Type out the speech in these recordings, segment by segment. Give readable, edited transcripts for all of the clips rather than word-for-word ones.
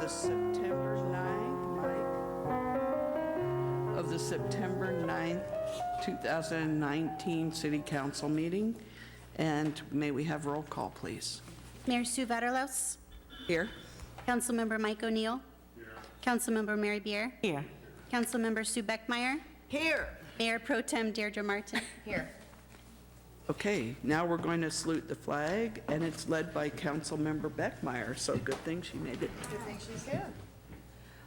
the September 9th, 2019 City Council meeting. And may we have roll call, please? Mayor Sue Vaterlos. Here. Councilmember Mike O'Neill. Here. Councilmember Mary Beer. Here. Councilmember Sue Beckmeyer. Here. Mayor Pro Tem Deirdre Martin. Here. Okay, now we're going to salute the flag, and it's led by Councilmember Beckmeyer, so good thing she made it. Good thing she's here.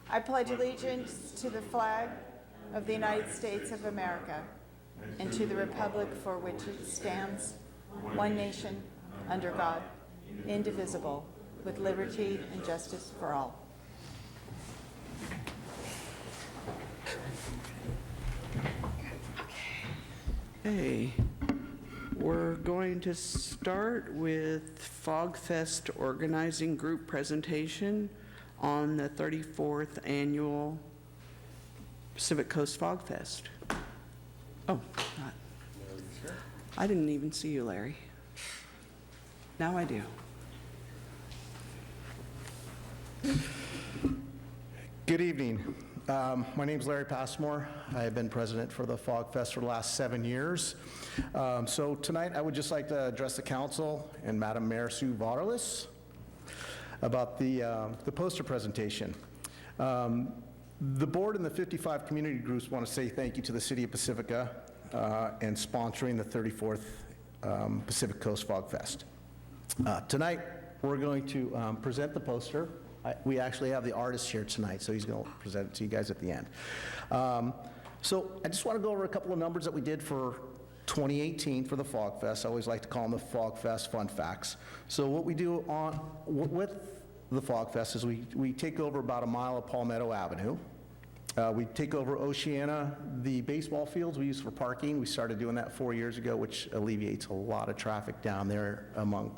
I pledge allegiance to the flag of the United States of America and to the republic for which it stands, one nation, under God, indivisible, with liberty and justice for all. Okay, we're going to start with Fog Fest Organizing Group presentation on the 34th Annual Pacific Coast Fog Fest. Oh, not. I didn't even see you, Larry. Now I do. Good evening. My name's Larry Passmore. I have been president for the Fog Fest for the last 7 years. So tonight I would just like to address the council and Madam Mayor Sue Vaterlos about the poster presentation. The board and the 55 community groups want to say thank you to the City of Pacifica and sponsoring the 34th Pacific Coast Fog Fest. Tonight we're going to present the poster. We actually have the artist here tonight, so he's going to present it to you guys at the end. So I just want to go over a couple of numbers that we did for 2018 for the Fog Fest. I always like to call them the Fog Fest Fun Facts. So what we do with the Fog Fest is we take over about a mile of Palmetto Avenue. We take over Oceana, the baseball fields we use for parking. We started doing that 4 years ago, which alleviates a lot of traffic down there among,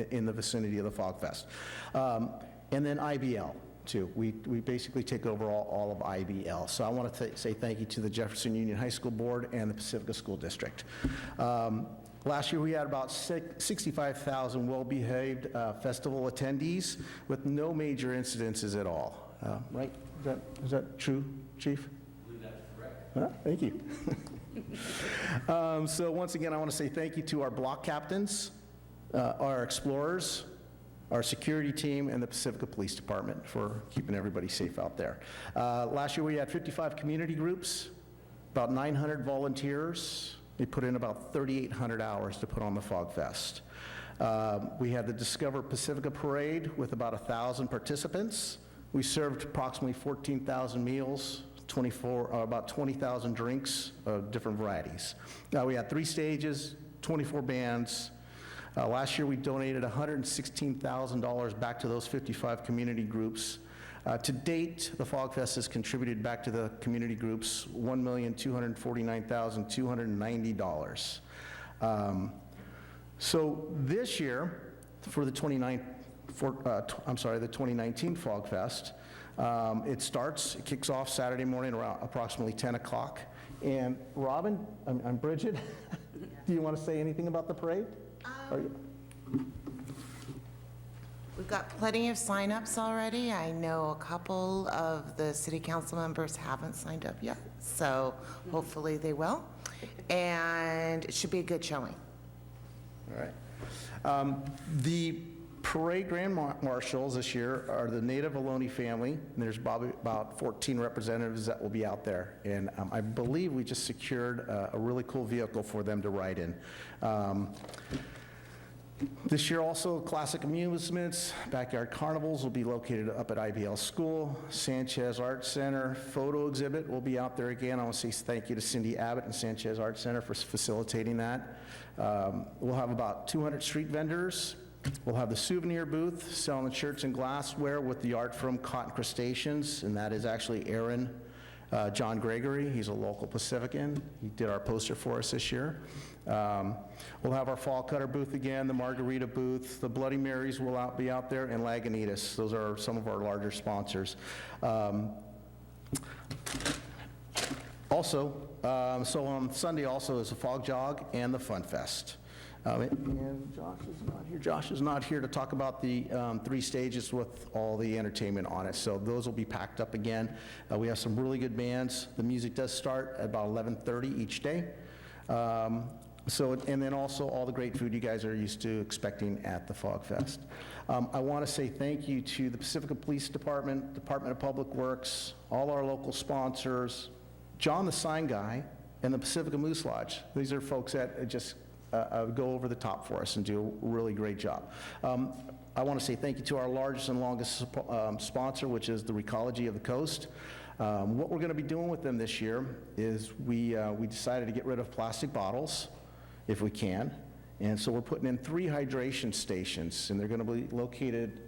in the vicinity of the Fog Fest. And then IBL, too. We basically take over all of IBL. So I want to say thank you to the Jefferson Union High School Board and the Pacifica School District. Last year we had about 65,000 well-behaved festival attendees with no major incidences at all. Right? Is that true, Chief? I believe that's correct. Thank you. So once again, I want to say thank you to our block captains, our explorers, our security team, and the Pacifica Police Department for keeping everybody safe out there. Last year we had 55 community groups, about 900 volunteers. They put in about 3,800 hours to put on the Fog Fest. We had the Discover Pacifica Parade with about 1,000 participants. We served approximately 14,000 meals, about 20,000 drinks of different varieties. We had 3 stages, 24 bands. Last year we donated $116,000 back to those 55 community groups. To date, the Fog Fest has contributed back to the community groups $1,249,290. So this year, for the 2019 Fog Fest, it kicks off Saturday morning around approximately 10 o'clock. And Robin, I'm Bridget, do you want to say anything about the parade? We've got plenty of signups already. I know a couple of the city council members haven't signed up yet, so hopefully they will. And it should be a good showing. All right. The parade grand marshals this year are the Native Ohlone family, and there's probably about 14 representatives that will be out there. And I believe we just secured a really cool vehicle for them to ride in. This year also, classic amusements, backyard carnivals will be located up at IBL School. Sanchez Art Center photo exhibit will be out there again. I want to say thank you to Cindy Abbott and Sanchez Art Center for facilitating that. We'll have about 200 street vendors. We'll have the souvenir booth selling the shirts and glassware with the art from Cotton Crustaceans, and that is actually Aaron John Gregory. He's a local Pacifican. He did our poster for us this year. We'll have our fall cutter booth again, the margarita booth, the Bloody Marys will be out there, and Lagunitas. Those are some of our larger sponsors. So on Sunday also is a fog jog and the Fun Fest. And Josh is not here. Josh is not here to talk about the 3 stages with all the entertainment on it. So those will be packed up again. We have some really good bands. The music does start at about 11:30 each day. And then also all the great food you guys are used to expecting at the Fog Fest. I want to say thank you to the Pacifica Police Department, Department of Public Works, all our local sponsors, John the Sign Guy, and the Pacifica Moose Lodge. These are folks that just go over the top for us and do a really great job. I want to say thank you to our largest and longest sponsor, which is the Recology of the Coast. What we're going to be doing with them this year is we decided to get rid of plastic bottles if we can. And so we're putting in 3 hydration stations, and they're going to be located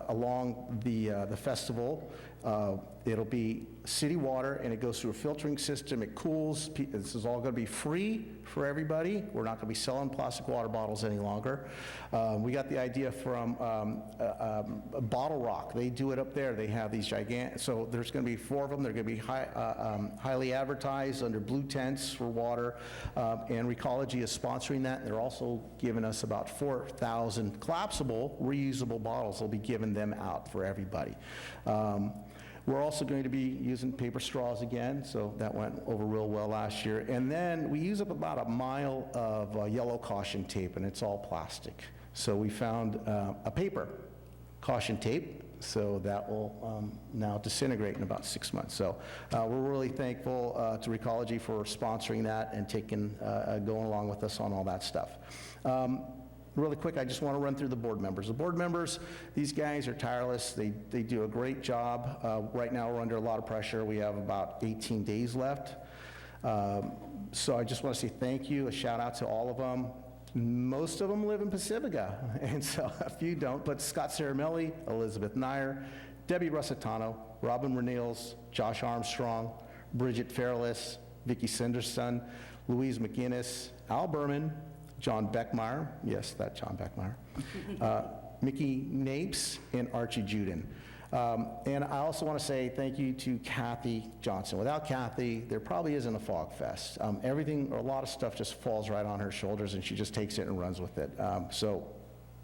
along the festival. It'll be city water, and it goes through a filtering system. It cools. This is all going to be free for everybody. We're not going to be selling plastic water bottles any longer. We got the idea from Bottle Rock. They do it up there. They have these gigantic, so there's going to be 4 of them. They're going to be highly advertised under blue tents for water, and Recology is sponsoring that. And they're also giving us about 4,000 collapsible, reusable bottles. They'll be giving them out for everybody. We're also going to be using paper straws again, so that went over real well last year. And then we use up about a mile of yellow caution tape, and it's all plastic. So we found a paper caution tape, so that will now disintegrate in about 6 months. So we're really thankful to Recology for sponsoring that and going along with us on all that stuff. Really quick, I just want to run through the board members. The board members, these guys are tireless. They do a great job. Right now, we're under a lot of pressure. We have about 18 days left. So I just want to say thank you, a shout out to all of them. Most of them live in Pacifica, and so a few don't, but Scott Caramelli, Elizabeth Nyer, Debbie Russitano, Robin Renales, Josh Armstrong, Bridget Fairless, Vicki Senderson, Louise McGinnis, Al Berman, John Beckmeyer, yes, that John Beckmeyer, Mickey Napes, and Archie Juden. And I also want to say thank you to Kathy Johnson. Without Kathy, there probably isn't a Fog Fest. Everything, or a lot of stuff just falls right on her shoulders, and she just takes it and runs with it.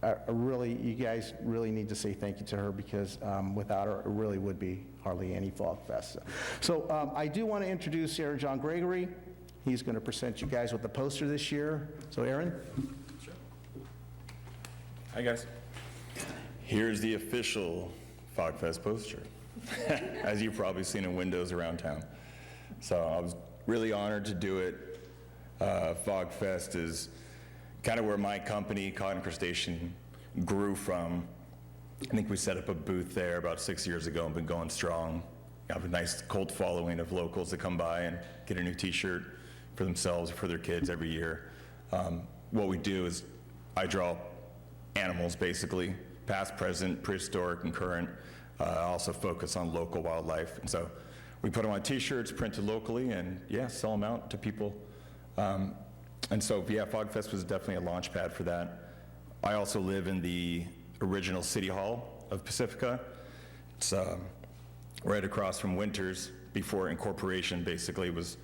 You guys really need to say thank you to her, because without her, it really would be hardly any Fog Fest. So I do want to introduce Aaron John Gregory. He's going to present you guys with the poster this year. So Aaron? Sure. Hi guys. Here's the official Fog Fest poster, as you've probably seen in windows around town. So I was really honored to do it. Fog Fest is kind of where my company, Cotton Crustacean, grew from. I think we set up a booth there about 6 years ago and been going strong. We have a nice cult following of locals that come by and get a new t-shirt for themselves or for their kids every year. What we do is I draw animals, basically, past, present, prehistoric, and current. I also focus on local wildlife. And so we put them on t-shirts, printed locally, and yeah, sell them out to people. And so, yeah, Fog Fest was definitely a launch pad for that. I also live in the original City Hall of Pacifica. It's right across from Winters, before incorporation basically was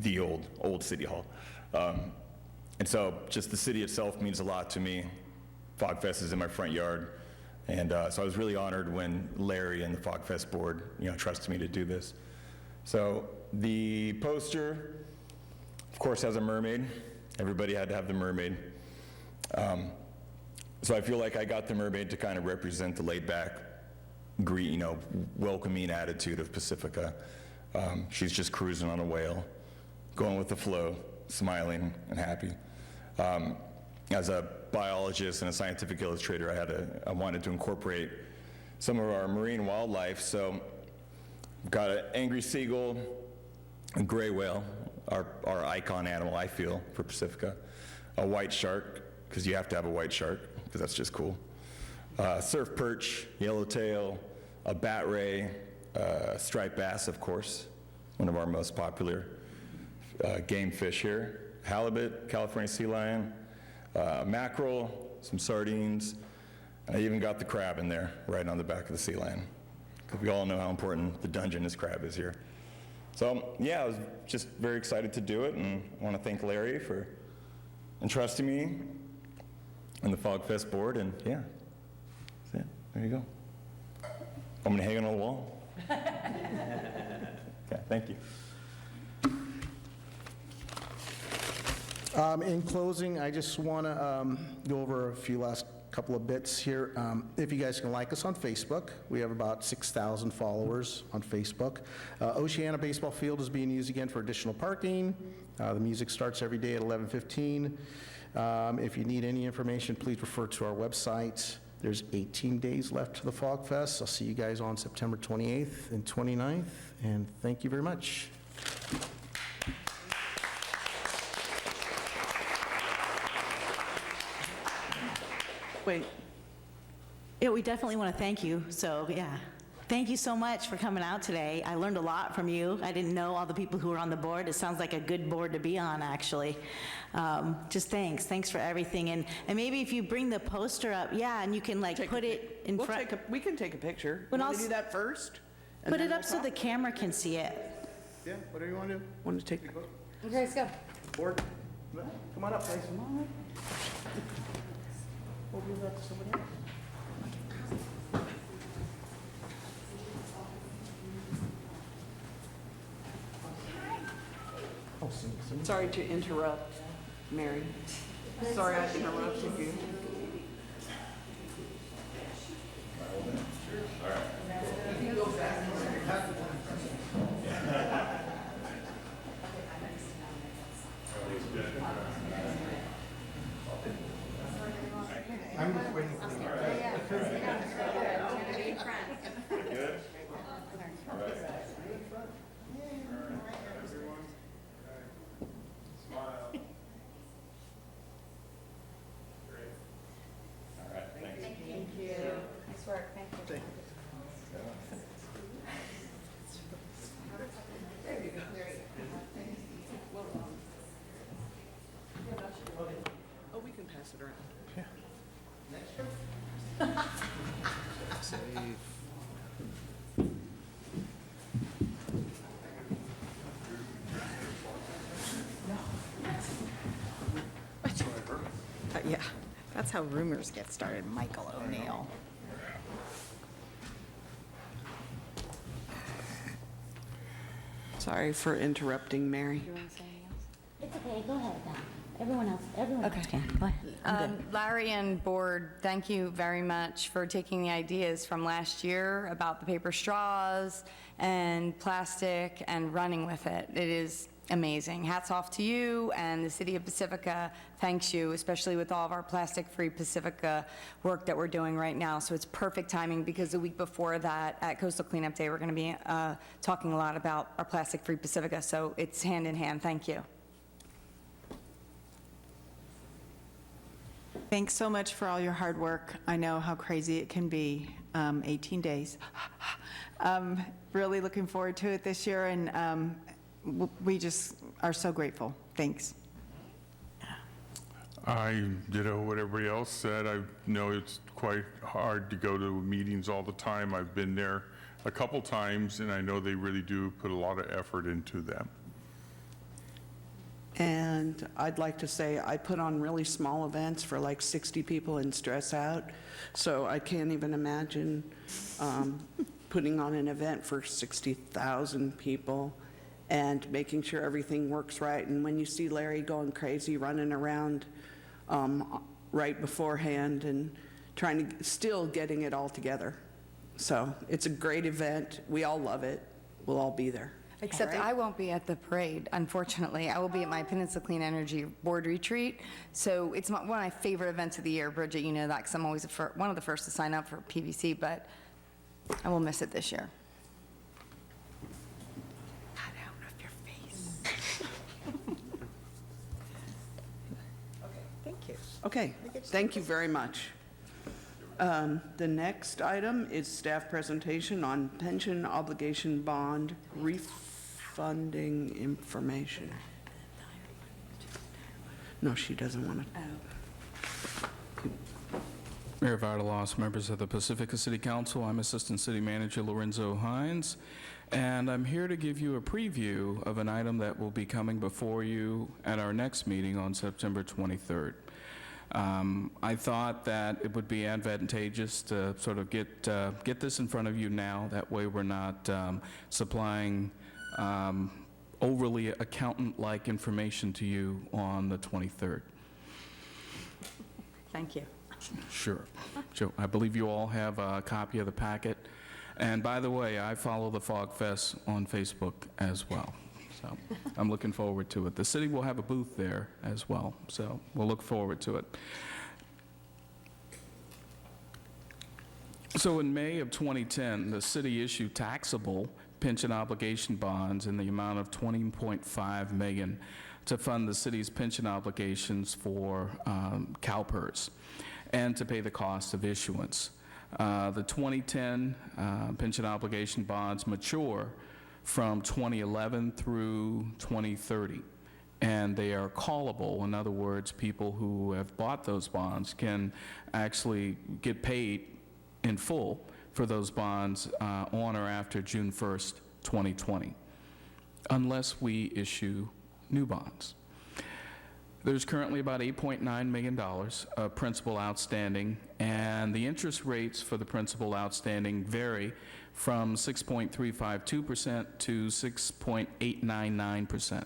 the old City Hall. And so just the city itself means a lot to me. Fog Fest is in my front yard. And so I was really honored when Larry and the Fog Fest board, trusted me to do this. So the poster, of course, has a mermaid. Everybody had to have the mermaid. So I feel like I got the mermaid to kind of represent the laid-back, welcoming attitude of Pacifica. She's just cruising on a whale, going with the flow, smiling and happy. As a biologist and a scientific illustrator, I wanted to incorporate some of our marine wildlife. So we've got an angry seagull, a gray whale, our icon animal, I feel, for Pacifica, a white shark, because you have to have a white shark, because that's just cool, surf perch, yellowtail, a bat ray, striped bass, of course, one of our most popular game fish here, halibut, California sea lion, mackerel, some sardines, and I even got the crab in there, right on the back of the sea lion, because we all know how important the Dungeness crab is here. So yeah, I was just very excited to do it, and I want to thank Larry for and trusting me and the Fog Fest board, and yeah, that's it. There you go. I'm going to hang it on the wall. Okay, thank you. In closing, I just want to go over a few last couple of bits here. If you guys can like us on Facebook, we have about 6,000 followers on Facebook. Oceana Baseball Field is being used again for additional parking. The music starts every day at 11:15. If you need any information, please refer to our website. There's 18 days left to the Fog Fest. I'll see you guys on September 28th and 29th, and thank you very much. Wait, Yeah, we definitely want to thank you, so, yeah. Thank you so much for coming out today. I learned a lot from you. I didn't know all the people who were on the board. It sounds like a good board to be on, actually. Just thanks. Thanks for everything. And maybe if you bring the poster up, yeah, and you can like put it in front. we can take a picture. But Want to also- do that first? and Put then it up we'll so talk? the camera can see it. Yeah, whatever you want to do. Want to take, Okay, let's go. Board, come on up, guys. Come on up. We'll give that to somebody else. sorry to interrupt, Mary. Sorry I interrupted you. Nice work, thank you. Oh, we can pass it around. Yeah, that's how rumors get started, Michael O'Neill. Sorry for interrupting, Mary. It's okay, go ahead now. Everyone else can. Go ahead. I'm good. Larry and board, thank you very much for taking the ideas from last year about the paper straws and plastic and running with it. It is amazing. Hats off to you, and the city of Pacifica thanks you, especially with all of our plastic-free Pacifica work that we're doing right now. So it's perfect timing, because the week before that, at Coastal Cleanup Day, we're going to be talking a lot about our plastic-free Pacifica. So it's hand in hand. Thank you. Thanks so much for all your hard work. I know how crazy it can be, 18 days. Really looking forward to it this year, and we just are so grateful. Thanks. I ditto what everybody else said. I know it's quite hard to go to meetings all the time. I've been there a couple times, and I know they really do put a lot of effort into them. And I'd like to say I put on really small events for like 60 people and stress out. So I can't even imagine putting on an event for 60,000 people and making sure everything works right. And when you see Larry going crazy, running around right beforehand and trying to, still getting it all together. So it's a great event. We all love it. We'll all be there. Except I won't be at the parade, unfortunately. I will be at my Peninsula Clean Energy Board Retreat. So it's one of my favorite events of the year. Bridget, you know that, because I'm always one of the first to sign up for PVC, but I will miss it this year. Cut out of your face. Okay, thank you. Okay, thank you very much. The next item is staff presentation on pension obligation bond refunding information. No, she doesn't want to. Mayor Vardalos, members of the Pacifica City Council, I'm Assistant City Manager Lorenzo Hines, and I'm here to give you a preview of an item that will be coming before you at our next meeting on September 23rd. I thought that it would be advantageous to sort of get this in front of you now. That way we're not supplying overly accountant-like information to you on the 23rd. Thank you. Sure. So I believe you all have a copy of the packet. And by the way, I follow the Fog Fest on Facebook as well. So I'm looking forward to it. The city will have a booth there as well, so we'll look forward to it. So in May of 2010, the city issued taxable pension obligation bonds in the amount of $20.5 million to fund the city's pension obligations for CalPERS and to pay the cost of issuance. The 2010 pension obligation bonds mature from 2011 through 2030, and they are callable. In other words, people who have bought those bonds can actually get paid in full for those bonds on or after June 1st, 2020, unless we issue new bonds. There's currently about $8.9 million of principal outstanding, and the interest rates for the principal outstanding vary from 6.352% to 6.899%.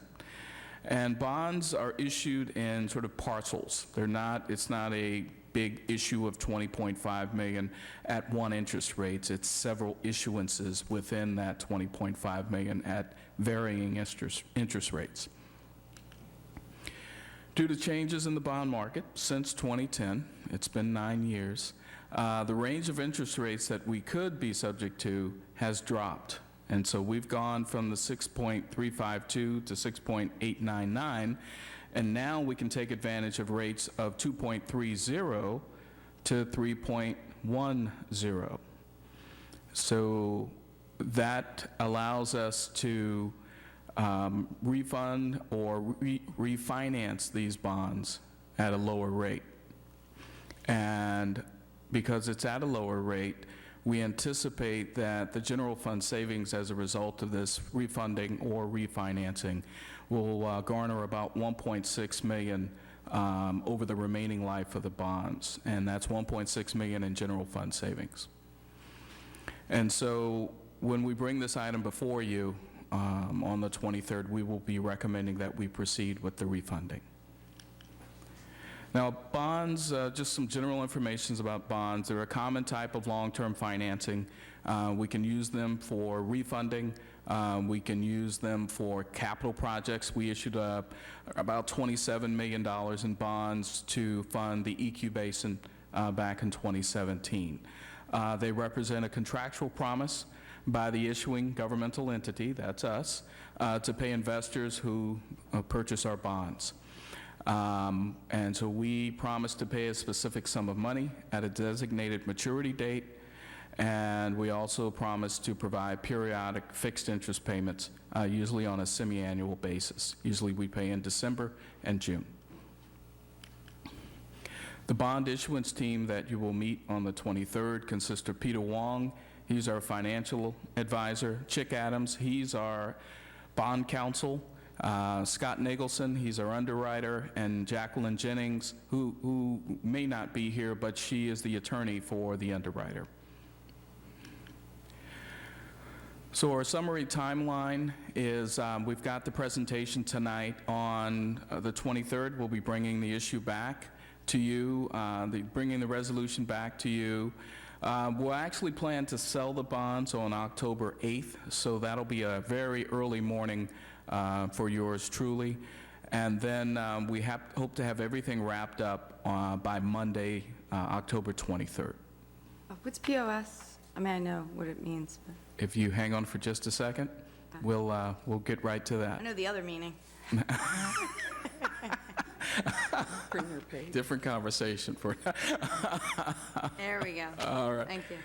And bonds are issued in sort of parcels. It's not a big issue of $20.5 million at one interest rate. It's several issuances within that $20.5 million at varying interest rates. Due to changes in the bond market since 2010, it's been 9 years, the range of interest rates that we could be subject to has dropped. And so we've gone from the 6.352 to 6.899, and now we can take advantage of rates of 2.30 to 3.10. So that allows us to refund or refinance these bonds at a lower rate. And because it's at a lower rate, we anticipate that the general fund savings as a result of this refunding or refinancing will garner about $1.6 million over the remaining life of the bonds, and that's $1.6 million in general fund savings. And so when we bring this item before you on the 23rd, we will be recommending that we proceed with the refunding. Now, bonds, just some general information about bonds. They're a common type of long-term financing. We can use them for refunding. We can use them for capital projects. We issued about $27 million in bonds to fund the EQ Basin back in 2017. They represent a contractual promise by the issuing governmental entity, that's us, to pay investors who purchase our bonds. And so we promise to pay a specific sum of money at a designated maturity date, and we also promise to provide periodic fixed interest payments, usually on a semi-annual basis. Usually we pay in December and June. The bond issuance team that you will meet on the 23rd consists of Peter Wong, he's our financial advisor, Chick Adams, he's our bond counsel, Scott Nagelson, he's our underwriter, and Jacqueline Jennings, who may not be here, but she is the attorney for the underwriter. So our summary timeline is we've got the presentation tonight. On the 23rd, we'll be bringing the issue back to you, bringing the resolution back to you. We'll actually plan to sell the bonds on October 8th, so that'll be a very early morning for yours truly. And then we hope to have everything wrapped up by Monday, October 23rd. What's POS? I mean, I know what it means, but If you hang on for just a second, we'll get right to that. I know the other meaning. Bring your page. Different conversation for There we go. All right. Thank you.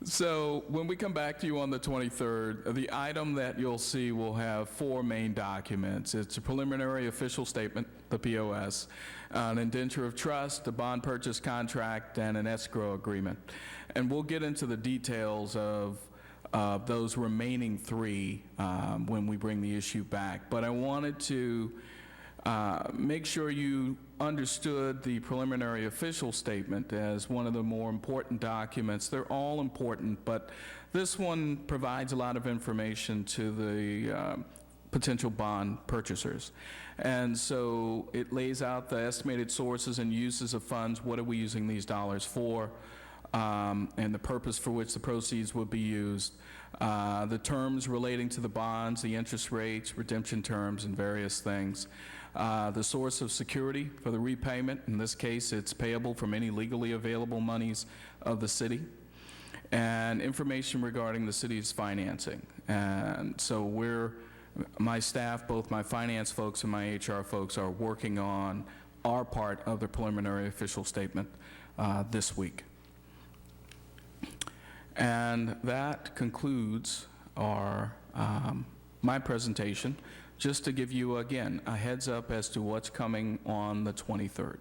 So when we come back to you on the 23rd, the item that you'll see will have 4 main documents. It's a preliminary official statement, the POS, an indenture of trust, a bond purchase contract, and an escrow agreement. And we'll get into the details of those remaining 3 when we bring the issue back. But I wanted to make sure you understood the preliminary official statement as one of the more important documents. They're all important, but this one provides a lot of information to the potential bond purchasers. And so it lays out the estimated sources and uses of funds. What are we using these dollars for? And the purpose for which the proceeds will be used. The terms relating to the bonds, the interest rates, redemption terms, and various things. The source of security for the repayment. In this case, it's payable from any legally available monies of the city. And information regarding the city's financing. And so my staff, both my finance folks and my HR folks, are working on our part of the preliminary official statement this week. And that concludes my presentation. Just to give you, again, a heads up as to what's coming on the 23rd.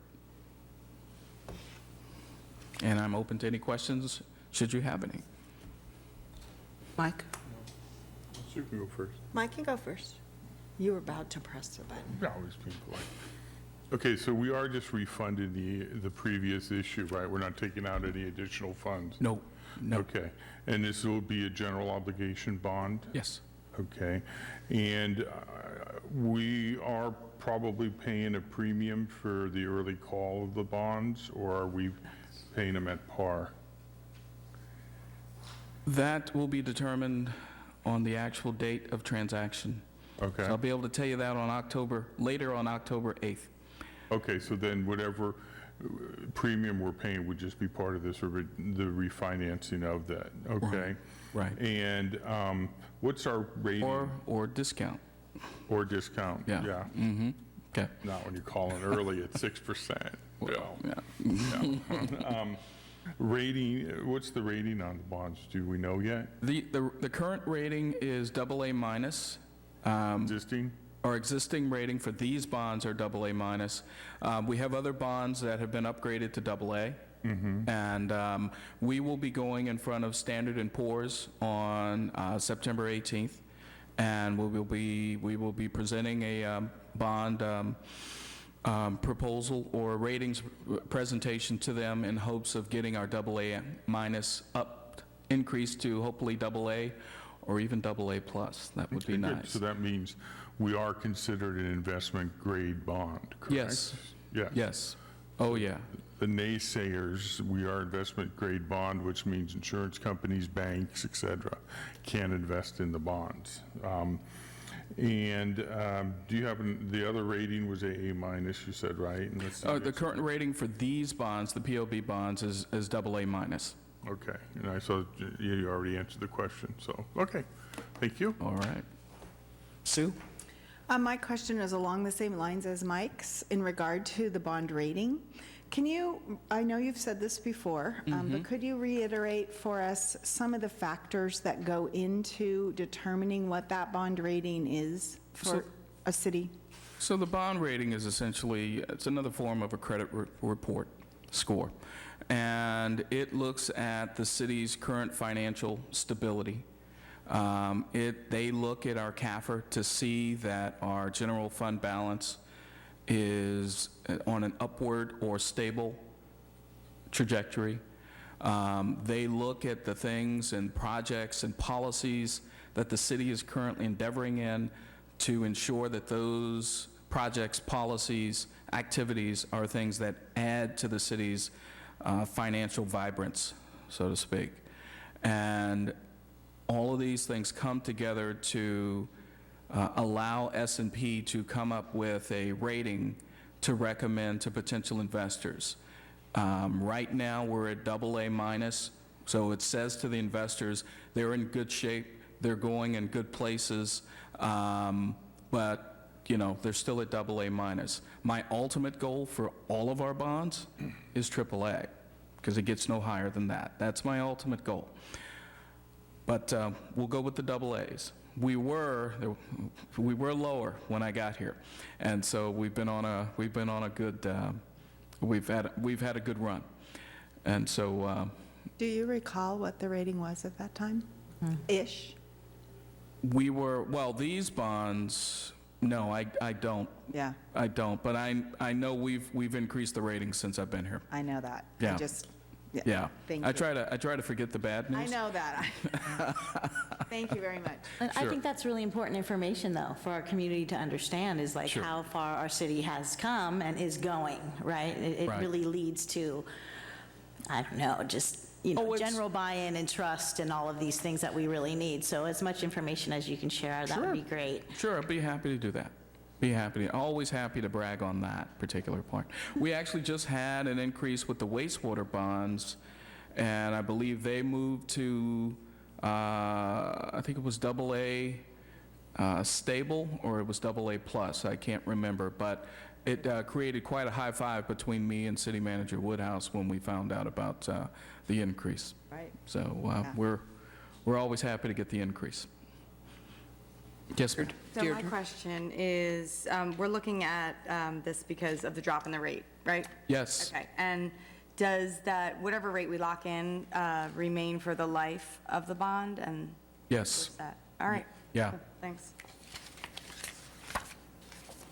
And I'm open to any questions, should you have any. Mike? You can go first. Mike can go first. You were about to press the button. No, I was being polite. Okay, so we are just refunding the previous issue, right? We're not taking out any additional funds? No. Okay, and this will be a general obligation bond? Yes. Okay, and we are probably paying a premium for the early call of the bonds, or are we paying them at par? That will be determined on the actual date of transaction. Okay. So I'll be able to tell you that later on October 8th. Okay, so then whatever premium we're paying would just be part of this, the refinancing of that, okay? Right. And what's our rating? Or discount. Or discount? Yeah. Yeah. Mm-hmm. Okay. Not when you're calling early at 6%. Well, yeah. Yeah. Rating, what's the rating on the bonds? Do we know yet? The current rating is AA minus. Existing? Our existing rating for these bonds are AA minus. We have other bonds that have been upgraded to AA. Mm-hmm. And we will be going in front of Standard & Poor's on September 18th. And we will be presenting a bond proposal or ratings presentation to them in hopes of getting our AA minus increased to hopefully AA or even AA plus. That would be Good. nice. So that means we are considered an investment grade bond, correct? Yes. Yes. Yes. Oh, yeah. The naysayers, we are investment grade bond, which means insurance companies, banks, et cetera, can invest in the bonds. Do you have the other rating was A minus, you said, right? And The current rating for these bonds, the POB bonds, is AA minus. Okay, and I saw you already answered the question, so, okay, thank you. All right. Sue? My question is along the same lines as Mike's in regard to the bond rating. I know you've said this before, but could you reiterate for us some of the factors that go into determining what that bond rating is for a city? So the bond rating is essentially, it's another form of a credit report score. And it looks at the city's current financial stability. They look at our CAFR to see that our general fund balance is on an upward or stable trajectory. They look at the things and projects and policies that the city is currently endeavoring in to ensure that those projects, policies, activities are things that add to the city's financial vibrance, so to speak. And all of these things come together to allow S&P to come up with a rating to recommend to potential investors. Right now, we're at AA minus, so it says to the investors they're in good shape, they're going in good places, but they're still at AA minus. My ultimate goal for all of our bonds is AAA, because it gets no higher than that. That's my ultimate goal. But we'll go with the double A's. We were lower when I got here, and so we've had a good run, and so Do you recall what the rating was at that time? Ish? these bonds. No, I don't. Yeah, I don't. But I know we've increased the ratings since I've been here. I know that. Yeah. Yeah. Thank I you. try to forget the bad news. I know that. Thank you very much. And I think that's really important information, though, for our community to understand, is like Sure. how far our city has come and is going, right? It Right. really leads to, I don't know, just, general buy-in and trust and all of these things that we really need. So as much information as you can share, that would be great. Sure, I'd be happy to do that. Always happy to brag on that particular part. We actually just had an increase with the wastewater bonds, and I believe they moved to, I think it was AA stable, or it was AA plus, I can't remember, but it created quite a high five between me and City Manager Woodhouse when we found out about the increase. Right. So Yeah. we're always happy to get the increase. Yes, ma'am. So my question is, we're looking at this because of the drop in the rate, right? Yes. Okay, and does that, whatever rate we lock in, remain for the life of the bond, and Yes. what's that? All right. Yeah. Thanks.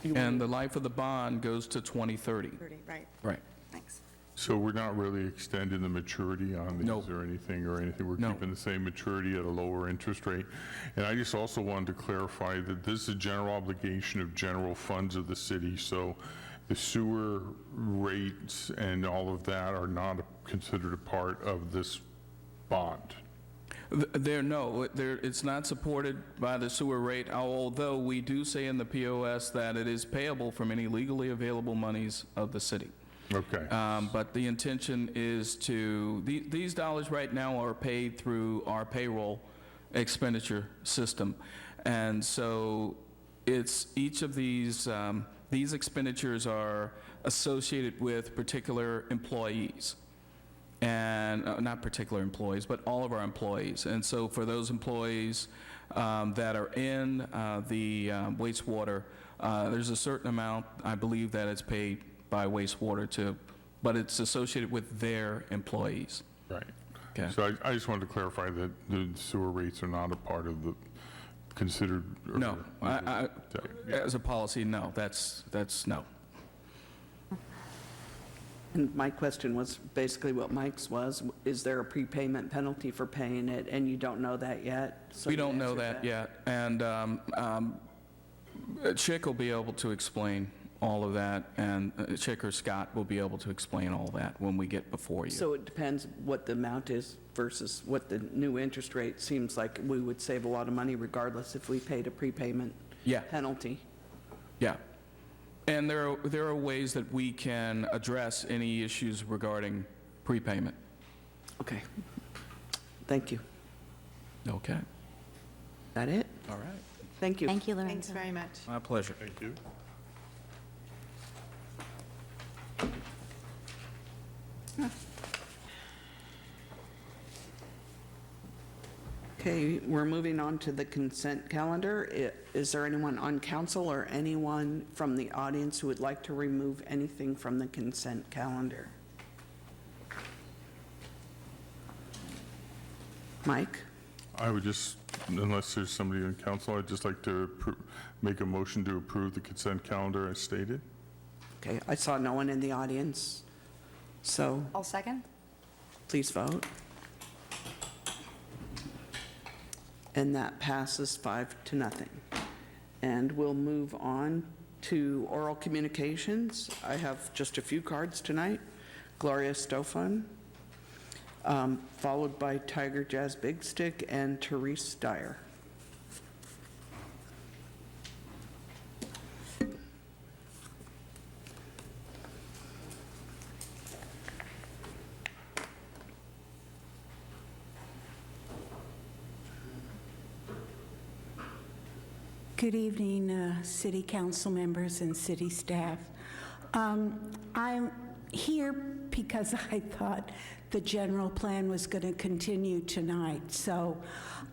And the life of the bond goes to 2030. 30, right, Right. thanks. So we're not really extending the maturity on these No. or anything? We're No. keeping the same maturity at a lower interest rate. And I just also wanted to clarify that this is a general obligation of general funds of the city, so the sewer rates and all of that are not considered a part of this bond. It's not supported by the sewer rate, although we do say in the POS that it is payable from any legally available monies of the city. Okay. But the intention is these dollars right now are paid through our payroll expenditure system. And so it's each of these expenditures are associated with particular employees. And not particular employees, but all of our employees. And so for those employees that are in the wastewater, there's a certain amount, I believe, that is paid by wastewater but it's associated with their employees. Right. Okay. So I just wanted to clarify that the sewer rates are not a part of the considered. No, as a policy, no, that's no. And my question was basically what Mike's was, is there a prepayment penalty for paying it, and you don't know that yet? So We you don't know answered that yet, and Chick will be able to explain all of that, and Chick or Scott will be able to explain all that when we get before you. So it depends what the amount is versus what the new interest rate. Seems like we would save a lot of money regardless if we paid a prepayment Yeah. penalty. Yeah. And there are ways that we can address any issues regarding prepayment. Okay. Thank you. Okay. That it? All right. Thank you. Thank you, Thanks Lorenzo. very much. My pleasure. Thank you. Okay, we're moving on to the consent calendar. Is there anyone on council or anyone from the audience who would like to remove anything from the consent calendar? Mike? I would just, unless there's somebody on council, I'd just like to make a motion to approve the consent calendar as stated. Okay, I saw no one in the audience, so I'll second. please vote. And that passes 5-0. And we'll move on to oral communications. I have just a few cards tonight. Gloria Stofan, followed by Tiger Jazz Big Stick and Therese Dyer. Good evening, city council members and city staff. I'm here because I thought the general plan was going to continue tonight. So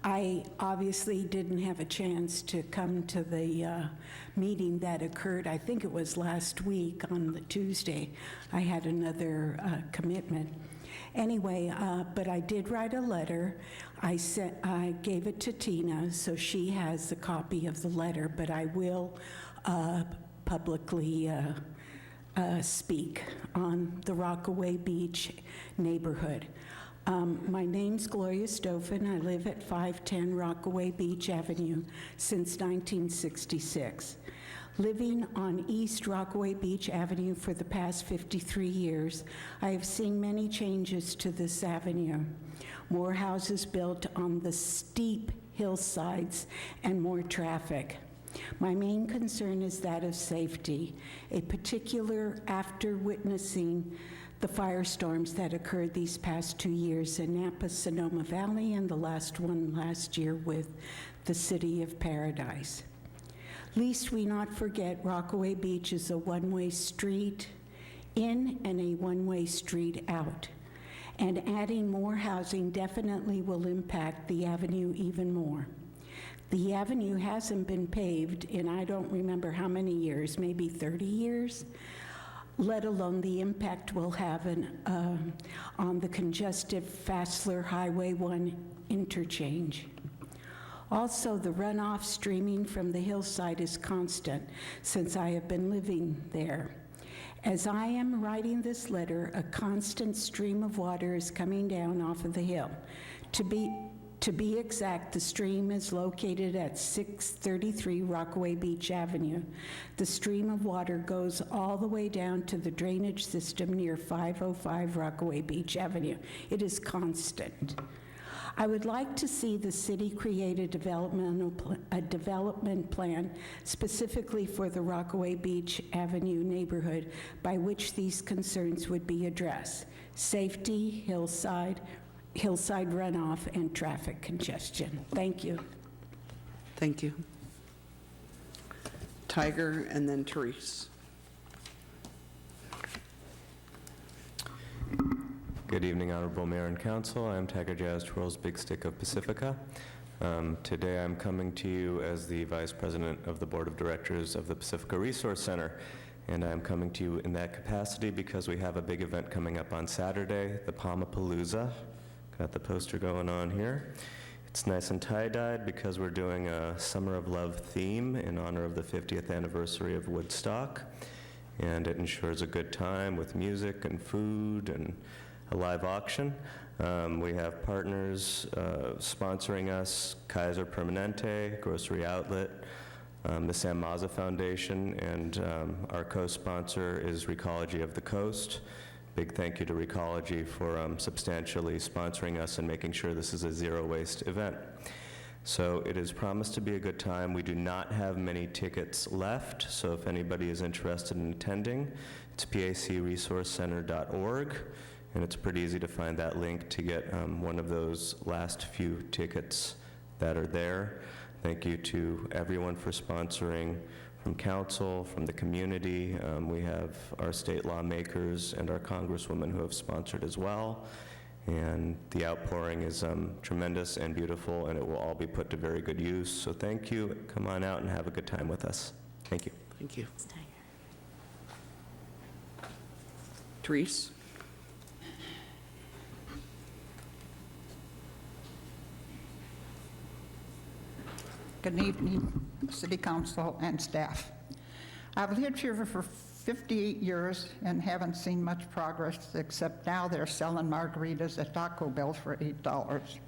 I obviously didn't have a chance to come to the meeting that occurred. I think it was last week on the Tuesday. I had another commitment. Anyway, but I did write a letter. I gave it to Tina, so she has a copy of the letter, but I will publicly speak on the Rockaway Beach neighborhood. My name's Gloria Stoffen. I live at 510 Rockaway Beach Avenue since 1966. Living on East Rockaway Beach Avenue for the past 53 years, I have seen many changes to this avenue. More houses built on the steep hillsides and more traffic. My main concern is that of safety, a particular after witnessing the firestorms that occurred these past 2 years in Napa, Sonoma Valley, and the last one last year with the City of Paradise. Least we not forget Rockaway Beach is a one-way street in and a one-way street out. And adding more housing definitely will impact the avenue even more. The avenue hasn't been paved in I don't remember how many years, maybe 30 years, let alone the impact we'll have on the congested Fassler Highway 1 interchange. Also, the runoff streaming from the hillside is constant since I have been living there. As I am writing this letter, a constant stream of water is coming down off of the hill. To be exact, the stream is located at 633 Rockaway Beach Avenue. The stream of water goes all the way down to the drainage system near 505 Rockaway Beach Avenue. It is constant. I would like to see the city create a development plan specifically for the Rockaway Beach Avenue neighborhood by which these concerns would be addressed: safety, hillside runoff, and traffic congestion. Thank you. Thank you. Tiger and then Therese. Good evening, Honorable Mayor and Council. I'm Tiger Jazz Twirl's Big Stick of Pacifica. Today I'm coming to you as the Vice President of the Board of Directors of the Pacifica Resource Center, and I'm coming to you in that capacity because we have a big event coming up on Saturday, the Palmapalooza. Got the poster going on here. It's nice and tie-dyed because we're doing a Summer of Love theme in honor of the 50th anniversary of Woodstock, and it ensures a good time with music and food and a live auction. We have partners sponsoring us: Kaiser Permanente, Grocery Outlet, the Sam Mazza Foundation, and our co-sponsor is Recology of the Coast. Big thank you to Recology for substantially sponsoring us and making sure this is a zero-waste event. So it is promised to be a good time. We do not have many tickets left, so if anybody is interested in attending, it's pacresourcecenter.org. And it's pretty easy to find that link to get one of those last few tickets that are there. Thank you to everyone for sponsoring, from council, from the community. We have our state lawmakers and our congresswomen who have sponsored as well. And the outpouring is tremendous and beautiful, and it will all be put to very good use. So thank you. Come on out and have a good time with us. Thank you. Thank you. Therese? Good evening, City Council and staff. I've lived here for 58 years and haven't seen much progress, except now they're selling margaritas at Taco Bell for $8.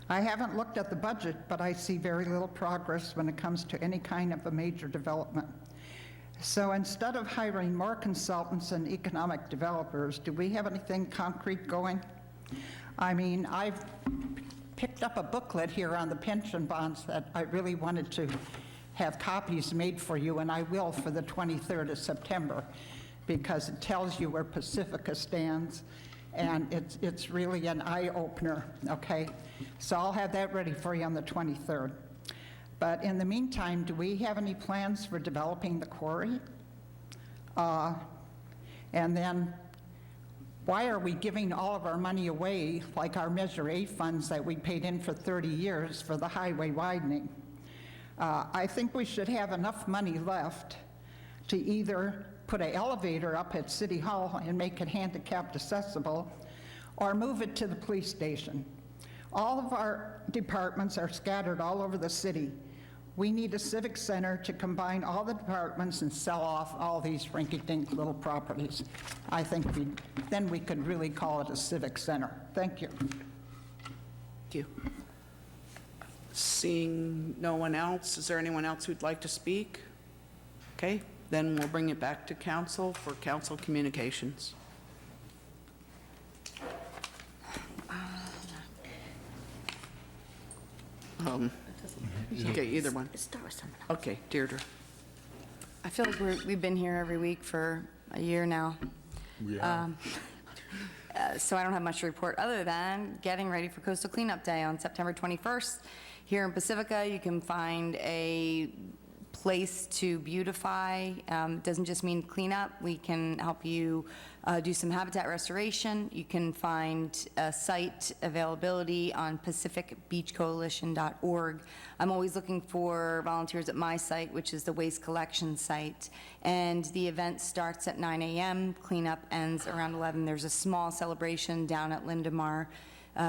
I haven't looked at the budget, but I see very little progress when it comes to any kind of a major development. So instead of hiring more consultants and economic developers, do we have anything concrete going? I mean, I've picked up a booklet here on the pension bonds that I really wanted to have copies made for you, and I will for the 23rd of September, because it tells you where Pacifica stands, and it's really an eye-opener, okay? So I'll have that ready for you on the 23rd. But in the meantime, do we have any plans for developing the quarry? And then why are we giving all of our money away, like our Measure A funds that we paid in for 30 years for the highway widening? I think we should have enough money left to either put an elevator up at City Hall and make it handicapped accessible, or move it to the police station. All of our departments are scattered all over the city. We need a civic center to combine all the departments and sell off all these rinky-dink little properties. I think then we could really call it a civic center. Thank you. Thank you. Seeing no one else, is there anyone else who'd like to speak? Okay, then we'll bring it back to council for council communications. Okay, either one. Start with someone else. Okay, Deirdre. I feel like we've been here every week for a year now. Yeah. So I don't have much to report other than getting ready for Coastal Cleanup Day on September 21st. Here in Pacifica, you can find a place to beautify. Doesn't just mean cleanup. We can help you do some habitat restoration. You can find site availability on pacificbeachcoalition.org. I'm always looking for volunteers at my site, which is the waste collection site. And the event starts at 9 a.m. Cleanup ends around 11. There's a small celebration down at Lindemar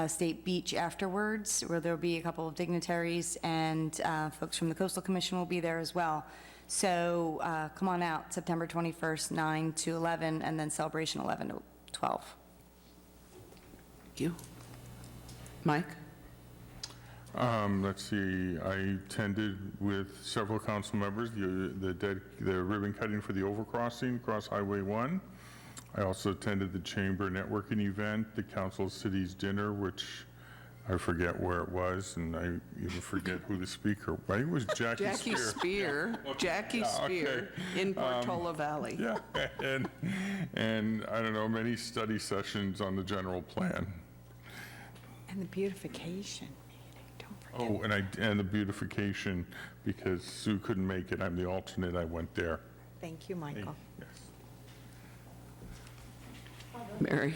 State Beach afterwards, where there'll be a couple of dignitaries, and folks from the Coastal Commission will be there as well. So come on out, September 21st, 9 to 11, and then celebration 11 to 12. Thank you. Mike? Let's see, I attended with several council members the ribbon cutting for the overcrossing across Highway 1. I also attended the chamber networking event, the council cities dinner, which I forget where it was, and I even forget who the speaker, I think it was Jackie Spear. Jackie Spear in Portola Valley. Yeah, and I don't know, many study sessions on the general plan. And the beautification meeting, don't forget. Oh, and the beautification, because Sue couldn't make it, I'm the alternate, I went there. Thank you, Michael. Yes. Mary?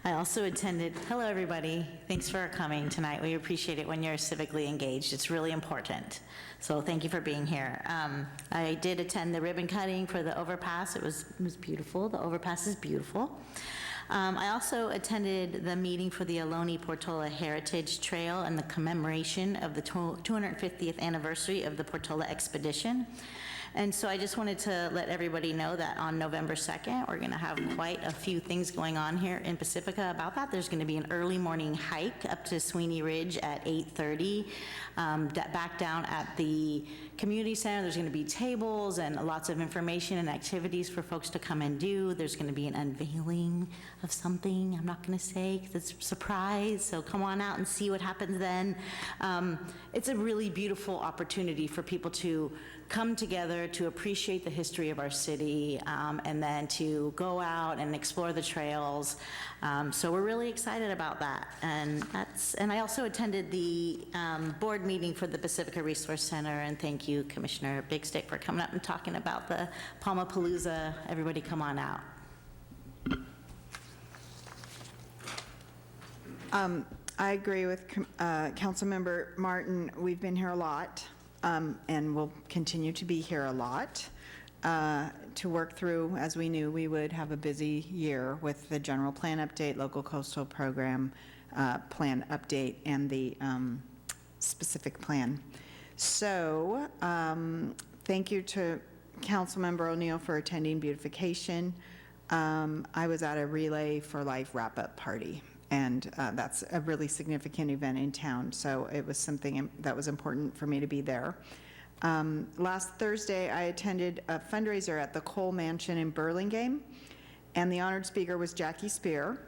I also attended, hello everybody, thanks for coming tonight. We appreciate it when you're civically engaged. It's really important. So thank you for being here. I did attend the ribbon cutting for the overpass. It was beautiful. The overpass is beautiful. I also attended the meeting for the Ohlone Portola Heritage Trail and the commemoration of the 250th anniversary of the Portola Expedition. And so I just wanted to let everybody know that on November 2nd, we're going to have quite a few things going on here in Pacifica about that. There's going to be an early morning hike up to Sweeney Ridge at 8:30. Back down at the community center, there's going to be tables and lots of information and activities for folks to come and do. There's going to be an unveiling of something. I'm not going to say because it's a surprise, so come on out and see what happens then. It's a really beautiful opportunity for people to come together to appreciate the history of our city, and then to go out and explore the trails. So we're really excited about that. And I also attended the board meeting for the Pacifica Resource Center, and thank you, Commissioner Big Stick, for coming up and talking about the Palmapalooza. Everybody come on out. I agree with Councilmember Martin. We've been here a lot, and we'll continue to be here a lot to work through, as we knew we would have a busy year with the general plan update, local coastal program plan update, and the specific plan. So thank you to Councilmember O'Neill for attending beautification. I was at a Relay for Life wrap-up party, and that's a really significant event in town, so it was something that was important for me to be there. Last Thursday, I attended a fundraiser at the Cole Mansion in Burlingame, and the honored speaker was Jackie Spear.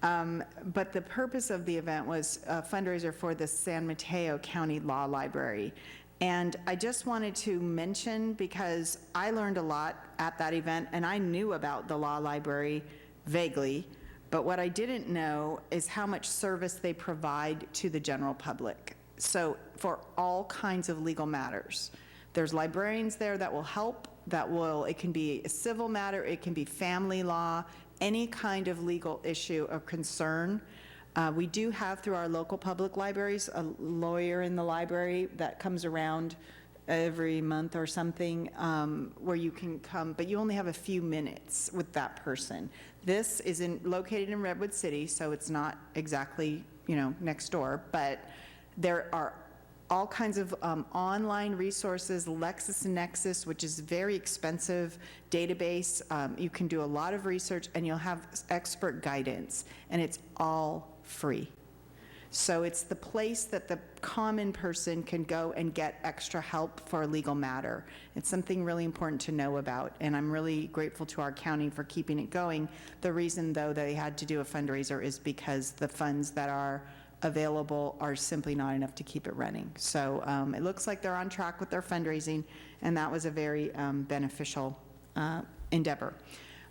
But the purpose of the event was a fundraiser for the San Mateo County Law Library. And I just wanted to mention, because I learned a lot at that event, and I knew about the law library vaguely, but what I didn't know is how much service they provide to the general public. So for all kinds of legal matters, there's librarians there that will help, it can be a civil matter, it can be family law, any kind of legal issue or concern. We do have, through our local public libraries, a lawyer in the library that comes around every month or something, where you can come, but you only have a few minutes with that person. This is located in Redwood City, so it's not exactly, next door, but there are all kinds of online resources, LexisNexis, which is a very expensive database. You can do a lot of research, and you'll have expert guidance, and it's all free. So it's the place that the common person can go and get extra help for a legal matter. It's something really important to know about, and I'm really grateful to our county for keeping it going. The reason, though, they had to do a fundraiser is because the funds that are available are simply not enough to keep it running. So it looks like they're on track with their fundraising, and that was a very beneficial endeavor.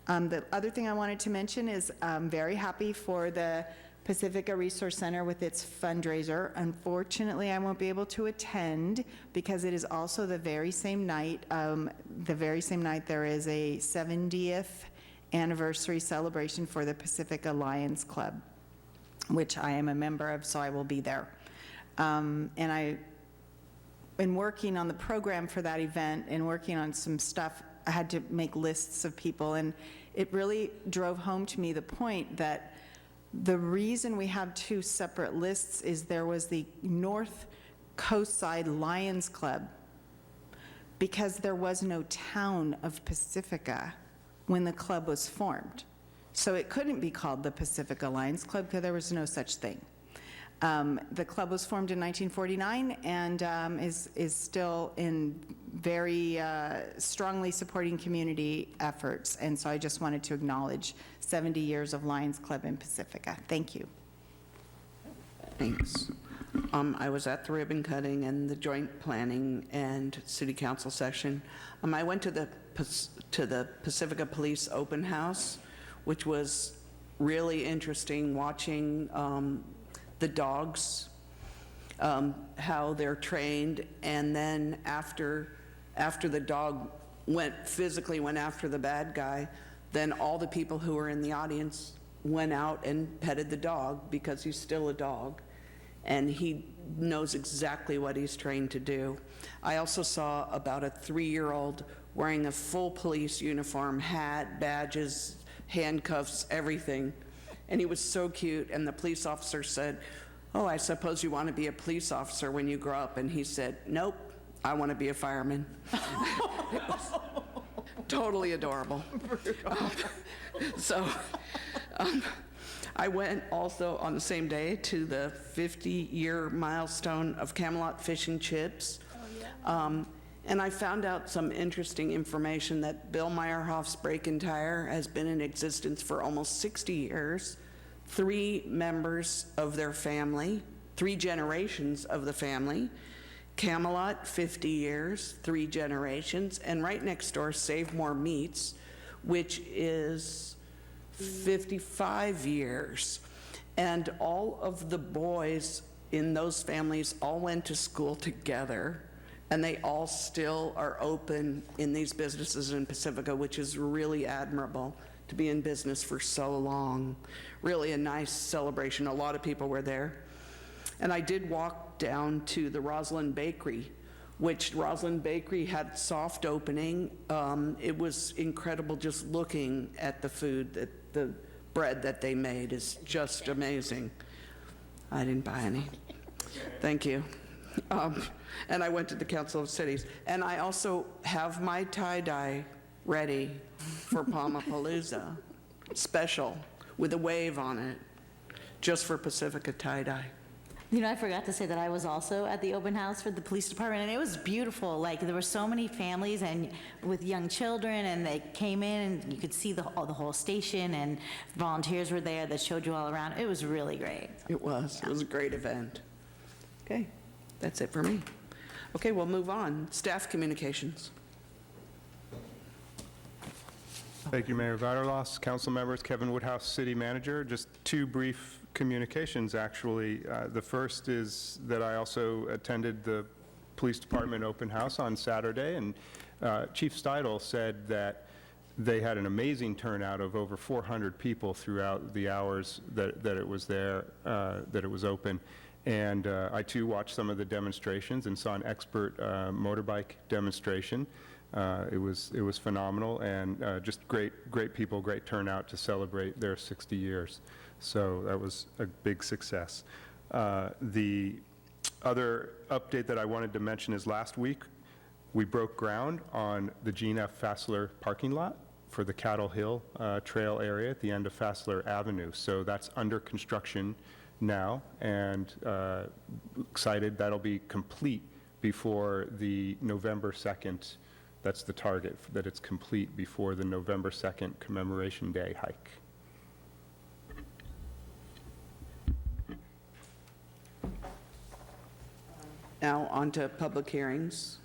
The other thing I wanted to mention is I'm very happy for the Pacifica Resource Center with its fundraiser. Unfortunately, I won't be able to attend because it is also the very same night. There is a 70th anniversary celebration for the Pacifica Lions Club, which I am a member of, so I will be there. And I've been working on the program for that event and working on some stuff. I had to make lists of people, and it really drove home to me the point that the reason we have two separate lists is there was the North Coast Side Lions Club because there was no town of Pacifica when the club was formed. So it couldn't be called the Pacifica Lions Club because there was no such thing. The club was formed in 1949 and is still in very strongly supporting community efforts. And so I just wanted to acknowledge 70 years of Lions Club in Pacifica. Thank you. Thanks. I was at the ribbon cutting and the joint planning and city council session. I went to the Pacifica Police Open House, which was really interesting, watching the dogs, how they're trained, and then after the dog physically went after the bad guy, then all the people who were in the audience went out and petted the dog because he's still a dog, and he knows exactly what he's trained to do. I also saw about a 3-year-old wearing a full police uniform, hat, badges, handcuffs, everything. And he was so cute, and the police officer said, "Oh, I suppose you want to be a police officer when you grow up." And he said, "Nope, I want to be a fireman." It was totally adorable. I went also on the same day to the 50-year milestone of Camelot Fish and Chips. And I found out some interesting information that Bill Meyerhoff's Brake and Tire has been in existence for almost 60 years. 3 members of their family, 3 generations of the family. Camelot, 50 years, 3 generations. And right next door, Save More Meats, which is 55 years. And all of the boys in those families all went to school together. And they all still are open in these businesses in Pacifica, which is really admirable to be in business for so long. Really a nice celebration. A lot of people were there. And I did walk down to the Roslyn Bakery, which Roslyn Bakery had soft opening. It was incredible just looking at the food, that the bread that they made is just amazing. I didn't buy any. Thank you. And I went to the Council of Cities. And I also have my tie-dye ready for Palmapalooza, special, with a wave on it, just for Pacifica tie-dye. You know, I forgot to say that I was also at the open house for the police department, and it was beautiful. Like, there were so many families and with young children, and they came in, and you could see the whole station, and volunteers were there that showed you all around. It was really great. It was a great event. Okay, that's it for me. Okay, we'll move on. Staff communications. Thank you, Mayor Vaterlos, council members, Kevin Woodhouse, city manager. Just 2 brief communications, actually. The first is that I also attended the police department open house on Saturday, and Chief Steidel said that they had an amazing turnout of over 400 people throughout the hours that it was there, that it was open. And I too watched some of the demonstrations and saw an expert motorbike demonstration. It was phenomenal, and just great people, great turnout to celebrate their 60 years. So that was a big success. The other update that I wanted to mention is last week, we broke ground on the Gene F. Fassler parking lot for the Cattle Hill Trail area at the end of Fassler Avenue. So that's under construction now, and excited that'll be complete before the November 2nd. That's the target, that it's complete before the November 2nd Commemoration Day hike. Now, on to public hearings.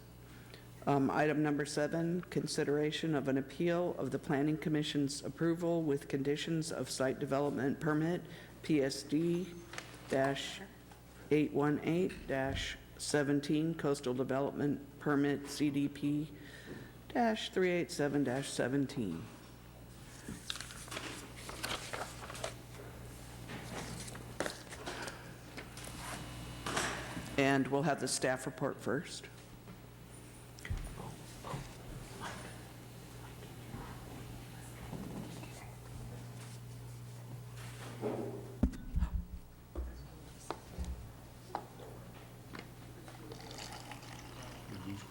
Item number 7, consideration of an appeal of the Planning Commission's approval with conditions of site development permit, PSD-818-17, coastal development permit, CDP-387-17. And we'll have the staff report first.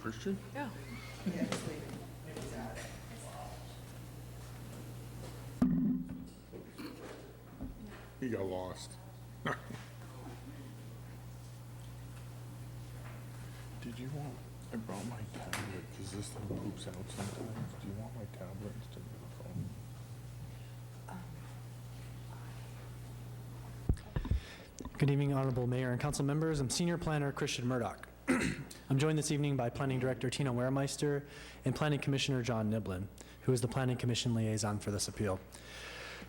Christian? Yeah. He got lost. Did you want, I brought my tablet, because this thing poops out sometimes. Do you want my tablet instead of the phone? Good evening, Honorable Mayor and Council members. I'm Senior Planner Christian Murdoch. I'm joined this evening by Planning Director Tina Weremeister and Planning Commissioner John Niblin, who is the Planning Commission liaison for this appeal.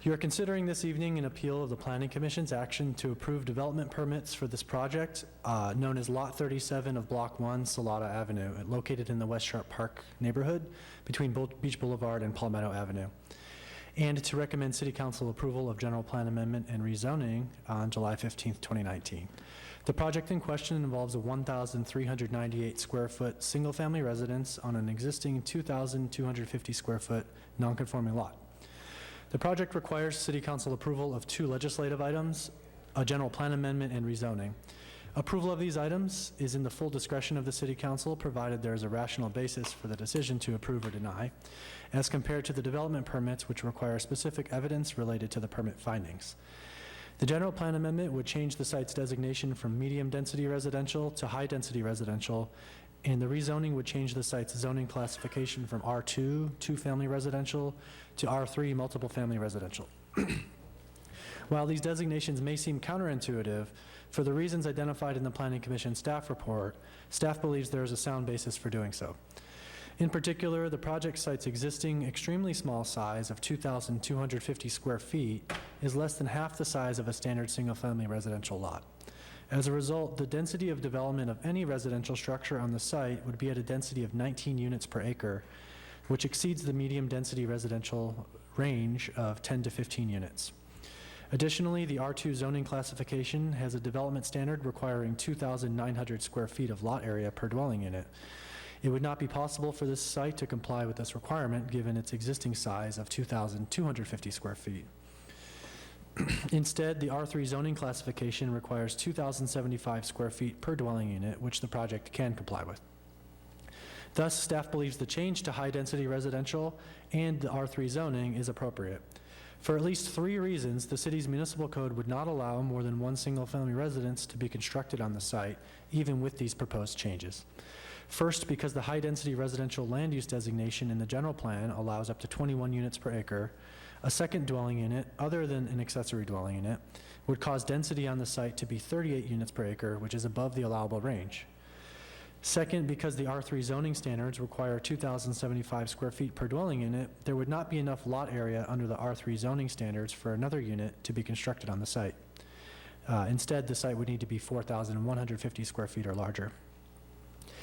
You are considering this evening an appeal of the Planning Commission's action to approve development permits for this project, known as Lot 37 of Block 1, Salata Avenue, located in the West Sharp Park neighborhood between Beach Boulevard and Palmetto Avenue, and to recommend City Council approval of general plan amendment and rezoning on July 15th, 2019. The project in question involves a 1,398 square foot single-family residence on an existing 2,250 square foot non-conforming lot. The project requires City Council approval of 2 legislative items, a general plan amendment and rezoning. Approval of these items is in the full discretion of the City Council, provided there is a rational basis for the decision to approve or deny, as compared to the development permits, which require specific evidence related to the permit findings. The general plan amendment would change the site's designation from medium-density residential to high-density residential, and the rezoning would change the site's zoning classification from R2, 2-family residential, to R3, multiple-family residential. While these designations may seem counterintuitive, for the reasons identified in the Planning Commission staff report, staff believes there is a sound basis for doing so. In particular, the project site's existing extremely small size of 2,250 square feet is less than half the size of a standard single-family residential lot. As a result, the density of development of any residential structure on the site would be at a density of 19 units per acre, which exceeds the medium-density residential range of 10 to 15 units. Additionally, the R2 zoning classification has a development standard requiring 2,900 square feet of lot area per dwelling unit. It would not be possible for this site to comply with this requirement given its existing size of 2,250 square feet. Instead, the R3 zoning classification requires 2,075 square feet per dwelling unit, which the project can comply with. Thus, staff believes the change to high-density residential and the R3 zoning is appropriate. For at least 3 reasons, the city's municipal code would not allow more than 1 single-family residence to be constructed on the site, even with these proposed changes. First, because the high-density residential land use designation in the general plan allows up to 21 units per acre, a second dwelling unit, other than an accessory dwelling unit, would cause density on the site to be 38 units per acre, which is above the allowable range. Second, because the R3 zoning standards require 2,075 square feet per dwelling unit, there would not be enough lot area under the R3 zoning standards for another unit to be constructed on the site. Instead, the site would need to be 4,150 square feet or larger.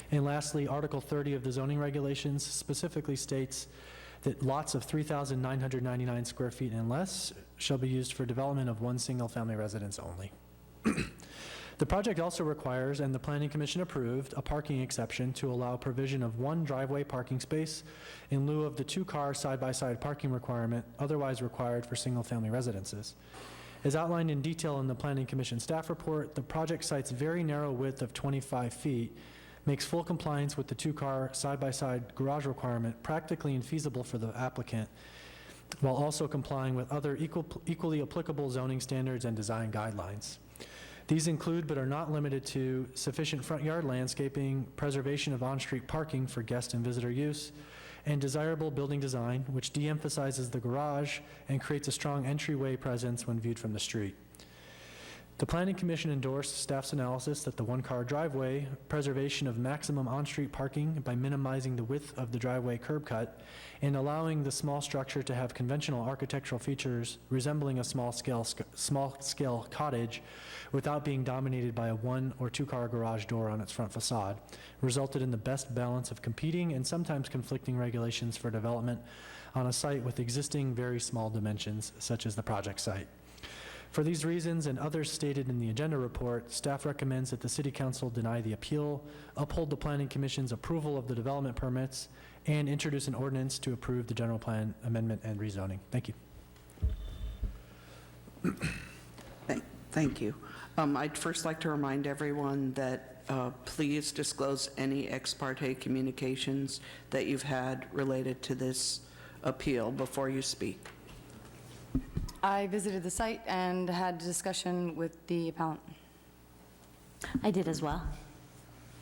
And lastly, Article 30 of the zoning regulations specifically states that lots of 3,999 square feet and less shall be used for development of one single-family residence only. The project also requires, and the Planning Commission approved, a parking exception to allow provision of one driveway parking space in lieu of the two-car side-by-side parking requirement otherwise required for single-family residences. As outlined in detail in the Planning Commission staff report, the project site's very narrow width of 25 feet makes full compliance with the two-car side-by-side garage requirement practically infeasible for the applicant, while also complying with other equally applicable zoning standards and design guidelines. These include, but are not limited to, sufficient front yard landscaping, preservation of on-street parking for guest and visitor use, and desirable building design, which de-emphasizes the garage and creates a strong entryway presence when viewed from the street. The Planning Commission endorsed staff's analysis that the one-car driveway, preservation of maximum on-street parking by minimizing the width of the driveway curb cut, and allowing the small structure to have conventional architectural features resembling a small-scale cottage without being dominated by a one- or two-car garage door on its front facade, resulted in the best balance of competing and sometimes conflicting regulations for development on a site with existing very small dimensions, such as the project site. For these reasons and others stated in the agenda report, staff recommends that the City Council deny the appeal, uphold the Planning Commission's approval of the development permits, and introduce an ordinance to approve the general plan amendment and rezoning. Thank you. Thank you. I'd first like to remind everyone that please disclose any ex parte communications that you've had related to this appeal before you speak. I visited the site and had a discussion with the appellant. I did as well.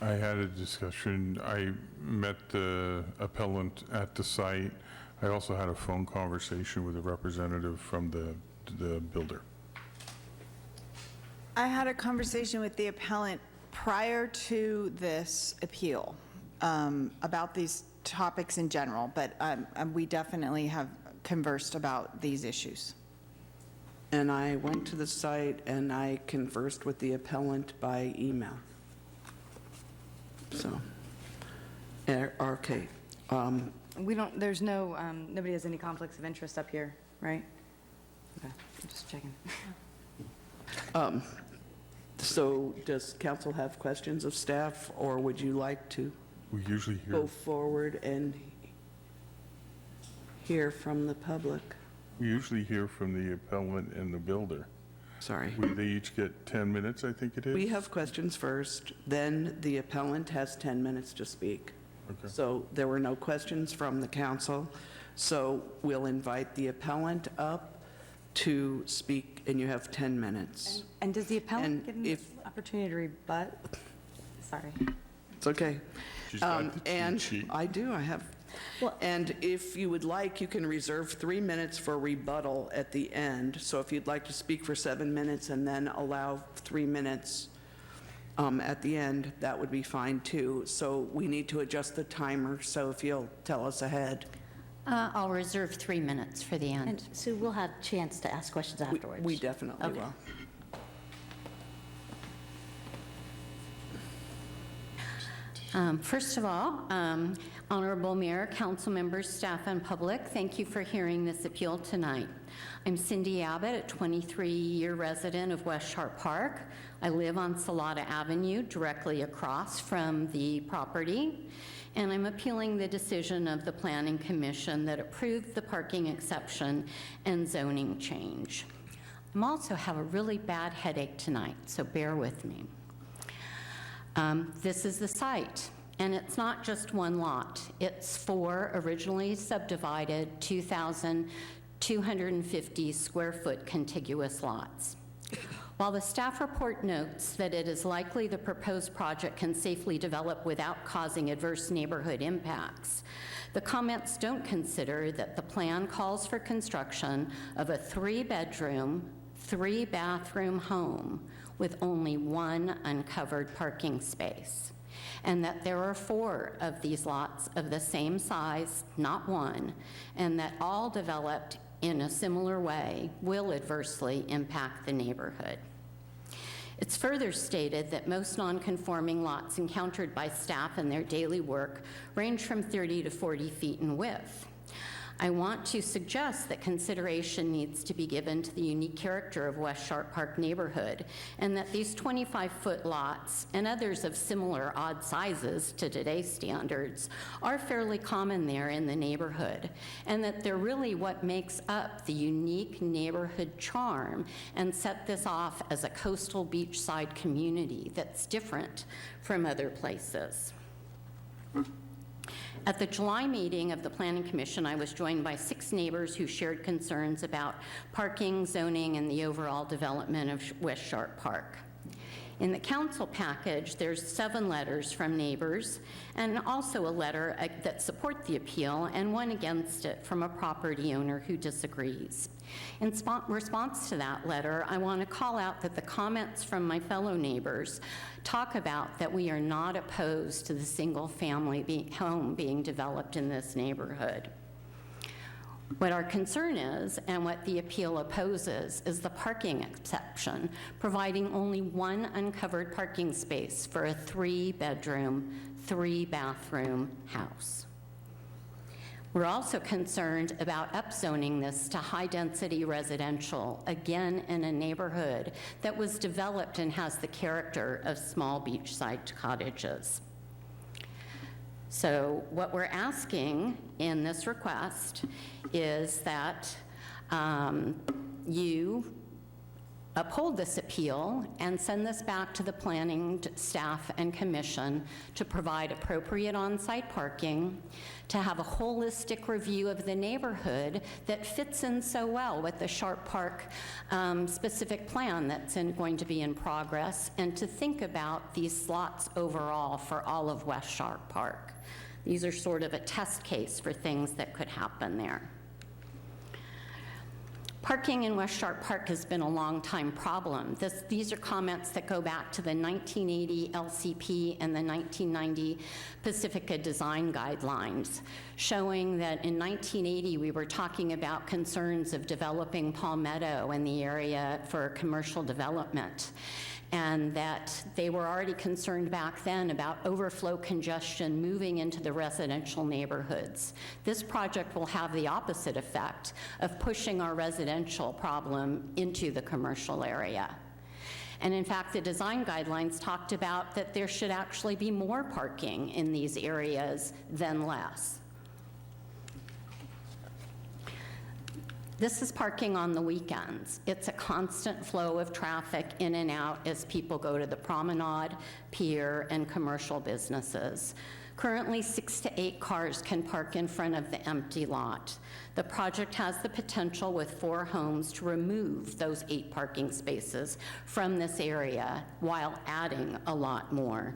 I had a discussion. I met the appellant at the site. I also had a phone conversation with a representative from the builder. I had a conversation with the appellant prior to this appeal about these topics in general, but we definitely have conversed about these issues. And I went to the site and I conversed with the appellant by email. So, okay. We don't, there's no, nobody has any conflicts of interest up here, right? Okay, I'm just checking. So does council have questions of staff, or would you like to We usually hear. go forward and hear from the public? We usually hear from the appellant and the builder. Sorry. They each get 10 minutes, I think it is? We have questions first, then the appellant has 10 minutes to speak. Okay. So there were no questions from the council, so we'll invite the appellant up to speak, and you have 10 minutes. And does the appellant And get an opportunity to rebut? Sorry. It's okay. She's got the cheat And sheet. I do, I have. And if you would like, you can reserve 3 minutes for rebuttal at the end. So if you'd like to speak for 7 minutes and then allow 3 minutes at the end, that would be fine too. So we need to adjust the timer, so if you'll tell us ahead. I'll reserve 3 minutes for the end. And Sue, we'll have a chance to ask questions afterwards. We definitely will. First of all, Honorable Mayor, council members, staff, and public, thank you for hearing this appeal tonight. I'm Cindy Abbott, a 23-year resident of West Sharp Park. I live on Salata Avenue, directly across from the property, and I'm appealing the decision of the Planning Commission that approved the parking exception and zoning change. I also have a really bad headache tonight, so bear with me. This is the site, and it's not just one lot. It's 4 originally subdivided 2,250 square foot contiguous lots. While the staff report notes that it is likely the proposed project can safely develop without causing adverse neighborhood impacts, the comments don't consider that the plan calls for construction of a 3-bedroom, 3-bathroom home with only 1 uncovered parking space, and that there are 4 of these lots of the same size, not 1, and that all developed in a similar way will adversely impact the neighborhood. It's further stated that most non-conforming lots encountered by staff in their daily work range from 30 to 40 feet in width. I want to suggest that consideration needs to be given to the unique character of West Sharp Park neighborhood, and that these 25-foot lots and others of similar odd sizes to today's standards are fairly common there in the neighborhood, and that they're really what makes up the unique neighborhood charm and set this off as a coastal beachside community that's different from other places. At the July meeting of the Planning Commission, I was joined by 6 neighbors who shared concerns about parking, zoning, and the overall development of West Sharp Park. In the council package, there's 7 letters from neighbors, and also a letter that support the appeal and one against it from a property owner who disagrees. In response to that letter, I want to call out that the comments from my fellow neighbors talk about that we are not opposed to the single-family home being developed in this neighborhood. What our concern is, and what the appeal opposes, is the parking exception, providing only 1 uncovered parking space for a 3-bedroom, 3-bathroom house. We're also concerned about upzoning this to high-density residential, again in a neighborhood that was developed and has the character of small beachside cottages. So what we're asking in this request is that you uphold this appeal and send this back to the planning staff and commission to provide appropriate on-site parking, to have a holistic review of the neighborhood that fits in so well with the Sharp Park specific plan that's going to be in progress, and to think about these slots overall for all of West Sharp Park. These are sort of a test case for things that could happen there. Parking in West Sharp Park has been a long-time problem. These are comments that go back to the 1980 LCP and the 1990 Pacifica design guidelines, showing that in 1980 we were talking about concerns of developing Palmetto in the area for commercial development, and that they were already concerned back then about overflow congestion moving into the residential neighborhoods. This project will have the opposite effect of pushing our residential problem into the commercial area. And in fact, the design guidelines talked about that there should actually be more parking in these areas than less. This is parking on the weekends. It's a constant flow of traffic in and out as people go to the promenade, pier, and commercial businesses. Currently, 6 to 8 cars can park in front of the empty lot. The project has the potential with 4 homes to remove those 8 parking spaces from this area while adding a lot more.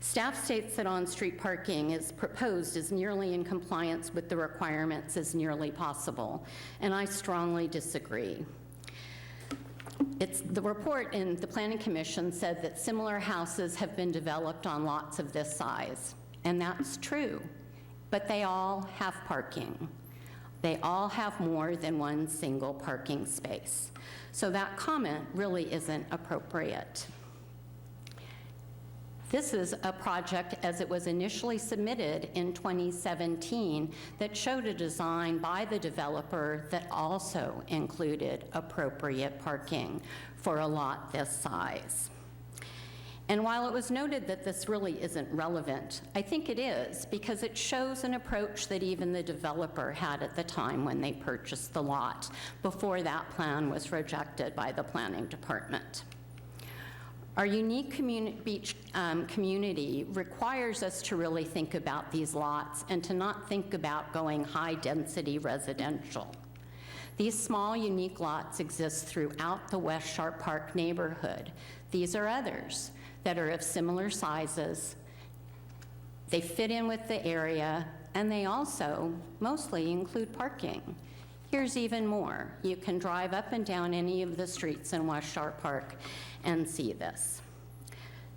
Staff states that on-street parking is proposed as nearly in compliance with the requirements as nearly possible, and I strongly disagree. The report in the Planning Commission said that similar houses have been developed on lots of this size, and that's true, but they all have parking. They all have more than 1 single parking space. So that comment really isn't appropriate. This is a project as it was initially submitted in 2017 that showed a design by the developer that also included appropriate parking for a lot this size. And while it was noted that this really isn't relevant, I think it is, because it shows an approach that even the developer had at the time when they purchased the lot, before that plan was rejected by the planning department. Our unique beach community requires us to really think about these lots and to not think about going high-density residential. These small, unique lots exist throughout the West Sharp Park neighborhood. These are others that are of similar sizes. They fit in with the area, and they also mostly include parking. Here's even more. You can drive up and down any of the streets in West Sharp Park and see this.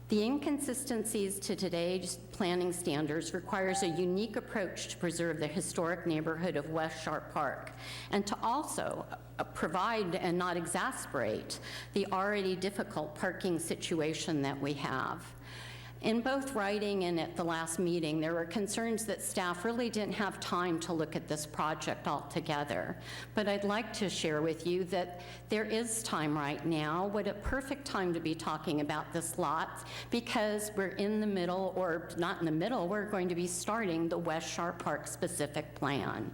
The inconsistencies to today's planning standards requires a unique approach to preserve the historic neighborhood of West Sharp Park, and to also provide and not exasperate the already difficult parking situation that we have. In both writing and at the last meeting, there were concerns that staff really didn't have time to look at this project altogether. But I'd like to share with you that there is time right now. What a perfect time to be talking about this lot, because we're in the middle, or not in the middle, we're going to be starting the West Sharp Park specific plan.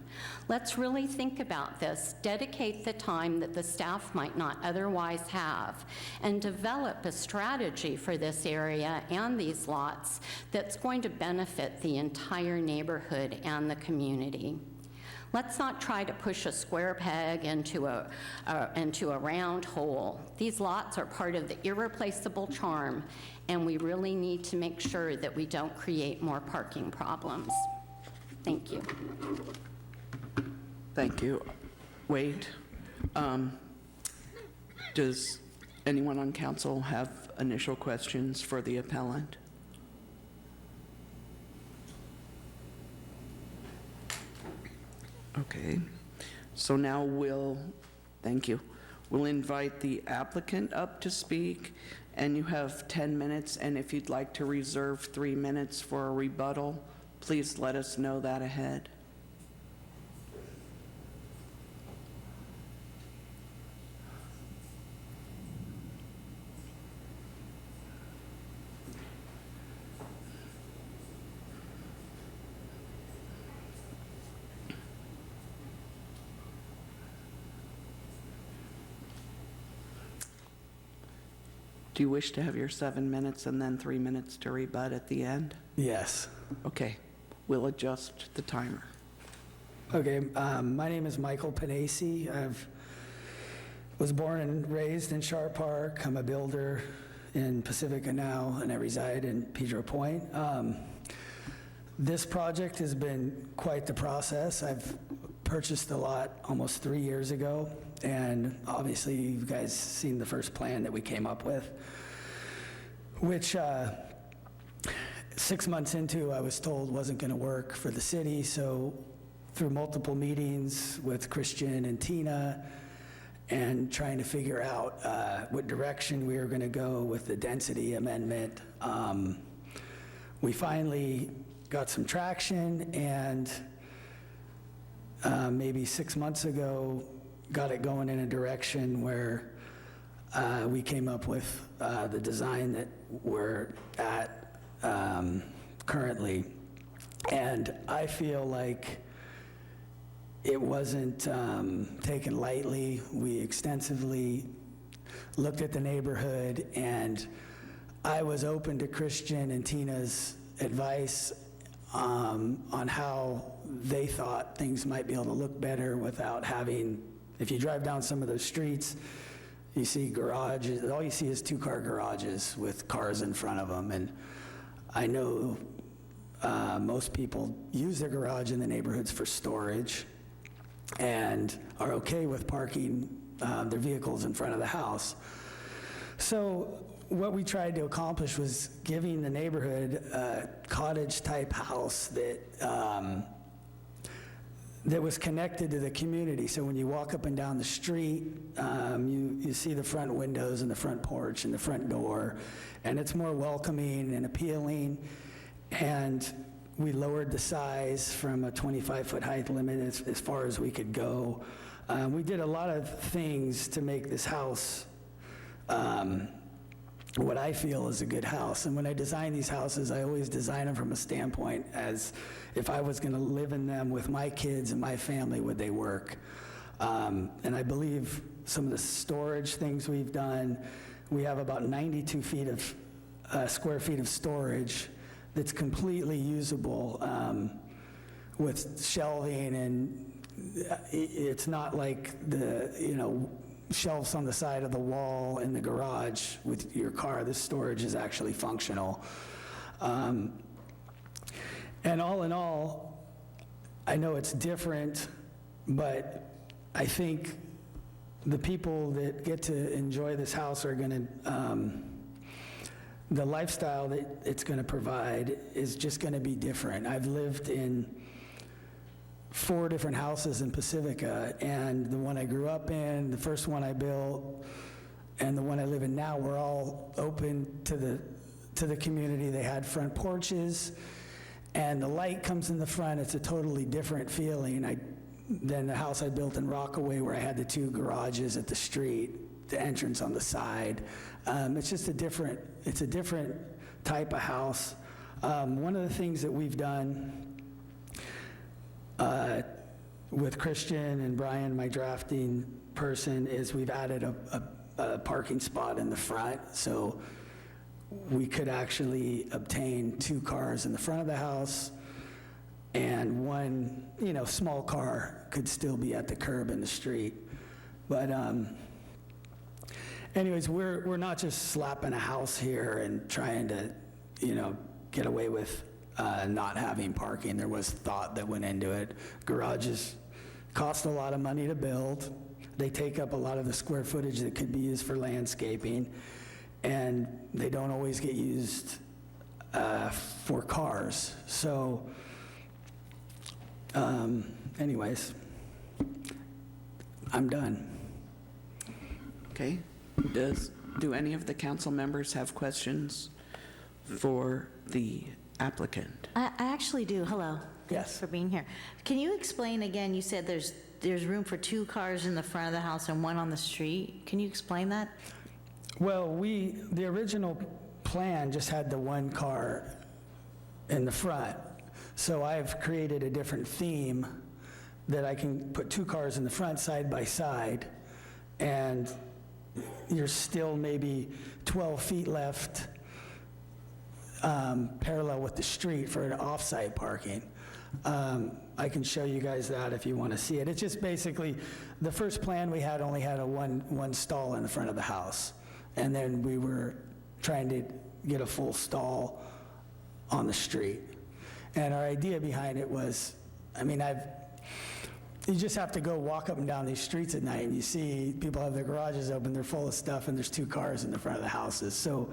Let's really think about this, dedicate the time that the staff might not otherwise have, and develop a strategy for this area and these lots that's going to benefit the entire neighborhood and the community. Let's not try to push a square peg into a round hole. These lots are part of the irreplaceable charm, and we really need to make sure that we don't create more parking problems. Thank you. Thank you. Wade, does anyone on council have initial questions for the appellant? Okay, so now thank you. We'll invite the applicant up to speak, and you have 10 minutes, and if you'd like to reserve 3 minutes for a rebuttal, please let us know that ahead. Do you wish to have your 7 minutes and then 3 minutes to rebut at the end? Yes. Okay, we'll adjust the timer. Okay, my name is Michael Panacci. I was born and raised in Sharp Park. I'm a builder in Pacifica now, and I reside in Pedro Point. This project has been quite the process. I've purchased the lot almost 3 years ago, and obviously you guys seen the first plan that we came up with, which 6 months into I was told wasn't going to work for the city. So through multiple meetings with Christian and Tina and trying to figure out what direction we were going to go with the density amendment, we finally got some traction, and maybe 6 months ago got it going in a direction where we came up with the design that we're at currently. And I feel like it wasn't taken lightly. We extensively looked at the neighborhood, and I was open to Christian and Tina's advice on how they thought things might be able to look better without having, if you drive down some of those streets, you see garages, all you see is 2-car garages with cars in front of them. And I know most people use their garage in the neighborhoods for storage and are okay with parking their vehicles in front of the house. So what we tried to accomplish was giving the neighborhood a cottage-type house that was connected to the community. So when you walk up and down the street, you see the front windows and the front porch and the front door, and it's more welcoming and appealing. And we lowered the size from a 25-foot height limit as far as we could go. We did a lot of things to make this house what I feel is a good house. And when I design these houses, I always design them from a standpoint as if I was going to live in them with my kids and my family, would they work? And I believe some of the storage things we've done, we have about 92 square feet of storage that's completely usable with shelving, and it's not like the, shelves on the side of the wall in the garage with your car. This storage is actually functional. And all in all, I know it's different, but I think the people that get to enjoy this house are going to, the lifestyle that it's going to provide is just going to be different. I've lived in 4 different houses in Pacifica, and the one I grew up in, the first one I built, and the one I live in now, we're all open to to the community. They had front porches, and the light comes in the front. It's a totally different feeling than the house I built in Rockaway, where I had the 2 garages at the street, the entrance on the side. It's just a different type of house. One of the things that we've done with Christian and Brian, my drafting person, is we've added a parking spot in the front, so we could actually obtain 2 cars in the front of the house, and one, small car could still be at the curb in the street. But anyways, we're not just slapping a house here and trying to, get away with not having parking. There was thought that went into it. Garages cost a lot of money to build. They take up a lot of the square footage that could be used for landscaping, and they don't always get used for cars. So anyways, I'm done. Okay. Do any of the council members have questions for the applicant? I actually do. Hello. Yes. Thanks for being here. Can you explain again, you said there's room for 2 cars in the front of the house and 1 on the street. Can you explain that? Well, the original plan just had the 1 car in the front. So I've created a different theme that I can put 2 cars in the front side by side, and you're still maybe 12 feet left parallel with the street for an off-site parking. I can show you guys that if you want to see it. It's just basically, the first plan we had only had a one stall in the front of the house. And then we were trying to get a full stall on the street. And our idea behind it was, you just have to go walk up and down these streets at night and you see people have their garages open, they're full of stuff, and there's 2 cars in the front of the houses. So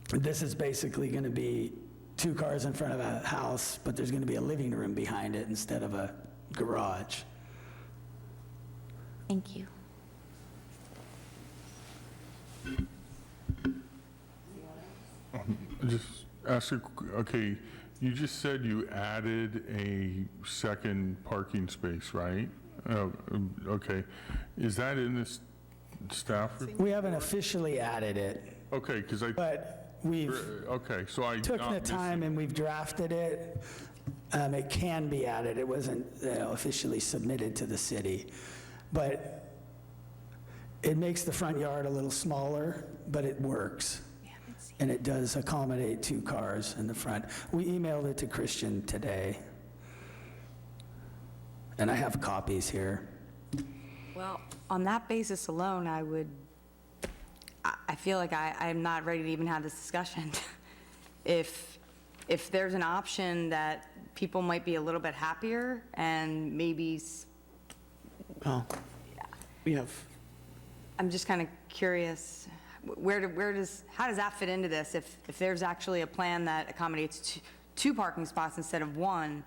this is basically going to be 2 cars in front of a house, but there's going to be a living room behind it instead of a garage. Thank you. Just ask okay, you just said you added a second parking space, right? Okay. Is that in this staff report? We haven't officially added it. Okay, because But we've okay, so I took the time and we've drafted it. It can be added. It wasn't officially submitted to the city. But it makes the front yard a little smaller, but it works. And it does accommodate 2 cars in the front. We emailed it to Christian today. And I have copies here. Well, on that basis alone, I feel like I'm not ready to even have this discussion. If there's an option that people might be a little bit happier and maybe, Well, we have, I'm just kind of curious, how does that fit into this? If there's actually a plan that accommodates 2 parking spots instead of 1?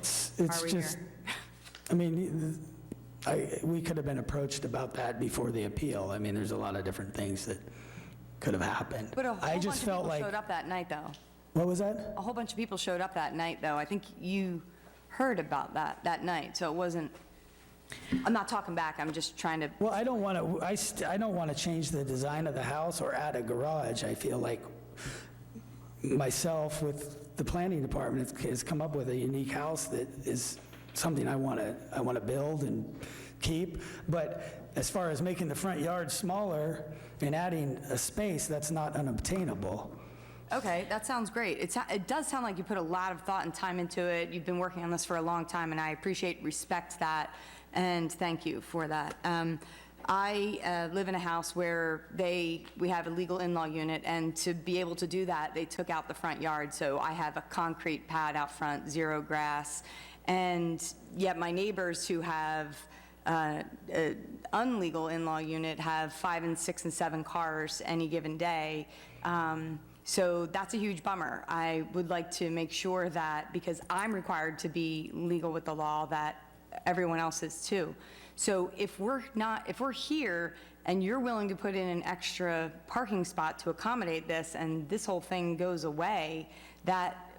It's Are we just, we could have been approached about that before the appeal. There's a lot of different things that could have happened. But a whole I bunch just of felt people like, showed up that night, though. what was that? A whole bunch of people showed up that night, though. I think you heard about that night, so it wasn't, I'm not talking back, I'm just trying to. Well, I don't want to change the design of the house or add a garage. I feel like myself with the planning department has come up with a unique house that is something I want to build and keep. But as far as making the front yard smaller and adding a space, that's not unobtainable. Okay, that sounds great. It does sound like you put a lot of thought and time into it. You've been working on this for a long time, and I respect that, and thank you for that. I live in a house where we have a legal in-law unit, and to be able to do that, they took out the front yard, so I have a concrete pad out front, 0 grass, and yet my neighbors who have an unlegal in-law unit have 5 and 6 and 7 cars any given day. So that's a huge bummer. I would like to make sure that, because I'm required to be legal with the law, that everyone else is too. So if we're here and you're willing to put in an extra parking spot to accommodate this, and this whole thing goes away, that,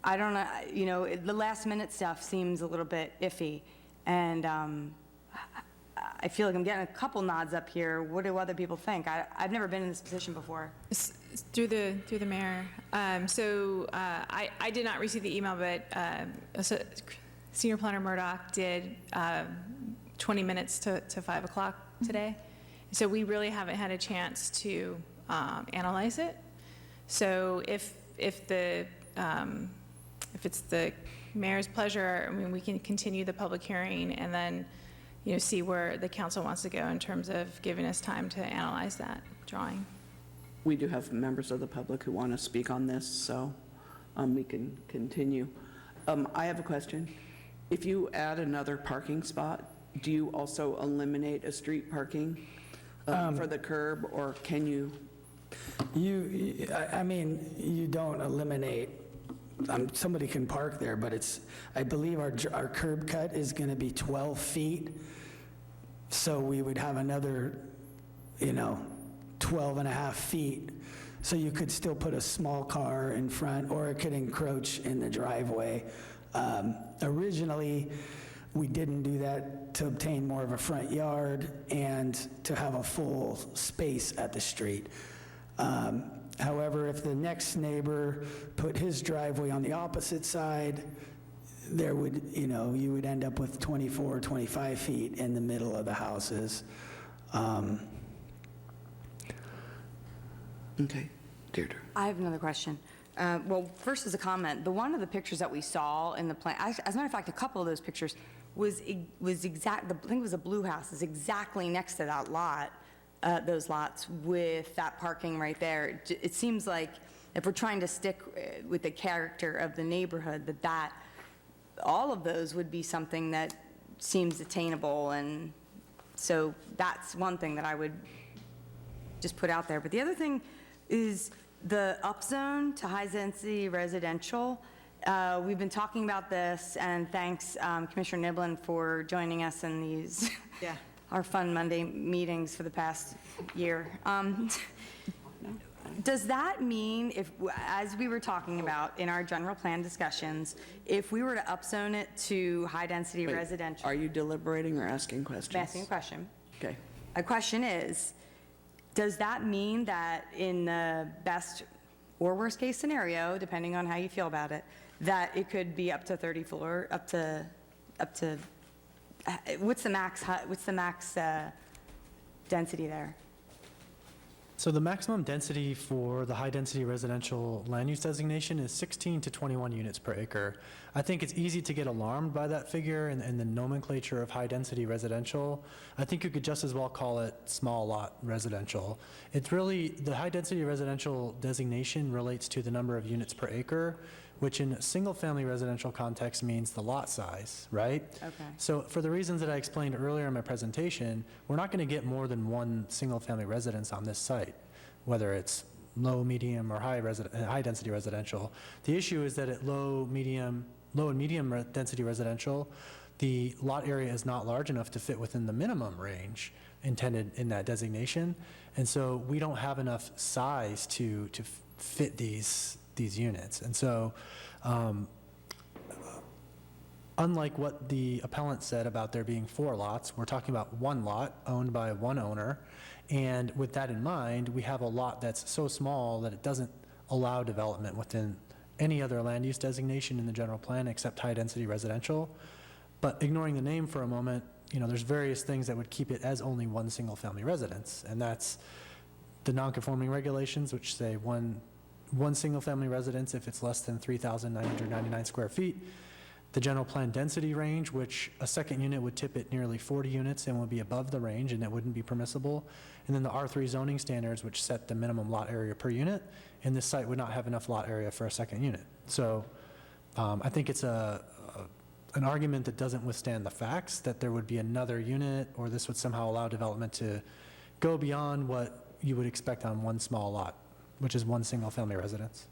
I don't know, you know, the last minute stuff seems a little bit iffy. And I feel like I'm getting a couple nods up here. What do other people think? I've never been in this position before. Through the mayor. I did not receive the email, but Senior Planner Murdoch did 20 minutes to 5 o'clock today. So we really haven't had a chance to analyze it. So if it's the mayor's pleasure, I mean, we can continue the public hearing and then, you know, see where the council wants to go in terms of giving us time to analyze that drawing. We do have members of the public who want to speak on this, so we can continue. I have a question. If you add another parking spot, do you also eliminate a street parking for the curb, or can you? I mean, you don't eliminate, somebody can park there, but I believe our curb cut is going to be 12 feet. So we would have another, 12 and a half feet. So you could still put a small car in front, or it could encroach in the driveway. Originally, we didn't do that to obtain more of a front yard and to have a full space at the street. However, if the next neighbor put his driveway on the opposite side, there would, you would end up with 24, 25 feet in the middle of the houses. Okay, Deirdre. I have another question. Well, first as a comment, one of the pictures that we saw in the plan, as a matter of fact, a couple of those pictures was exact, I think it was a blue house, is exactly next to that lot, those lots with that parking right there. It seems like if we're trying to stick with the character of the neighborhood, that all of those would be something that seems attainable, and so that's one thing that I would just put out there. But the other thing is the upzone to high-density residential. We've been talking about this, and thanks, Commissioner Niblin, for joining us in these our fun Monday meetings for the past year. Does that mean, as we were talking about in our general plan discussions, if we were to upzone it to high-density residential? Are you deliberating or asking questions? I'm asking a question. Okay. A question is, does that mean that in the best or worst case scenario, depending on how you feel about it, that it could be up to 30 floor, up to what's the max density there? So the maximum density for the high-density residential land use designation is 16 to 21 units per acre. I think it's easy to get alarmed by that figure and the nomenclature of high-density residential. I think you could just as well call it small lot residential. It's really, the high-density residential designation relates to the number of units per acre, which in a single-family residential context means the lot size, right? Okay. So for the reasons that I explained earlier in my presentation, we're not going to get more than one single-family residence on this site, whether it's low, medium, or high-density residential. The issue is that at low and medium density residential, the lot area is not large enough to fit within the minimum range intended in that designation, and so we don't have enough size to fit these units. And so unlike what the appellant said about there being 4 lots, we're talking about 1 lot owned by one owner. And with that in mind, we have a lot that's so small that it doesn't allow development within any other land use designation in the general plan except high-density residential. But ignoring the name for a moment, there's various things that would keep it as only one single-family residence, and that's the non-conforming regulations, which say one single-family residence if it's less than 3,999 square feet. The general plan density range, which a second unit would tip at nearly 40 units and would be above the range, and that wouldn't be permissible. And then the R3 zoning standards, which set the minimum lot area per unit, and this site would not have enough lot area for a second unit. So I think it's an argument that doesn't withstand the facts that there would be another unit, or this would somehow allow development to go beyond what you would expect on one small lot, which is one single-family residence.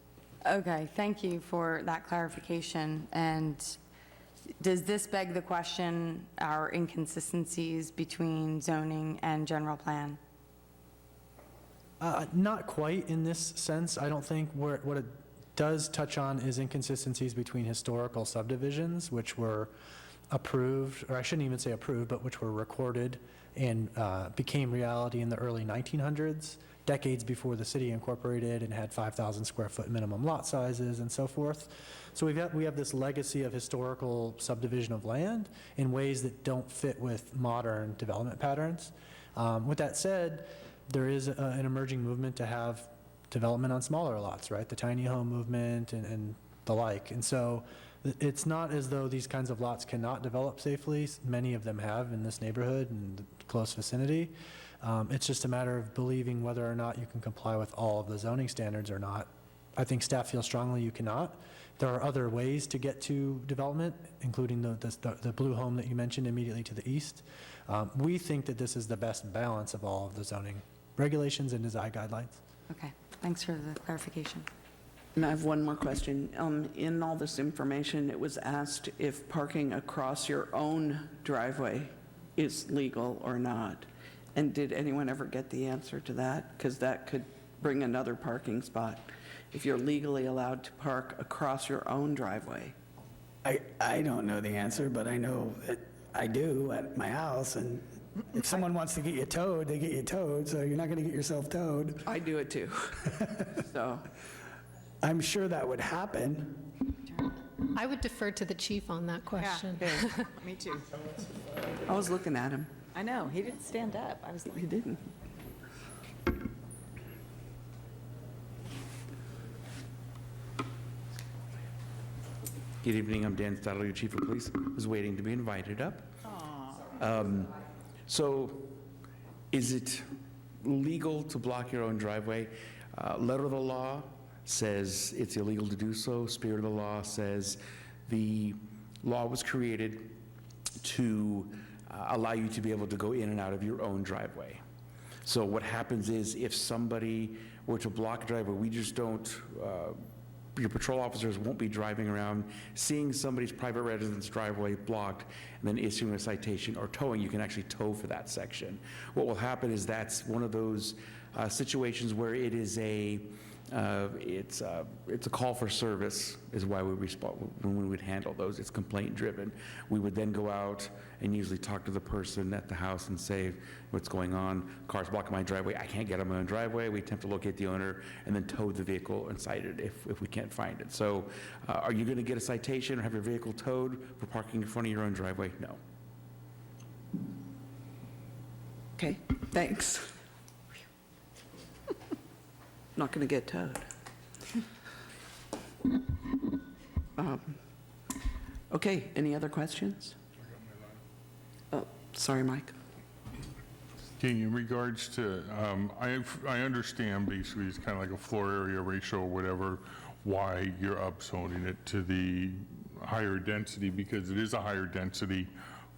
Okay, thank you for that clarification. And Does this beg the question, our inconsistencies between zoning and general plan? Not quite in this sense. I don't think what it does touch on is inconsistencies between historical subdivisions, which were approved, or I shouldn't even say approved, but which were recorded and became reality in the early 1900s, decades before the city incorporated and had 5,000 square foot minimum lot sizes and so forth. So we have this legacy of historical subdivision of land in ways that don't fit with modern development patterns. With that said, there is an emerging movement to have development on smaller lots, right? The tiny home movement and the like. And so it's not as though these kinds of lots cannot develop safely. Many of them have in this neighborhood and the close vicinity. It's just a matter of believing whether or not you can comply with all of the zoning standards or not. I think staff feels strongly you cannot. There are other ways to get to development, including the blue home that you mentioned immediately to the east. We think that this is the best balance of all of the zoning regulations and design guidelines. Okay, thanks for the clarification. And I have one more question. In all this information, it was asked if parking across your own driveway is legal or not. And did anyone ever get the answer to that? Because that could bring another parking spot if you're legally allowed to park across your own driveway. I don't know the answer, but I know that I do at my house, and if someone wants to get you towed, they get you towed, so you're not going to get yourself towed. I do it too. So I'm sure that would happen. I would defer to the chief on that question. Me too. I was looking at him. I know, he didn't stand up. He didn't. Good evening, I'm Dan Stadler, your Chief of Police. I was waiting to be invited up. So, is it legal to block your own driveway? Letter of the law says it's illegal to do so. Spirit of the law says the law was created to allow you to be able to go in and out of your own driveway. So what happens is if somebody were to block a driveway, we just don't, your patrol officers won't be driving around seeing somebody's private residence driveway blocked and then issuing a citation or towing. You can actually tow for that section. What will happen is that's one of those situations where it is it's a call for service is why we respond when we would handle those. It's complaint driven. We would then go out and usually talk to the person at the house and say what's going on. Car's blocking my driveway. I can't get on my own driveway. We attempt to locate the owner and then tow the vehicle and cite it if we can't find it. So are you going to get a citation or have your vehicle towed for parking in front of your own driveway? No. Okay, thanks. Not going to get towed. Okay, any other questions? Oh, sorry, Mike. Okay, in regards to, I understand basically it's kind of like a floor area ratio or whatever, why you're upzoning it to the higher density, because it is a higher density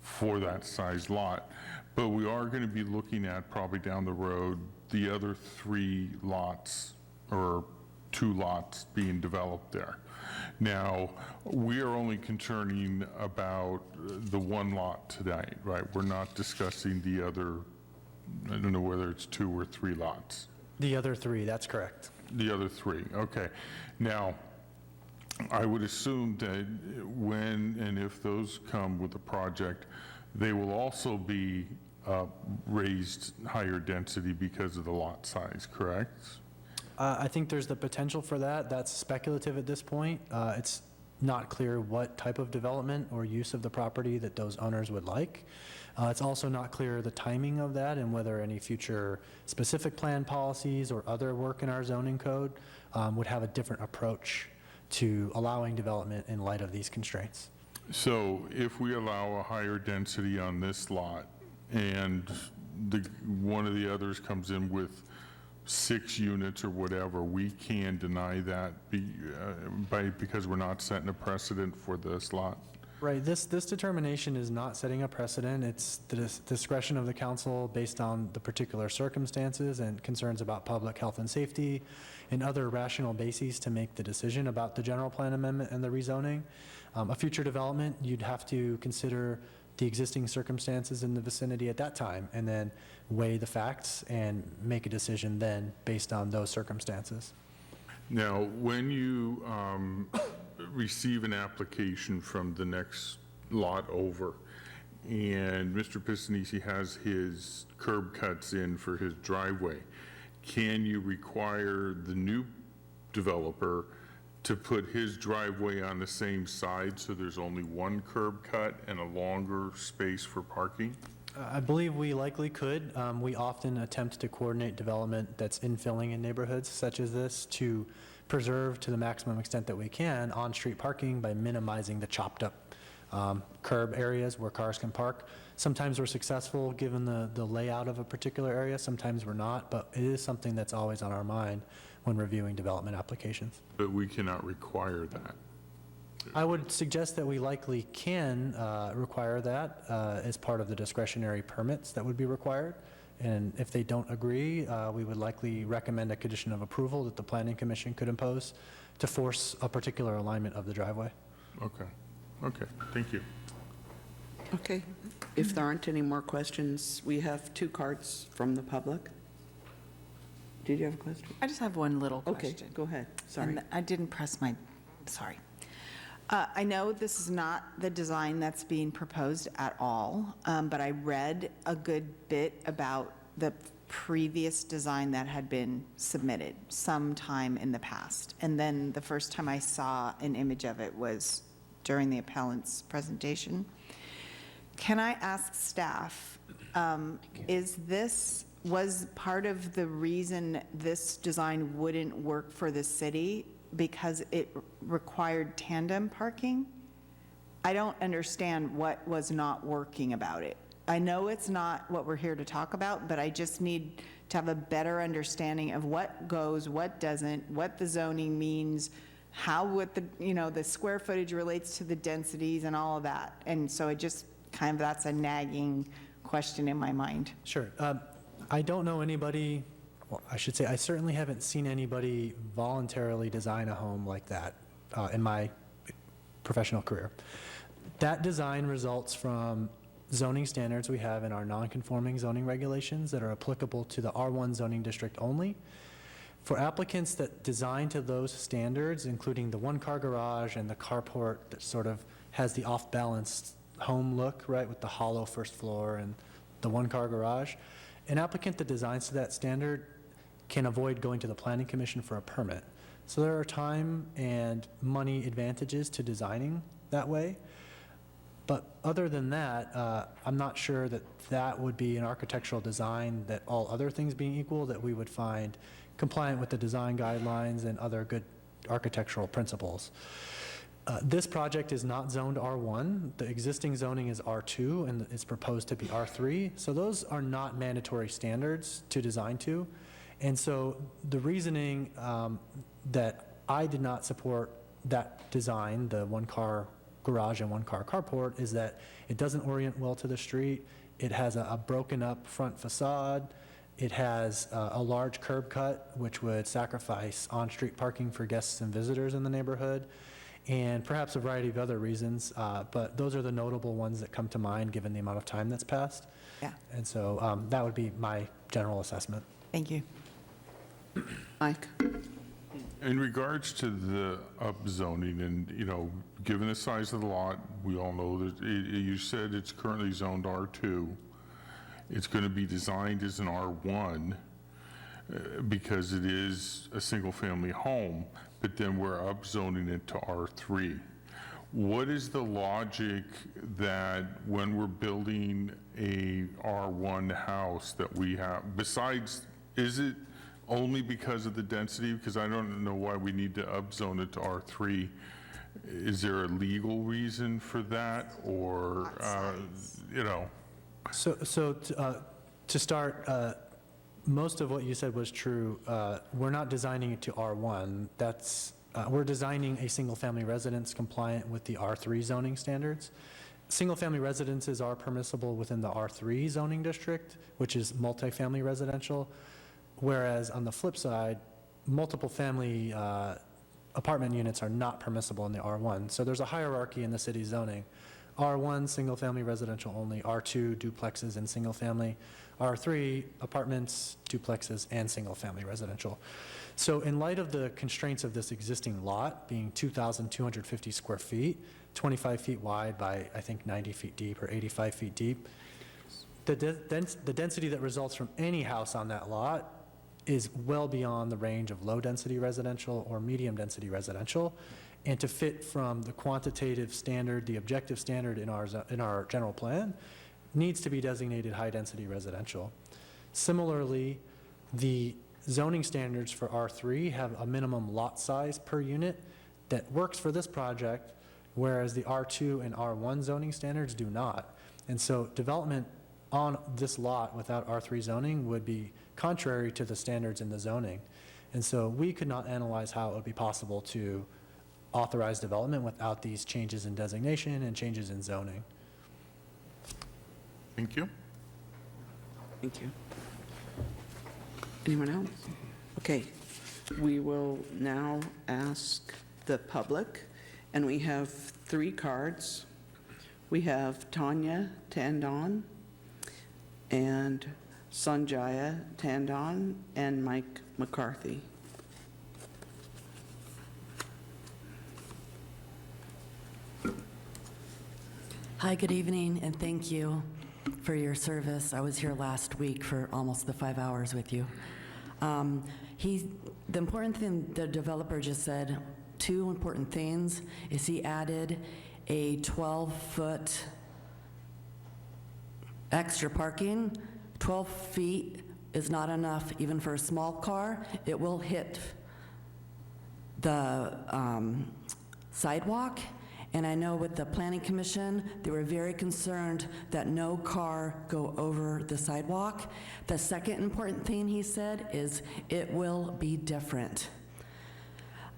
for that size lot. But we are going to be looking at probably down the road the other 3 lots or 2 lots being developed there. Now, we are only concerning about the 1 lot tonight, right? We're not discussing the other, I don't know whether it's 2 or 3 lots. The other 3, that's correct. The other 3, okay. Now, I would assume that when and if those come with the project, they will also be raised higher density because of the lot size, correct? I think there's the potential for that. That's speculative at this point. It's not clear what type of development or use of the property that those owners would like. It's also not clear the timing of that and whether any future specific plan policies or other work in our zoning code would have a different approach to allowing development in light of these constraints. So if we allow a higher density on this lot and one of the others comes in with 6 units or whatever, we can deny that because we're not setting a precedent for this lot? Right, this determination is not setting a precedent. It's the discretion of the council based on the particular circumstances and concerns about public health and safety and other rational bases to make the decision about the general plan amendment and the rezoning. A future development, you'd have to consider the existing circumstances in the vicinity at that time and then weigh the facts and make a decision then based on those circumstances. Now, when you receive an application from the next lot over, and Mr. Pissanisi has his curb cuts in for his driveway, can you require the new developer to put his driveway on the same side so there's only one curb cut and a longer space for parking? I believe we likely could. We often attempt to coordinate development that's infilling in neighborhoods such as this to preserve to the maximum extent that we can on-street parking by minimizing the chopped up curb areas where cars can park. Sometimes we're successful given the layout of a particular area, sometimes we're not, but it is something that's always on our mind when reviewing development applications. But we cannot require that. I would suggest that we likely can require that as part of the discretionary permits that would be required. And if they don't agree, we would likely recommend a condition of approval that the Planning Commission could impose to force a particular alignment of the driveway. Okay, okay, thank you. Okay. If there aren't any more questions, we have 2 cards from the public. Did you have a question? I just have one little question. Okay, go ahead. Sorry. And I didn't press my, sorry. I know this is not the design that's being proposed at all, but I read a good bit about the previous design that had been submitted sometime in the past. And then the first time I saw an image of it was during the appellant's presentation. Can I ask staff, was part of the reason this design wouldn't work for the city because it required tandem parking? I don't understand what was not working about it. I know it's not what we're here to talk about, but I just need to have a better understanding of what goes, what doesn't, what the zoning means, what the square footage relates to the densities and all of that. And so it just kind of, that's a nagging question in my mind. Sure. I don't know anybody, well, I should say, I certainly haven't seen anybody voluntarily design a home like that in my professional career. That design results from zoning standards we have in our non-conforming zoning regulations that are applicable to the R1 zoning district only. For applicants that design to those standards, including the one-car garage and the carport that sort of has the off-balanced home look, right, with the hollow first floor and the one-car garage, an applicant that designs to that standard can avoid going to the Planning Commission for a permit. So there are time and money advantages to designing that way. But other than that, I'm not sure that that would be an architectural design that, all other things being equal, that we would find compliant with the design guidelines and other good architectural principles. This project is not zoned R1. The existing zoning is R2 and it's proposed to be R3. So those are not mandatory standards to design to. And so the reasoning that I did not support that design, the one-car garage and one-car carport, is that it doesn't orient well to the street. It has a broken up front facade. It has a large curb cut, which would sacrifice on-street parking for guests and visitors in the neighborhood, and perhaps a variety of other reasons, but those are the notable ones that come to mind given the amount of time that's passed. Yeah. And so that would be my general assessment. Thank you. Mike? In regards to the upzoning and, given the size of the lot, we all know that you said it's currently zoned R2. It's going to be designed as an R1 because it is a single-family home, but then we're upzoning it to R3. What is the logic that when we're building a R1 house that we have, besides, is it only because of the density? Because I don't know why we need to upzone it to R3. Is there a legal reason for that, or, So to start, most of what you said was true. We're not designing it to R1. That's we're designing a single-family residence compliant with the R3 zoning standards. Single-family residences are permissible within the R3 zoning district, which is multifamily residential, whereas on the flip side, multiple family apartment units are not permissible in the R1. So there's a hierarchy in the city zoning. R1, single-family residential only, R2, duplexes and single-family, R3, apartments, duplexes, and single-family residential. So in light of the constraints of this existing lot being 2,250 square feet, 25 feet wide by, I think, 90 feet deep or 85 feet deep, the density that results from any house on that lot is well beyond the range of low-density residential or medium-density residential, and to fit from the quantitative standard, the objective standard in our general plan, needs to be designated high-density residential. Similarly, the zoning standards for R3 have a minimum lot size per unit that works for this project, whereas the R2 and R1 zoning standards do not. And so development on this lot without R3 zoning would be contrary to the standards in the zoning. And so we could not analyze how it would be possible to authorize development without these changes in designation and changes in zoning. Thank you. Thank you. Anyone else? Okay, we will now ask the public, and we have 3 cards. We have Tanya Tandon, and Sanjaya Tandon, and Mike McCarthy. Hi, good evening, and thank you for your service. I was here last week for almost the 5 hours with you. The important thing the developer just said, 2 important things, is he added a 12-foot extra parking. 12 feet is not enough even for a small car. It will hit the sidewalk. And I know with the Planning Commission, they were very concerned that no car go over the sidewalk. The second important thing he said is it will be different.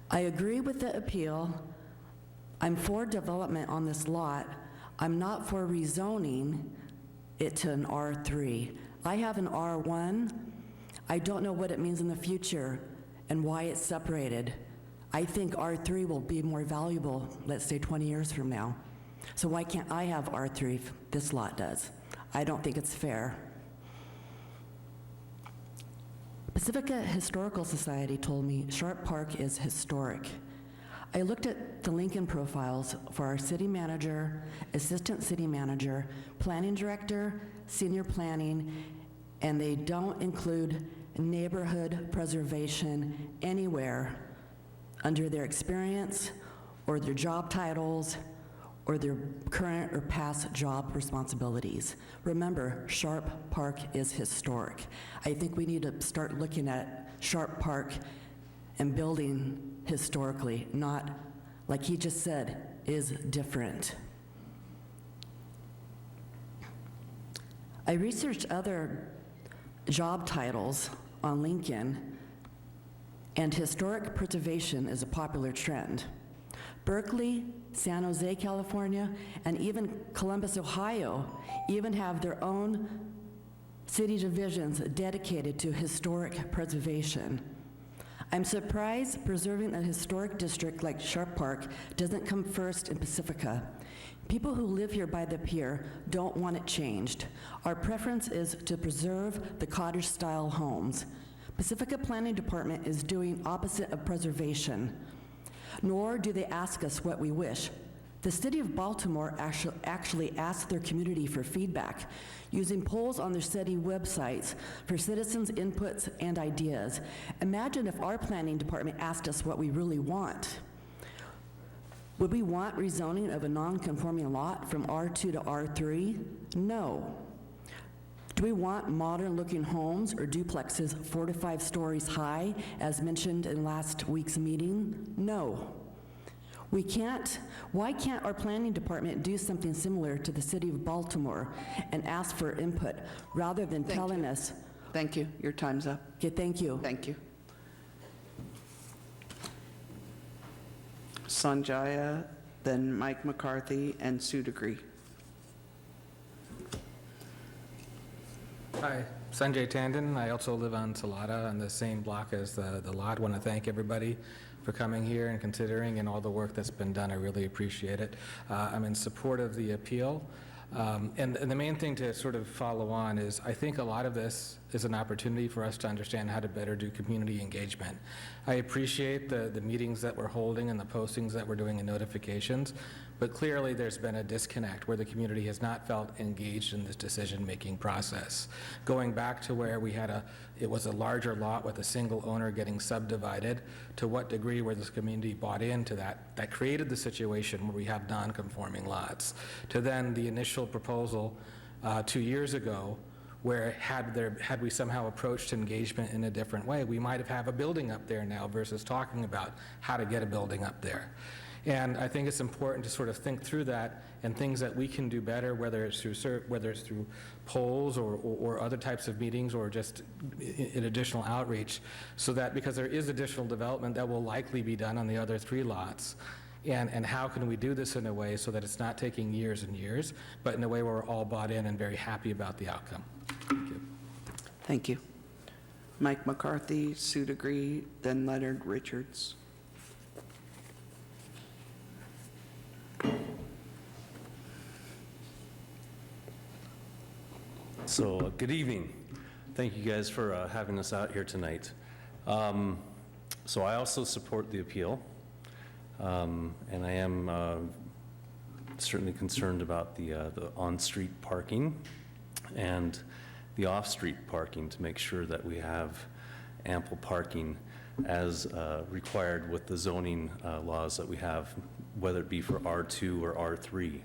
I agree with the appeal. I'm for development on this lot. I'm not for rezoning it to an R3. I have an R1. I don't know what it means in the future and why it's separated. I think R3 will be more valuable, let's say 20 years from now. So why can't I have R3 if this lot does? I don't think it's fair. Pacifica Historical Society told me Sharp Park is historic. I looked at the Lincoln profiles for our city manager, assistant city manager, planning director, senior planning, and they don't include neighborhood preservation anywhere under their experience or their job titles or their current or past job responsibilities. Remember, Sharp Park is historic. I think we need to start looking at Sharp Park and building historically, not, like he just said, is different. I researched other job titles on Lincoln, and historic preservation is a popular trend. Berkeley, San Jose, California, and even Columbus, Ohio, even have their own city divisions dedicated to historic preservation. I'm surprised preserving a historic district like Sharp Park doesn't come first in Pacifica. People who live here by the pier don't want it changed. Our preference is to preserve the cottage-style homes. Pacifica Planning Department is doing opposite of preservation, nor do they ask us what we wish. The city of Baltimore actually asked their community for feedback, using polls on their city websites for citizens' inputs and ideas. Imagine if our planning department asked us what we really want. Would we want rezoning of a non-conforming lot from R2 to R3? No. Do we want modern-looking homes or duplexes 4 to 5 stories high, as mentioned in last week's meeting? No. Why can't our planning department do something similar to the city of Baltimore and ask for input rather than telling us? Thank you. Your time's up. Okay, thank you. Thank you. Sanjaya, then Mike McCarthy, and Sue Degree. Hi, Sanjay Tandon. I also live on Salata on the same block as the lot. Want to thank everybody for coming here and considering and all the work that's been done. I really appreciate it. I'm in support of the appeal. And the main thing to sort of follow on is I think a lot of this is an opportunity for us to understand how to better do community engagement. I appreciate the meetings that we're holding and the postings that we're doing and notifications, but clearly there's been a disconnect where the community has not felt engaged in this decision-making process. Going back to where it was a larger lot with a single owner getting subdivided, to what degree where this community bought into that created the situation where we have non-conforming lots, to then the initial proposal 2 years ago, where had we somehow approached engagement in a different way, we might have a building up there now versus talking about how to get a building up there. And I think it's important to sort of think through that and things that we can do better, whether it's through polls or other types of meetings or just in additional outreach, so that because there is additional development that will likely be done on the other 3 lots. And how can we do this in a way so that it's not taking years and years, but in a way where we're all bought in and very happy about the outcome. Thank you. Thank you. Mike McCarthy, Sue Degree, then Leonard Richards. So, good evening. Thank you guys for having us out here tonight. So I also support the appeal, and I am certainly concerned about the on-street parking and the off-street parking to make sure that we have ample parking as required with the zoning laws that we have, whether it be for R2 or R3.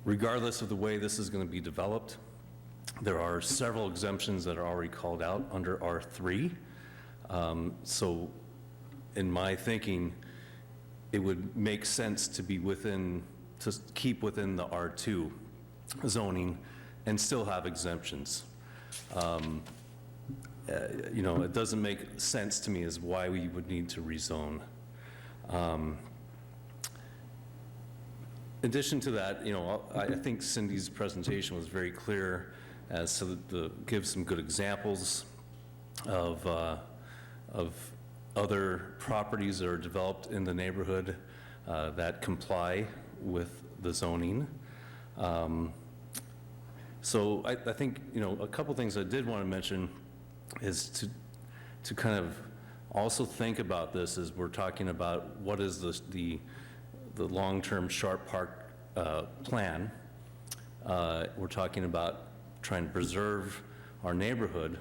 Regardless of the way this is going to be developed, there are several exemptions that are already called out under R3. So in my thinking, it would make sense to keep within the R2 zoning and still have exemptions. It doesn't make sense to me as why we would need to rezone. In addition to that, I think Cindy's presentation was very clear as to give some good examples of other properties that are developed in the neighborhood that comply with the zoning. So I think, a couple things I did want to mention is to kind of also think about this as we're talking about what is the long-term Sharp Park plan. We're talking about trying to preserve our neighborhood.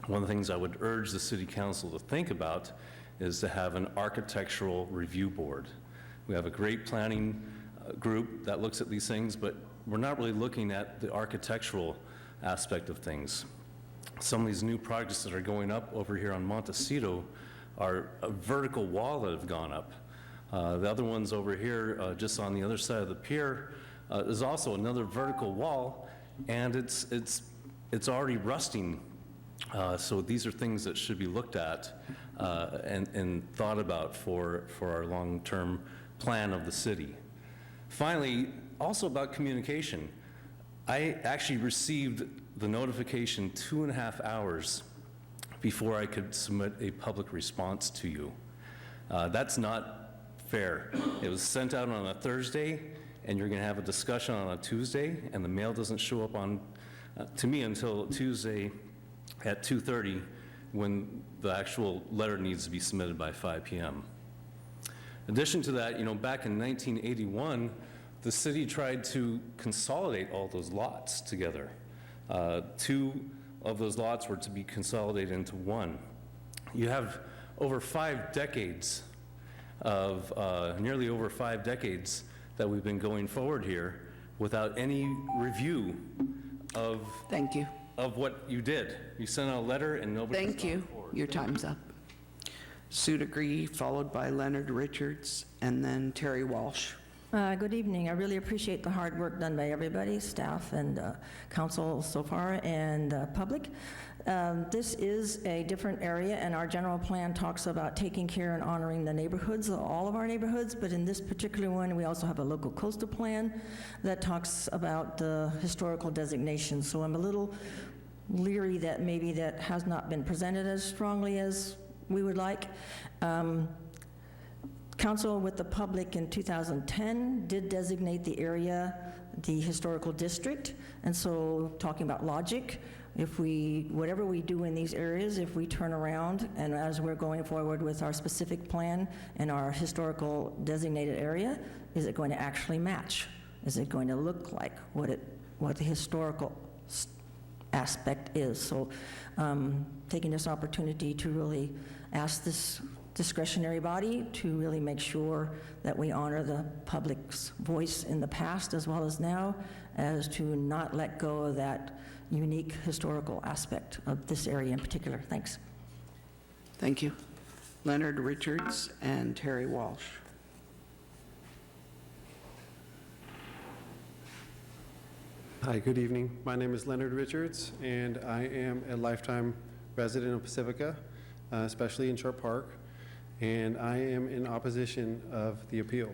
One of the things I would urge the City Council to think about is to have an architectural review board. We have a great planning group that looks at these things, but we're not really looking at the architectural aspect of things. Some of these new projects that are going up over here on Montecito are a vertical wall that have gone up. The other ones over here, just on the other side of the pier, is also another vertical wall, and it's already rusting. So these are things that should be looked at and thought about for our long-term plan of the city. Finally, also about communication. I actually received the notification 2.5 hours before I could submit a public response to you. That's not fair. It was sent out on a Thursday, and you're going to have a discussion on a Tuesday, and the mail doesn't show up to me until Tuesday at 2:30, when the actual letter needs to be submitted by 5 p.m. In addition to that, back in 1981, the city tried to consolidate all those lots together. 2 of those lots were to be consolidated into 1. You have over 5 decades nearly over 5 decades that we've been going forward here without any review of what you did. You sent out a letter and nobody. Thank you. Your time's up. Sue Degree, followed by Leonard Richards, and then Terry Walsh. Good evening. I really appreciate the hard work done by everybody, staff and council so far, and public. This is a different area, and our general plan talks about taking care and honoring the neighborhoods, all of our neighborhoods, but in this particular one, we also have a local coastal plan that talks about the historical designation. So I'm a little leery that maybe that has not been presented as strongly as we would like. Council with the public in 2010 did designate the area the historical district, and so talking about logic, if we, whatever we do in these areas, if we turn around and as we're going forward with our specific plan in our historical designated area, is it going to actually match? Is it going to look like what the historical aspect is? So taking this opportunity to really ask this discretionary body to really make sure that we honor the public's voice in the past as well as now, as to not let go of that unique historical aspect of this area in particular. Thanks. Thank you. Leonard Richards and Terry Walsh. Hi, good evening. My name is Leonard Richards, and I am a lifetime resident of Pacifica, especially in Short Park, and I am in opposition of the appeal.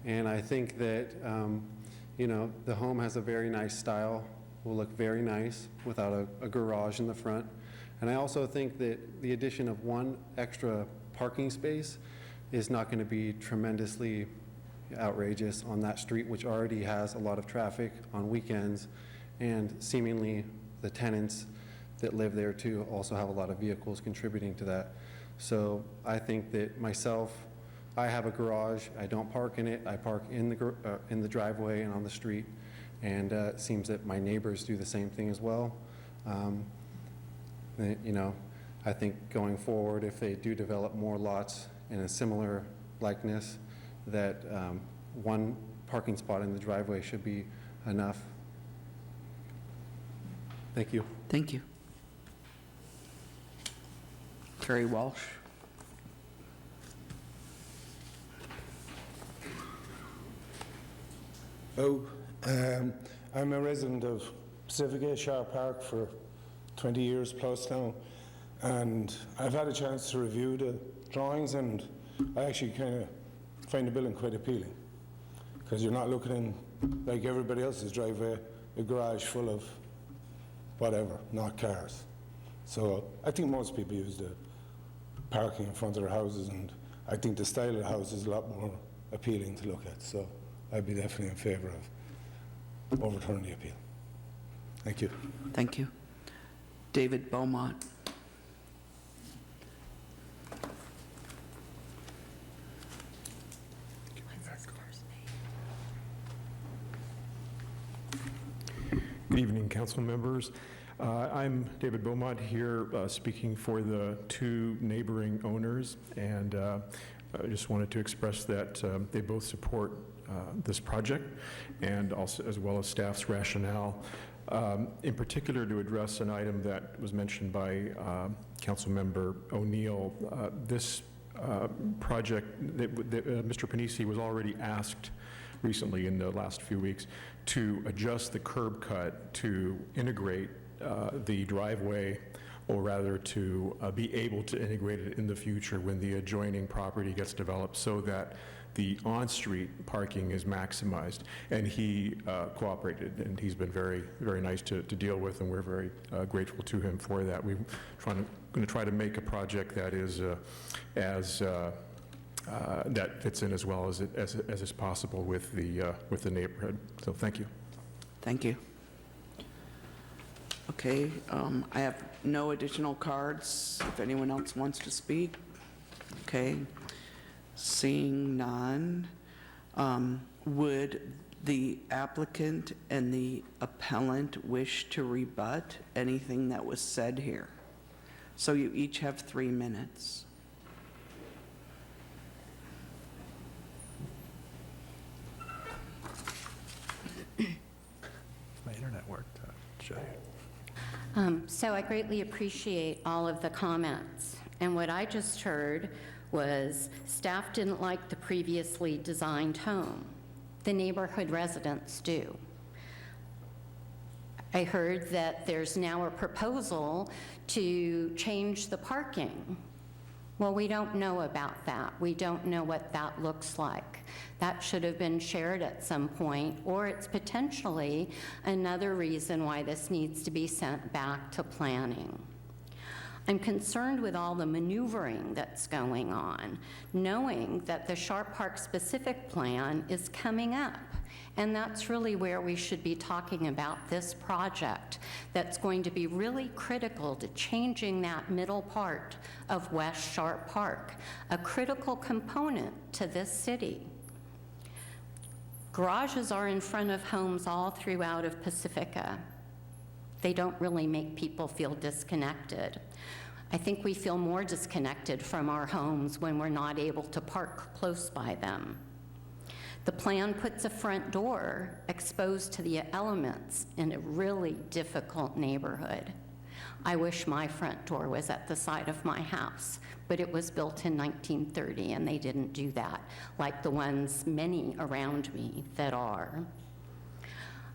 And I think that, you know, the home has a very nice style, will look very nice without a garage in the front. And I also think that the addition of one extra parking space is not going to be tremendously outrageous on that street, which already has a lot of traffic on weekends, and seemingly the tenants that live there too also have a lot of vehicles contributing to that. So I think that myself, I have a garage. I don't park in it. I park in the driveway and on the street, and it seems that my neighbors do the same thing as well. You know, I think going forward, if they do develop more lots in a similar likeness, that one parking spot in the driveway should be enough. Thank you. Thank you. Terry Walsh. I'm a resident of Pacifica, Shire Park for 20 years plus now, and I've had a chance to review the drawings, and I actually kind of find the building quite appealing, because you're not looking in, like everybody else's driveway, a garage full of whatever, not cars. So I think most people use the parking in front of their houses, and I think the style of the house is a lot more appealing to look at. So I'd be definitely in favor of overturning the appeal. Thank you. Thank you. David Beaumont. Good evening, council members. I'm David Beaumont here speaking for the two neighboring owners, and I just wanted to express that they both support this project, and also as well as staff's rationale. In particular, to address an item that was mentioned by Councilmember O'Neill, this project, Mr. Panisi was already asked recently in the last few weeks to adjust the curb cut to integrate the driveway, or rather to be able to integrate it in the future when the adjoining property gets developed, so that the on-street parking is maximized. And he cooperated, and he's been very, very nice to deal with, and we're very grateful to him for that. We're going to try to make a project that is that fits in as well as is possible with the neighborhood. So thank you. Thank you. Okay, I have no additional cards. If anyone else wants to speak. Okay, seeing none, would the applicant and the appellant wish to rebut anything that was said here? So you each have 3 minutes. My internet worked, Jay. So I greatly appreciate all of the comments. And what I just heard was staff didn't like the previously designed home. the neighborhood residents do. I heard that there's now a proposal to change the parking. Well, we don't know about that. We don't know what that looks like. That should have been shared at some point, or it's potentially another reason why this needs to be sent back to planning. I'm concerned with all the maneuvering that's going on, knowing that the Sharp Park specific plan is coming up. And that's really where we should be talking about this project that's going to be really critical to changing that middle part of West Sharp Park, a critical component to this city. Garages are in front of homes all throughout of Pacifica. They don't really make people feel disconnected. I think we feel more disconnected from our homes when we're not able to park close by them. The plan puts a front door exposed to the elements in a really difficult neighborhood. I wish my front door was at the side of my house, but it was built in 1930 and they didn't do that, like the ones many around me that are.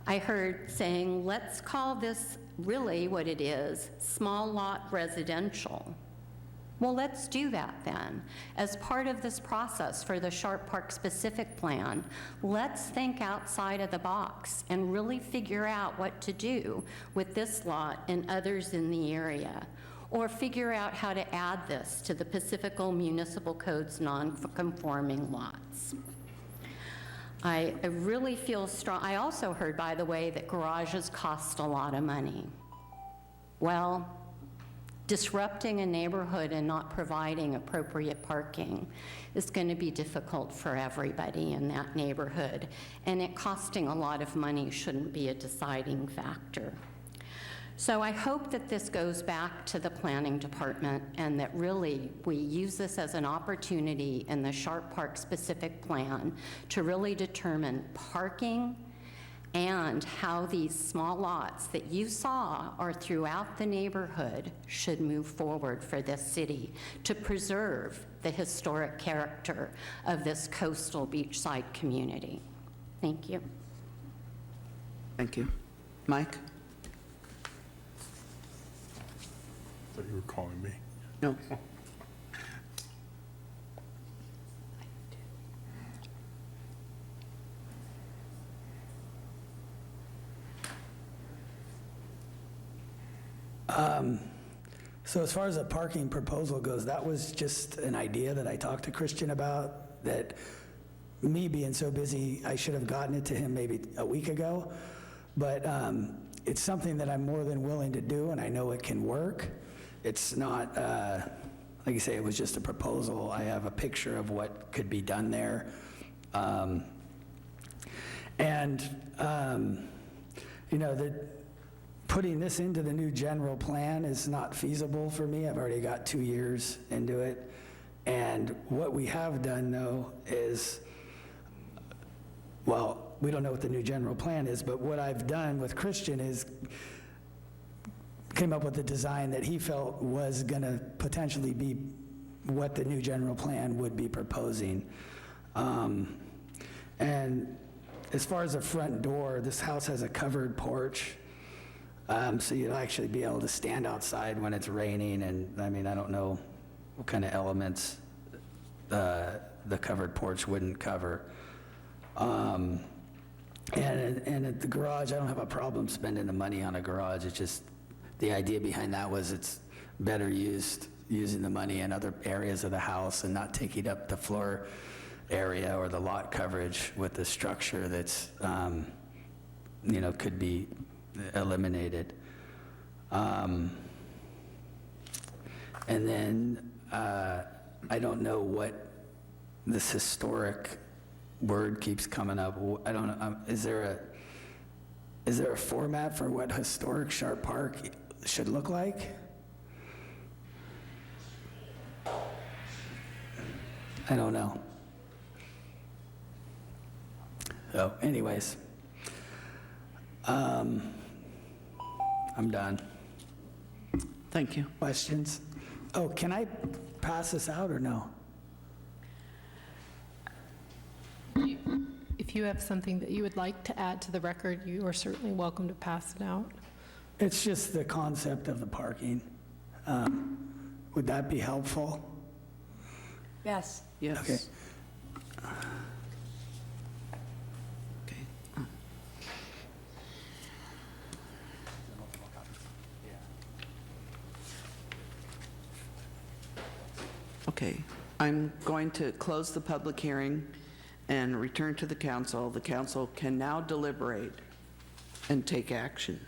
I heard saying, let's call this really what it is, small lot residential. Well, let's do that then. As part of this process for the Sharp Park specific plan, let's think outside of the box and really figure out what to do with this lot and others in the area, or figure out how to add this to the Pacifica Municipal Code's non-conforming lots. I really feel strong. I also heard, by the way, that garages cost a lot of money. Well, disrupting a neighborhood and not providing appropriate parking is going to be difficult for everybody in that neighborhood, and it costing a lot of money shouldn't be a deciding factor. So I hope that this goes back to the planning department and that really we use this as an opportunity in the Sharp Park specific plan to really determine parking and how these small lots that you saw are throughout the neighborhood should move forward for this city to preserve the historic character of this coastal beachside community. Thank you. Thank you. Mike? I thought you were calling me. No. So as far as the parking proposal goes, that was just an idea that I talked to Christian about, that me being so busy, I should have gotten it to him maybe a week ago. But it's something that I'm more than willing to do, and I know it can work. It's not, like you say, it was just a proposal. I have a picture of what could be done there. You know, putting this into the new general plan is not feasible for me. I've already got 2 years into it. And what we have done, though, is, well, we don't know what the new general plan is, but what I've done with Christian is came up with a design that he felt was going to potentially be what the new general plan would be proposing. And as far as the front door, this house has a covered porch. So you'll actually be able to stand outside when it's raining, and I mean, I don't know what kind of elements the covered porch wouldn't cover. And at the garage, I don't have a problem spending the money on a garage. It's just, the idea behind that was it's better used using the money in other areas of the house and not taking up the floor area or the lot coverage with the structure that's, you know, could be eliminated. And then I don't know what this historic word keeps coming up. I don't know. Is there a format for what historic Sharp Park should look like? I don't know. So, anyways, I'm done. Thank you. Questions? Oh, can I pass this out or no? If If you have something that you would like to add to the record, you are certainly welcome to pass it out. It's just the concept of the parking. Would that be helpful? Yes. Yes. Okay. Okay, I'm going to close the public hearing and return to the council. The council can now deliberate and take action.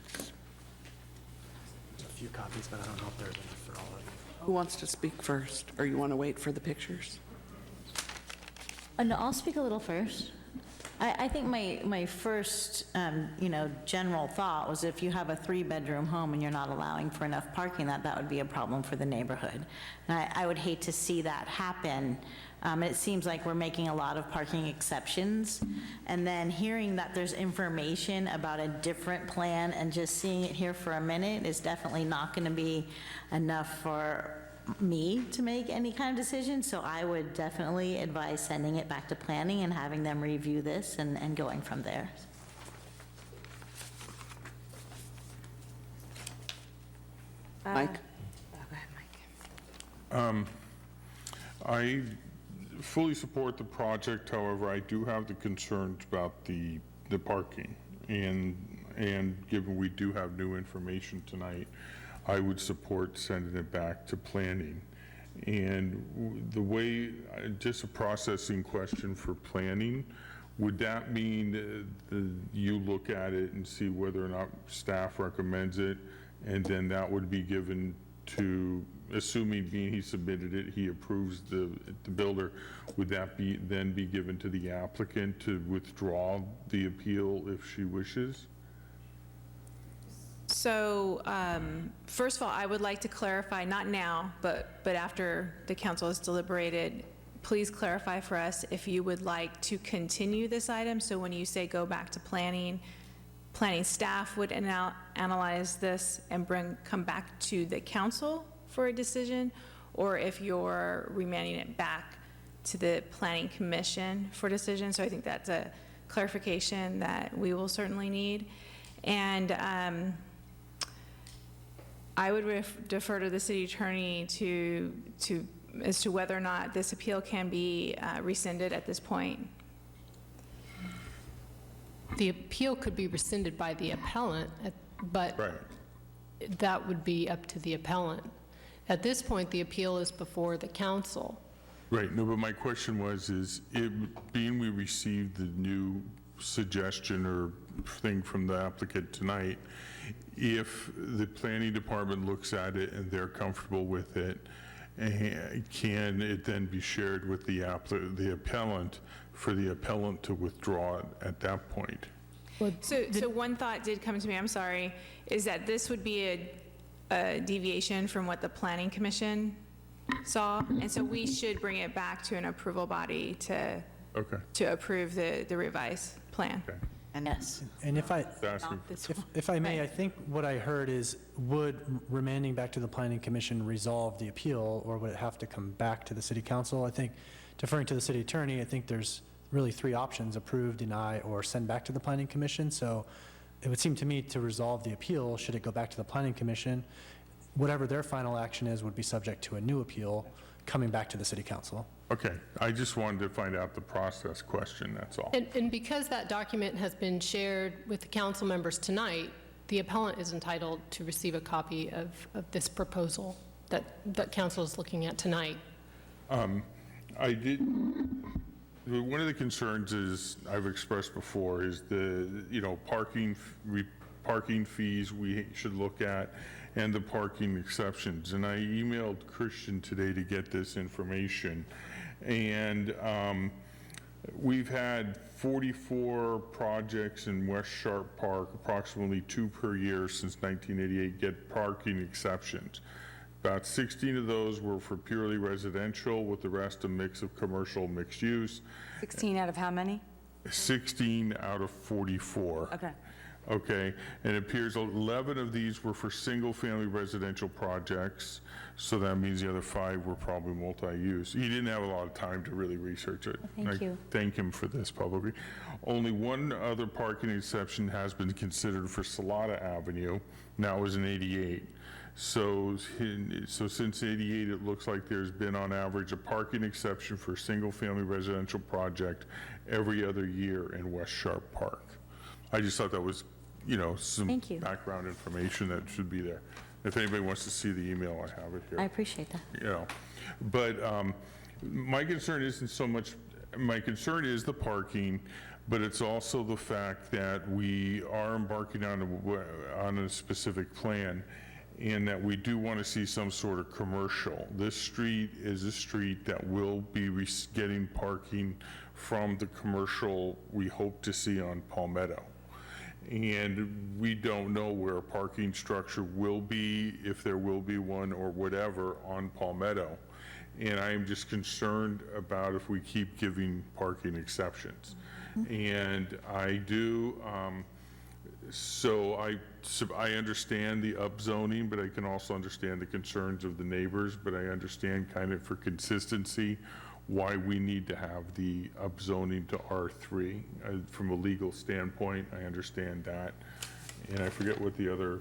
A few copies, but I don't know if there's enough for all of you. Who wants to speak first? Or you want to wait for the pictures? No, I'll speak a little first. I think my first, general thought was if you have a 3-bedroom home and you're not allowing for enough parking, that would be a problem for the neighborhood. And I would hate to see that happen. It seems like we're making a lot of parking exceptions, and then hearing that there's information about a different plan and just seeing it here for a minute is definitely not going to be enough for me to make any kind of decision, so I would definitely advise sending it back to planning and having them review this and going from there. Mike? I fully support the project, however, I do have the concerns about the parking. And given we do have new information tonight, I would support sending it back to planning. And the way, just a processing question for planning, would that mean you look at it and see whether or not staff recommends it, and then that would be given to, assuming being he submitted it, he approves the builder, would that then be given to the applicant to withdraw the appeal if she wishes? So, first of all, I would like to clarify, not now, but after the council has deliberated, please clarify for us if you would like to continue this item. So when you say go back to planning staff would analyze this and come back to the council for a decision, or if you're remanding it back to the planning commission for decision. So I think that's a clarification that we will certainly need. And I would defer to the city attorney as to whether or not this appeal can be rescinded at this point. The appeal could be rescinded by the appellant, but that would be up to the appellant. At this point, the appeal is before the council. Right, no, but my question was, being we received the new suggestion or thing from the applicant tonight, if the planning department looks at it and they're comfortable with it, can it then be shared with the appellant for the appellant to withdraw it at that point? So one thought did come to me, I'm sorry, is that this would be a deviation from what the planning commission saw, and so we should bring it back to an approval body to approve the revised plan. Okay. And yes. And if I may, I think what I heard is, would remanding back to the planning commission resolve the appeal, or would it have to come back to the city council? I think, deferring to the city attorney, I think there's really 3 options: approve, deny, or send back to the planning commission. So it would seem to me to resolve the appeal, should it go back to the planning commission, whatever their final action is would be subject to a new appeal coming back to the city council. Okay, I just wanted to find out the process question, that's all. And because that document has been shared with the council members tonight, the appellant is entitled to receive a copy of this proposal that council is looking at tonight. One of the concerns I've expressed before is the, parking fees we should look at, and the parking exceptions. And I emailed Christian today to get this information. And we've had 44 projects in West Sharp Park, approximately 2 per year since 1988, get parking exceptions. About 16 of those were for purely residential, with the rest a mix of commercial mixed use. 16 out of how many? 16 out of 44. Okay. Okay, and it appears 11 of these were for single-family residential projects, so that means the other 5 were probably multi-use. He didn't have a lot of time to really research it. Thank you. Thank him for this publicly. Only one other parking exception has been considered for Salata Avenue. Now it was in 88. So since 88, it looks like there's been on average a parking exception for a single-family residential project every other year in West Sharp Park. I just thought that was, some Thank you. background information that should be there. If anybody wants to see the email, I have it here. I appreciate that. But my concern isn't so much, my concern is the parking, but it's also the fact that we are embarking on a specific plan, and that we do want to see some sort of commercial. This street is a street that will be getting parking from the commercial we hope to see on Palmetto. And we don't know where a parking structure will be, if there will be one or whatever on Palmetto. And I am just concerned about if we keep giving parking exceptions. And I do, so I understand the upzoning, but I can also understand the concerns of the neighbors, but I understand kind of for consistency why we need to have the upzoning to R3. From a legal standpoint, I understand that. And I forget what the other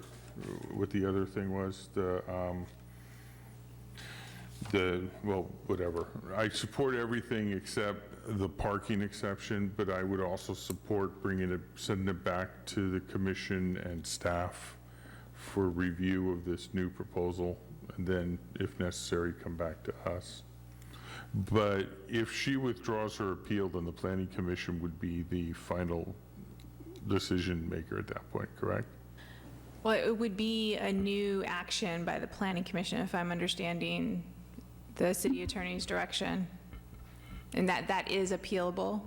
thing was, well, whatever. I support everything except the parking exception, but I would also support sending it back to the commission and staff for review of this new proposal, and then, if necessary, come back to us. But if she withdraws her appeal, then the planning commission would be the final decision maker at that point, correct? Well, it would be a new action by the Planning Commission, if I'm understanding the city attorney's direction, and that is appealable.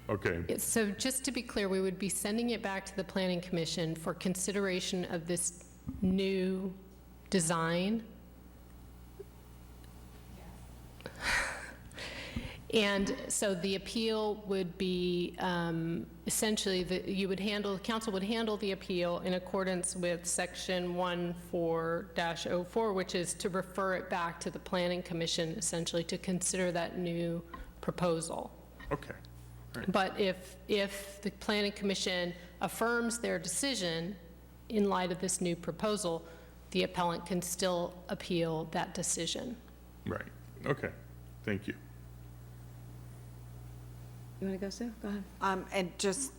Okay. So just to be clear, we would be sending it back to the Planning Commission for consideration of this new design. And so the appeal would be essentially the council would handle the appeal in accordance with section 14-04, which is to refer it back to the Planning Commission, essentially to consider that new proposal. Okay. Right. But if the Planning Commission affirms their decision in light of this new proposal, the appellant can still appeal that decision. Right. Okay. Thank you. You want to go, Sue? Go ahead. And just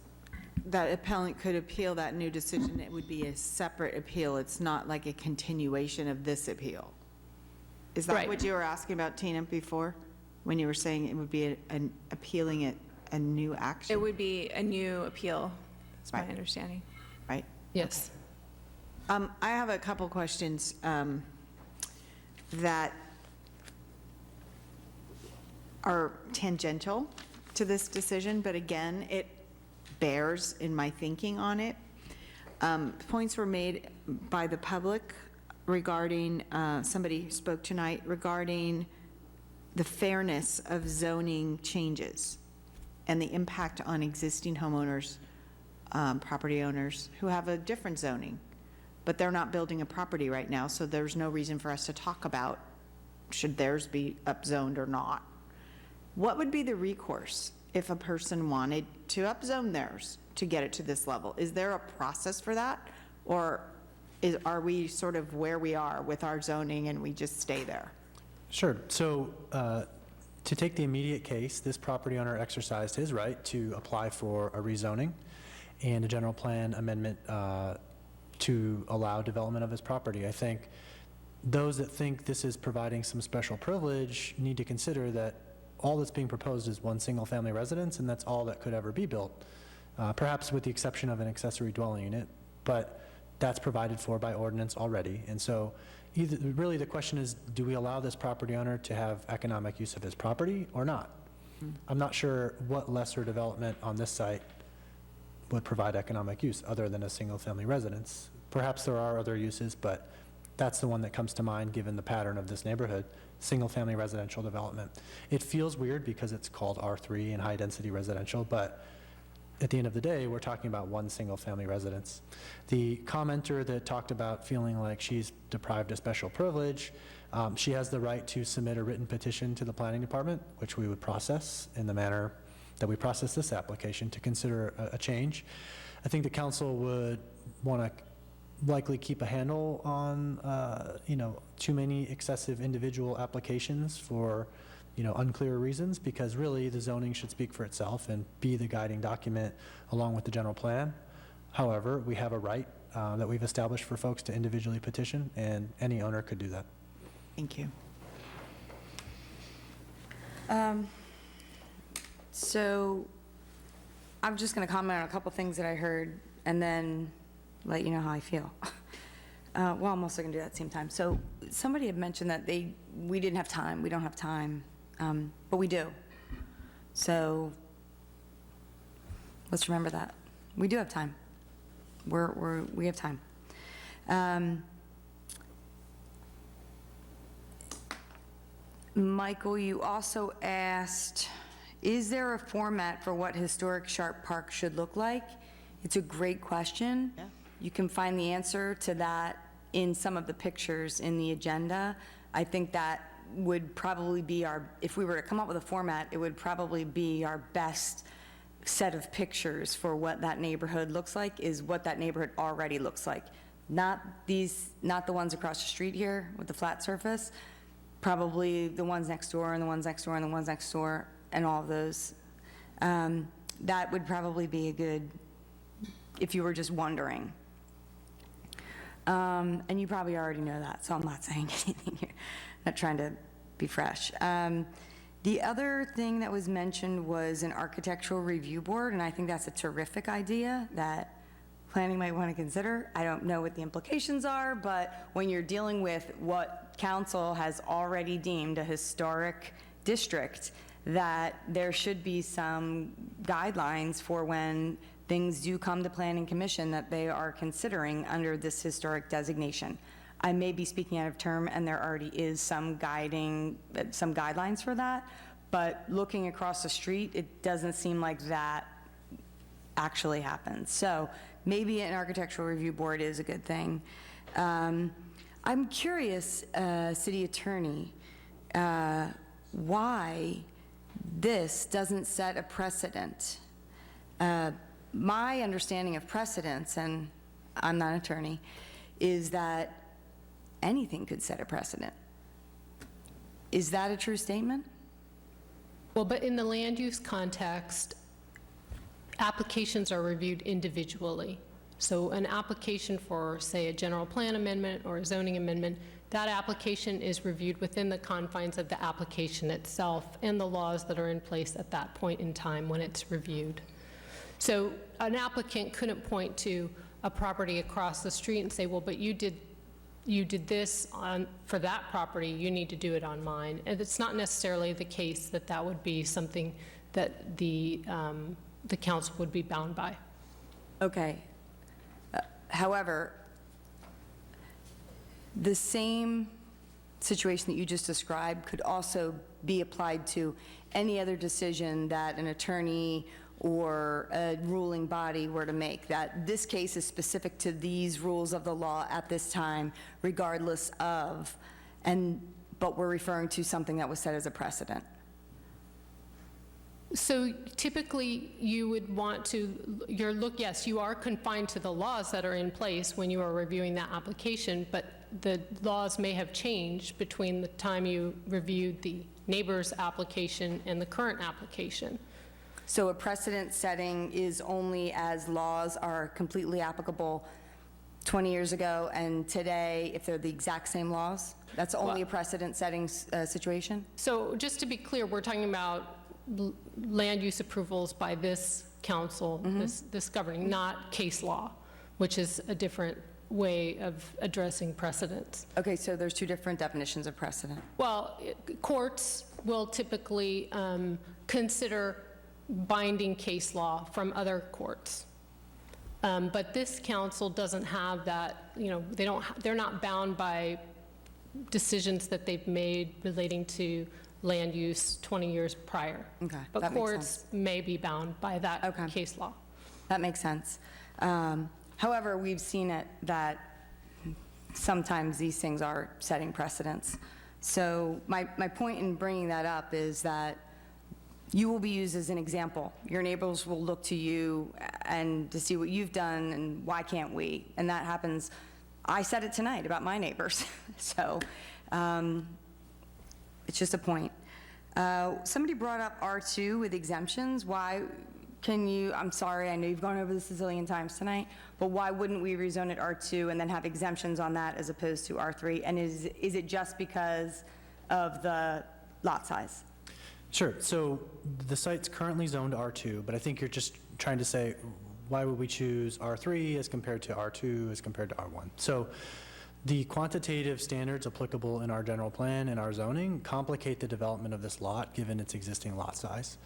that appellant could appeal that new decision. It would be a separate appeal. It's not like a continuation of this appeal. Is that Right. what you were asking about, Tina, before? When you were saying it would be appealing it a new action? It would be a new appeal, that's my Right. understanding. Right? Yes. I have a couple questions that are tangential to this decision, but again, it bears in my thinking on it. Points were made by the public regarding, somebody spoke tonight regarding the fairness of zoning changes and the impact on existing homeowners, property owners who have a different zoning, but they're not building a property right now, so there's no reason for us to talk about should theirs be upzoned or not. What would be the recourse if a person wanted to upzone theirs to get it to this level? Is there a process for that? Or are we sort of where we are with our zoning and we just stay there? Sure. So to take the immediate case, this property owner exercised his right to apply for a rezoning and a general plan amendment to allow development of his property. I think those that think this is providing some special privilege need to consider that all that's being proposed is one single-family residence, and that's all that could ever be built, perhaps with the exception of an accessory dwelling unit, but that's provided for by ordinance already. And so really the question is, do we allow this property owner to have economic use of his property or not? I'm not sure what lesser development on this site would provide economic use other than a single-family residence. Perhaps there are other uses, but that's the one that comes to mind given the pattern of this neighborhood, single-family residential development. It feels weird because it's called R3 and high-density residential, but at the end of the day, we're talking about one single-family residence. The commenter that talked about feeling like she's deprived of special privilege, she has the right to submit a written petition to the planning department, which we would process in the manner that we process this application to consider a change. I think the council would want to likely keep a handle on, too many excessive individual applications for, unclear reasons, because really the zoning should speak for itself and be the guiding document along with the general plan. However, we have a right that we've established for folks to individually petition, and any owner could do that. Thank you. So I'm just going to comment on a couple things that I heard and then let you know how I feel. Well, I'm also going to do that at the same time. So somebody had mentioned that we didn't have time. We don't have time, but we do. So let's remember that. We do have time. We have time. Michael, you also asked, is there a format for what historic Sharp Park should look like? It's a great question. Yeah. You can find the answer to that in some of the pictures in the agenda. I think that would probably be if we were to come up with a format, it would probably be our best set of pictures for what that neighborhood looks like, is what that neighborhood already looks like. Not the ones across the street here with the flat surface, probably the ones next door and the ones next door and the ones next door and all of those. That would probably be a good, if you were just wondering. And you probably already know that, so I'm not saying anything here. Not trying to be fresh. The other thing that was mentioned was an architectural review board, and I think that's a terrific idea that planning might want to consider. I don't know what the implications are, but when you're dealing with what council has already deemed a historic district, that there should be some guidelines for when things do come to planning commission that they are considering under this historic designation. I may be speaking out of term, and there already is some guidelines for that, but looking across the street, it doesn't seem like that actually happens. So maybe an architectural review board is a good thing. I'm curious, City Attorney, why this doesn't set a precedent. My understanding of precedents, and I'm not an attorney, is that anything could set a precedent. Is that a true statement? Well, but in the land use context, applications are reviewed individually. So an application for, say, a general plan amendment or a zoning amendment, that application is reviewed within the confines of the application itself and the laws that are in place at that point in time when it's reviewed. So an applicant couldn't point to a property across the street and say, well, but you did this for that property, you need to do it on mine. And it's not necessarily the case that that would be something that the council would be bound by. Okay. However, the same situation that you just described could also be applied to any other decision that an attorney or a ruling body were to make, that this case is specific to these rules of the law at this time, regardless of, but we're referring to something that was set as a precedent. So typically, you would want to, yes, you are confined to the laws that are in place when you are reviewing that application, but the laws may have changed between the time you reviewed the neighbor's application and the current application. So a precedent setting is only as laws are completely applicable 20 years ago and today, if they're the exact same laws? That's only a precedent setting situation? So just to be clear, we're talking about land use approvals by this council, this governing, not case law, which is a different way of addressing precedents. Okay, so there's two different definitions of precedent. Well, courts will typically consider binding case law from other courts. But this council doesn't have that, they're not bound by decisions that they've made relating to land use 20 years prior. Okay, but courts may be bound by that case law. That makes sense. However, we've seen it that sometimes these things are setting precedents. So my point in bringing that up is that you will be used as an example. Your neighbors will look to you and to see what you've done and why can't we? And that happens. I said it tonight about my neighbors. So it's just a point. Somebody brought up R2 with exemptions. Why can you, I'm sorry, I know you've gone over this a zillion times tonight, but why wouldn't we rezone it R2 and then have exemptions on that as opposed to R3? And is it just because of the lot size? Sure. So the site's currently zoned R2, but I think you're just trying to say, why would we choose R3 as compared to R2 as compared to R1? So the quantitative standards applicable in our general plan and our zoning complicate the development of this lot given its existing lot size.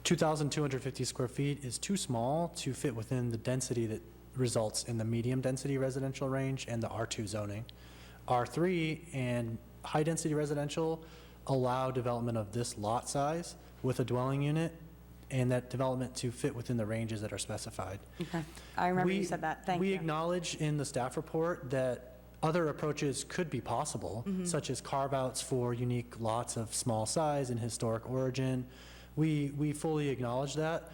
2,250 square feet is too small to fit within the density that results in the medium density residential range and the R2 zoning. R3 and high density residential allow development of this lot size with a dwelling unit and that development to fit within the ranges that are specified. Okay. I remember you said that. Thank you. We acknowledge in the staff report that other approaches could be possible, such as carve-outs for unique lots of small size and historic origin. We fully acknowledge that.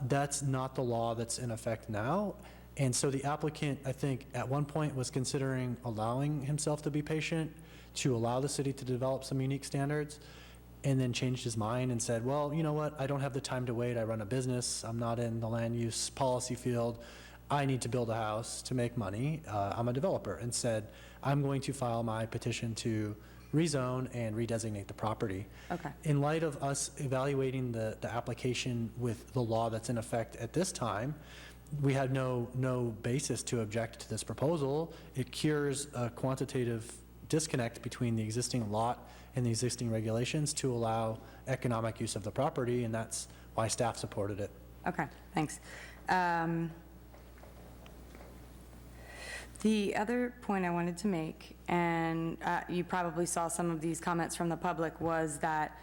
That's not the law that's in effect now. And so the applicant, I think, at one point was considering allowing himself to be patient to allow the city to develop some unique standards, and then changed his mind and said, well, you know what, I don't have the time to wait. I run a business. I'm not in the land use policy field. I need to build a house to make money. I'm a developer, and said, I'm going to file my petition to rezone and redesignate the property. Okay. In light of us evaluating the application with the law that's in effect at this time, we had no basis to object to this proposal. It cures a quantitative disconnect between the existing lot and the existing regulations to allow economic use of the property, and that's why staff supported it. Okay, thanks. The other point I wanted to make, and you probably saw some of these comments from the public, was that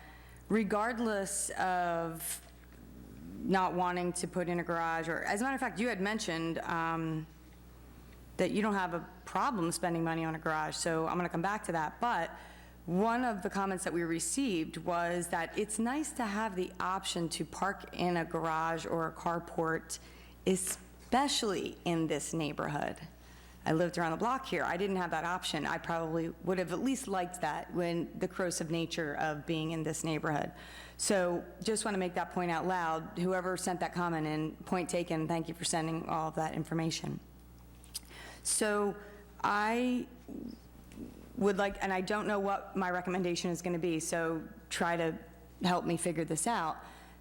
regardless of not wanting to put in a garage, or as a matter of fact, you had mentioned that you don't have a problem spending money on a garage, so I'm going to come back to that. But one of the comments that we received was that it's nice to have the option to park in a garage or a carport, especially in this neighborhood. I lived around the block here. I didn't have that option. I probably would have at least liked that when the corrosive nature of being in this neighborhood. So just want to make that point out loud. Whoever sent that comment in, point taken, thank you for sending all of that information. So I would like, and I don't know what my recommendation is going to be, so try to help me figure this out,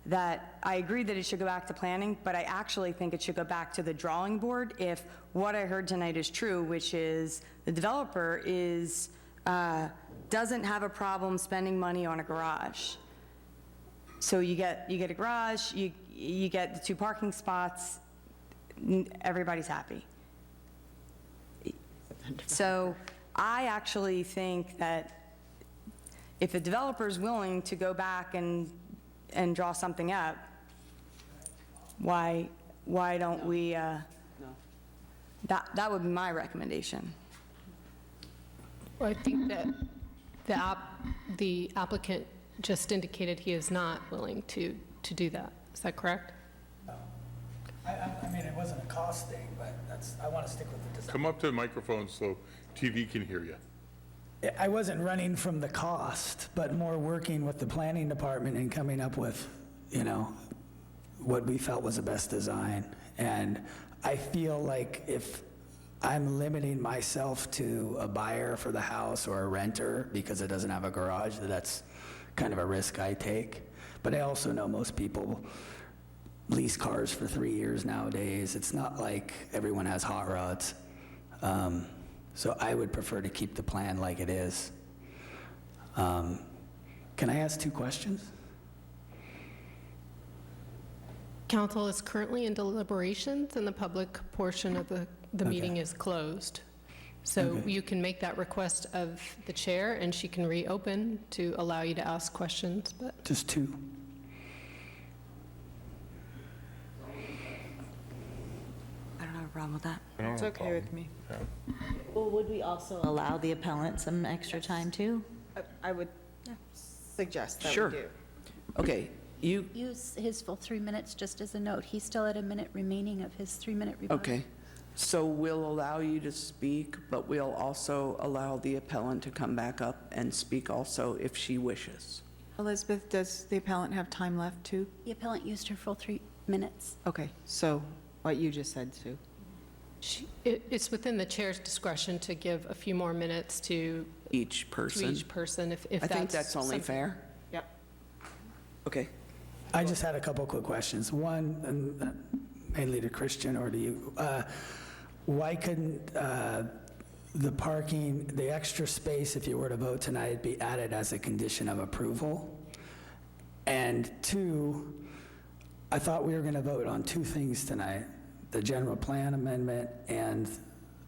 that I agree that it should go back to planning, but I actually think it should go back to the drawing board if what I heard tonight is true, which is the developer is, doesn't have a problem spending money on a garage. So you get a garage, you get the 2 parking spots, everybody's happy. So I actually think that if the developer is willing to go back and draw something up, why don't we, that would be my recommendation. Well, I think that the applicant just indicated he is not willing to do that. Is that correct? I mean, it wasn't a cost thing, but I want to stick with the design. Come up to the microphone so TV can hear you. I wasn't running from the cost, but more working with the planning department and coming up with, what we felt was the best design. And I feel like if I'm limiting myself to a buyer for the house or a renter because it doesn't have a garage, that's kind of a risk I take. But I also know most people lease cars for 3 years nowadays. It's not like everyone has hot rods. So I would prefer to keep the plan like it is. Can I ask 2 questions? Council is currently in deliberations and the public portion of the meeting is closed. So you can make that request of the chair and she can reopen to allow you to ask questions. But Just 2. problem with that. It's okay with me. Well, would we also allow the appellant some extra time too? I would suggest that Sure. we do. Okay, you, Use his full 3 minutes just as a note. He's still at a minute remaining of his 3-minute rebuttal. okay. So we'll allow you to speak, but we'll also allow the appellant to come back up and speak also if she wishes. Elizabeth, does the appellant have time left too? The appellant used her full 3 minutes. Okay, so what you just said, Sue. It's within the chair's discretion to give a few more minutes to Each person. each person if that's. I think that's only something- fair. Yep. Okay. I just had a couple quick questions. One, and mainly to Christian or to you. Why couldn't the parking, the extra space, if you were to vote tonight, be added as a condition of approval? And two, I thought we were going to vote on two things tonight, the general plan amendment and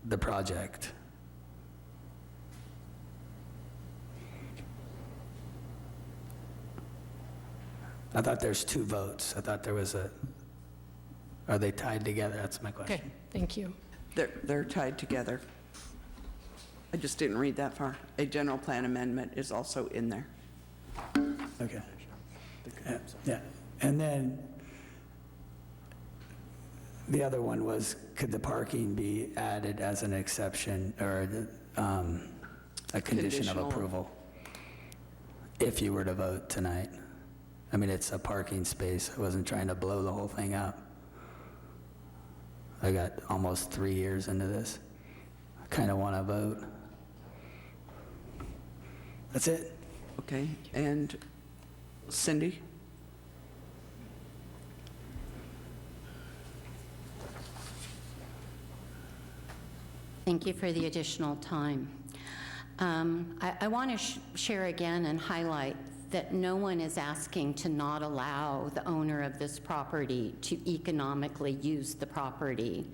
the project. I thought there's two votes. I thought there was are they tied together? That's my question. Okay, thank you. They're tied together. I just didn't read that far. A general plan amendment is also in there. Okay. Yeah, and then the other one was, could the parking be added as an exception or a condition of Conditional. approval if you were to vote tonight? I mean, it's a parking space. I wasn't trying to blow the whole thing up. I got almost 3 years into this. I kind of want to vote. That's it. Okay, and Cindy? Thank you for the additional time. I want to share again and highlight that no one is asking to not allow the owner of this property to economically use the property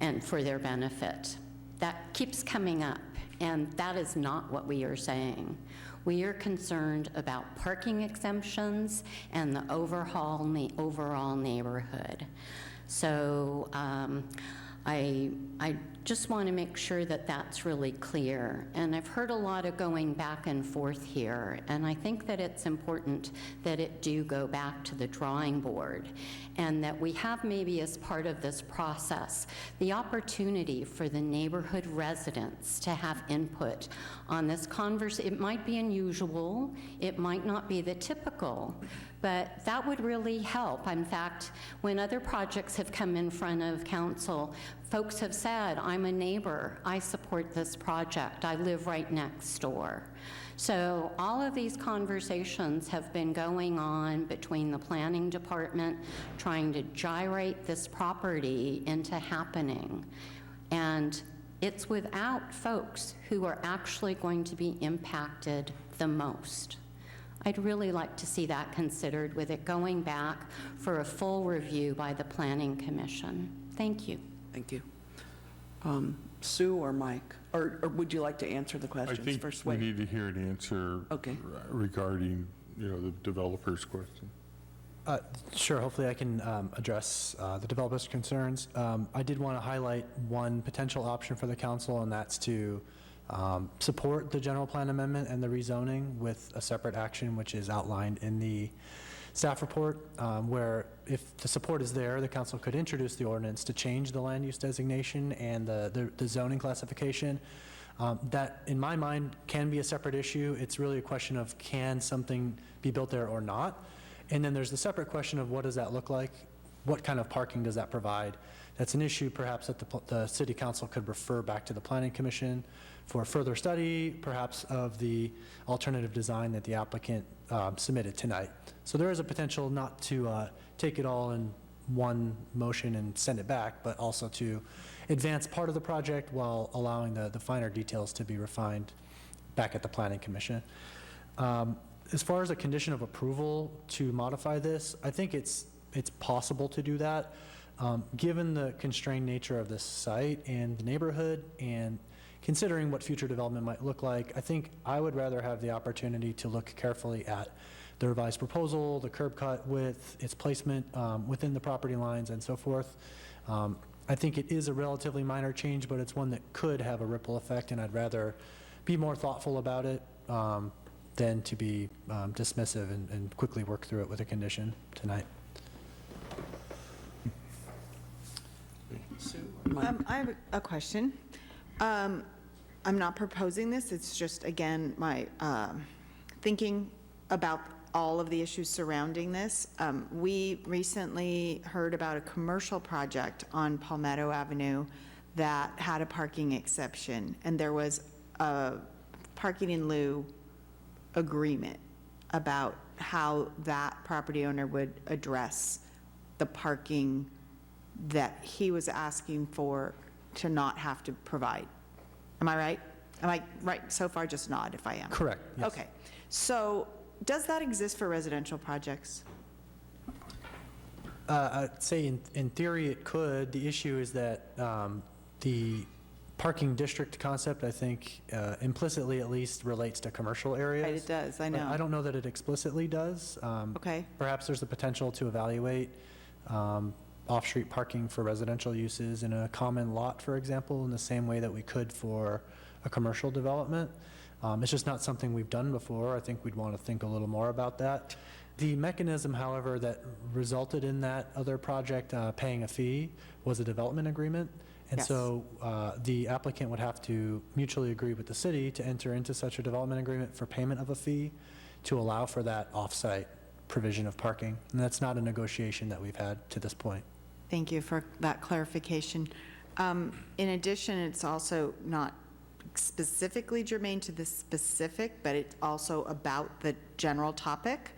and for their benefit. That keeps coming up, and that is not what we are saying. We are concerned about parking exemptions and the overall neighborhood. So I just want to make sure that that's really clear. And I've heard a lot of going back and forth here, and I think that it's important that it do go back to the drawing board, and that we have maybe as part of this process the opportunity for the neighborhood residents to have input on this conversation. It might be unusual, it might not be the typical, but that would really help. In fact, when other projects have come in front of council, folks have said, I'm a neighbor, I support this project, I live right next door. So all of these conversations have been going on between the planning department trying to gyrate this property into happening. And it's without folks who are actually going to be impacted the most. I'd really like to see that considered with it going back for a full review by the Planning Commission. Thank you. Thank you. Sue or Mike? Or would you like to answer the I questions think first? we need to hear an answer Okay. regarding, the developer's question. Sure, hopefully I can address the developer's concerns. I did want to highlight one potential option for the council, and that's to support the general plan amendment and the rezoning with a separate action, which is outlined in the staff report, where if the support is there, the council could introduce the ordinance to change the land use designation and the zoning classification. That, in my mind, can be a separate issue. It's really a question of can something be built there or not? And then there's the separate question of what does that look like? What kind of parking does that provide? That's an issue perhaps that the city council could refer back to the planning commission for further study, perhaps of the alternative design that the applicant submitted tonight. So there is a potential not to take it all in one motion and send it back, but also to advance part of the project while allowing the finer details to be refined back at the planning commission. As far as a condition of approval to modify this, I think it's possible to do that. Given the constrained nature of this site and the neighborhood, and considering what future development might look like, I think I would rather have the opportunity to look carefully at the revised proposal, the curb cut width, its placement within the property lines, and so forth. I think it is a relatively minor change, but it's one that could have a ripple effect, and I'd rather be more thoughtful about it than to be dismissive and quickly work through it with a condition tonight. I have a question. I'm not proposing this, it's just, again, my thinking about all of the issues surrounding this. We recently heard about a commercial project on Palmetto Avenue that had a parking exception, and there was a parking in lieu agreement about how that property owner would address the parking that he was asking for to not have to provide. Am I right? Am I right? So far, just nod if I am. Correct, yes. Okay. So does that exist for residential projects? I'd say in theory it could. The issue is that the parking district concept, I think, implicitly at least relates to commercial areas. Right, it does, I But know. I don't know that it explicitly does. Okay. Perhaps there's the potential to evaluate off-street parking for residential uses in a common lot, for example, in the same way that we could for a commercial development. It's just not something we've done before. I think we'd want to think a little more about that. The mechanism, however, that resulted in that other project paying a fee was a development agreement. And Yes. so the applicant would have to mutually agree with the city to enter into such a development agreement for payment of a fee to allow for that off-site provision of parking. And that's not a negotiation that we've had to this point. Thank you for that clarification. In addition, it's also not specifically germane to this specific, but it's also about the general topic.